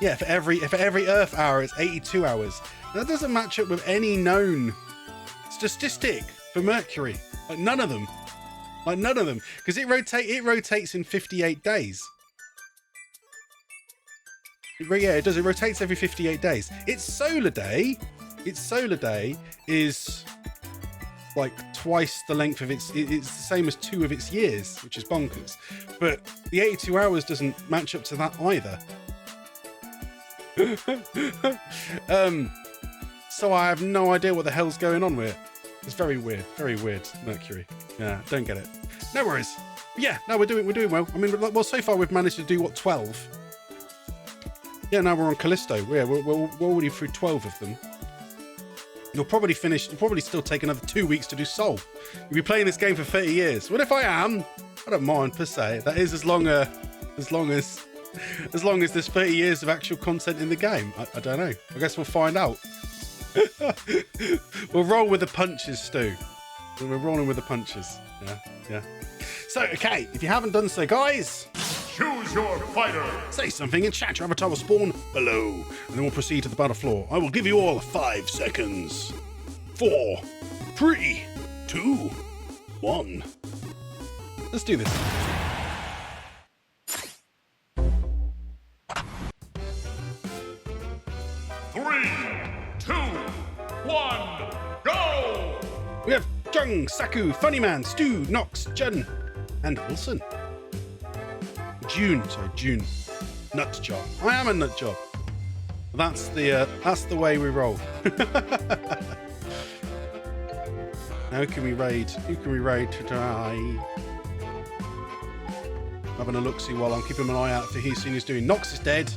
Yeah, for every Earth hour, it's 82 hours. That doesn't match up with any known statistic for Mercury. Like none of them. Because it rotates in 58 days. Yeah, it does. It rotates every 58 days. Its solar day is like twice the length of it's the same as 2 of its years, which is bonkers. But the 82 hours doesn't match up to that either. So I have no idea what the hell's going on with it. It's very weird, Mercury. Yeah, don't get it. No worries. But yeah, no, we're doing well. I mean, well, so far we've managed to do 12. Yeah, now we're on Callisto. Yeah, we're already through 12 of them. You'll probably still take another 2 weeks to do Sol. You'll be playing this game for 30 years. What if I am? I don't mind per se. That is as long as there's 30 years of actual content in the game. I don't know. I guess we'll find out. We'll roll with the punches, Stu. We're rolling with the punches. Yeah. So, okay, if you haven't done so, guys, choose your fighter. Say something in chat. Your avatar will spawn below, and then we'll proceed to the battle floor. I will give you all 5 seconds. 4, 3, 2, 1. Let's do this. Go! We have Jung, Saku, Funnyman, Stu, Nox, Jun, and Wilson. June. Nutjob. I am a nutjob. That's the way we roll. Now who can we raid today? Having a look-see while I'm keeping an eye out for who's seen who's doing. Nox is dead.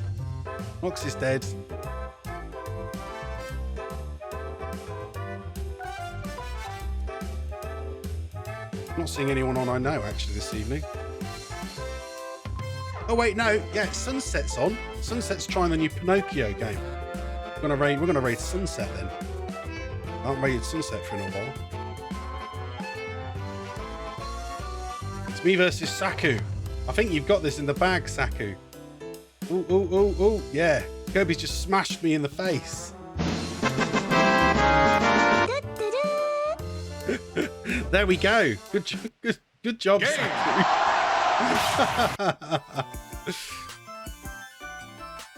Not seeing anyone on I know actually this evening. Oh wait, no, yeah, Sunset's on. Sunset's trying the new Pinocchio game. We're gonna raid Sunset then. I haven't raided Sunset for a while. It's me versus Saku. I think you've got this in the bag, Saku. Ooh, ooh, ooh, ooh. Yeah. Kirby's just smashed me in the face. There we go. Good job, Saku.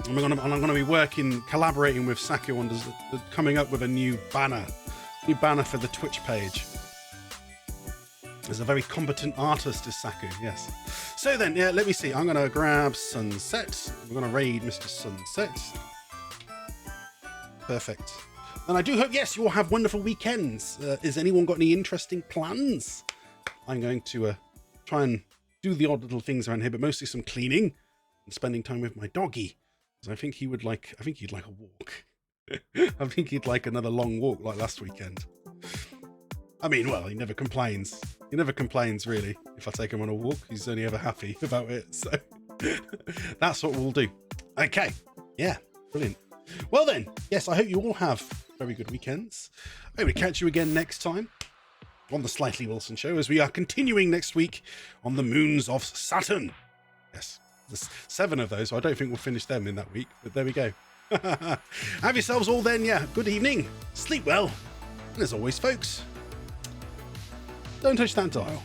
I'm going to be collaborating with Saku on coming up with a new banner for the Twitch page. He's a very competent artist, is Saku, yes. So then, yeah, let me see. I'm going to grab Sunset. We're going to raid Mr. Sunset. Perfect. And I do hope, yes, you all have wonderful weekends. Has anyone got any interesting plans? I'm going to try and do the odd little things around here, but mostly some cleaning and spending time with my doggy. Because I think he'd like a walk. I think he'd like another long walk like last weekend. I mean, well, he never complains. He never complains, really. If I take him on a walk, he's only ever happy about it. So that's what we'll do. Okay. Yeah, brilliant. Well then, yes, I hope you all have very good weekends. I hope to catch you again next time on the Slightly Wilson Show, as we are continuing next week on the moons of Saturn. Yes, there's 7 of those, so I don't think we'll finish them in that week, but there we go. Have yourselves all then, yeah, good evening, sleep well, and as always, folks, don't touch that dial.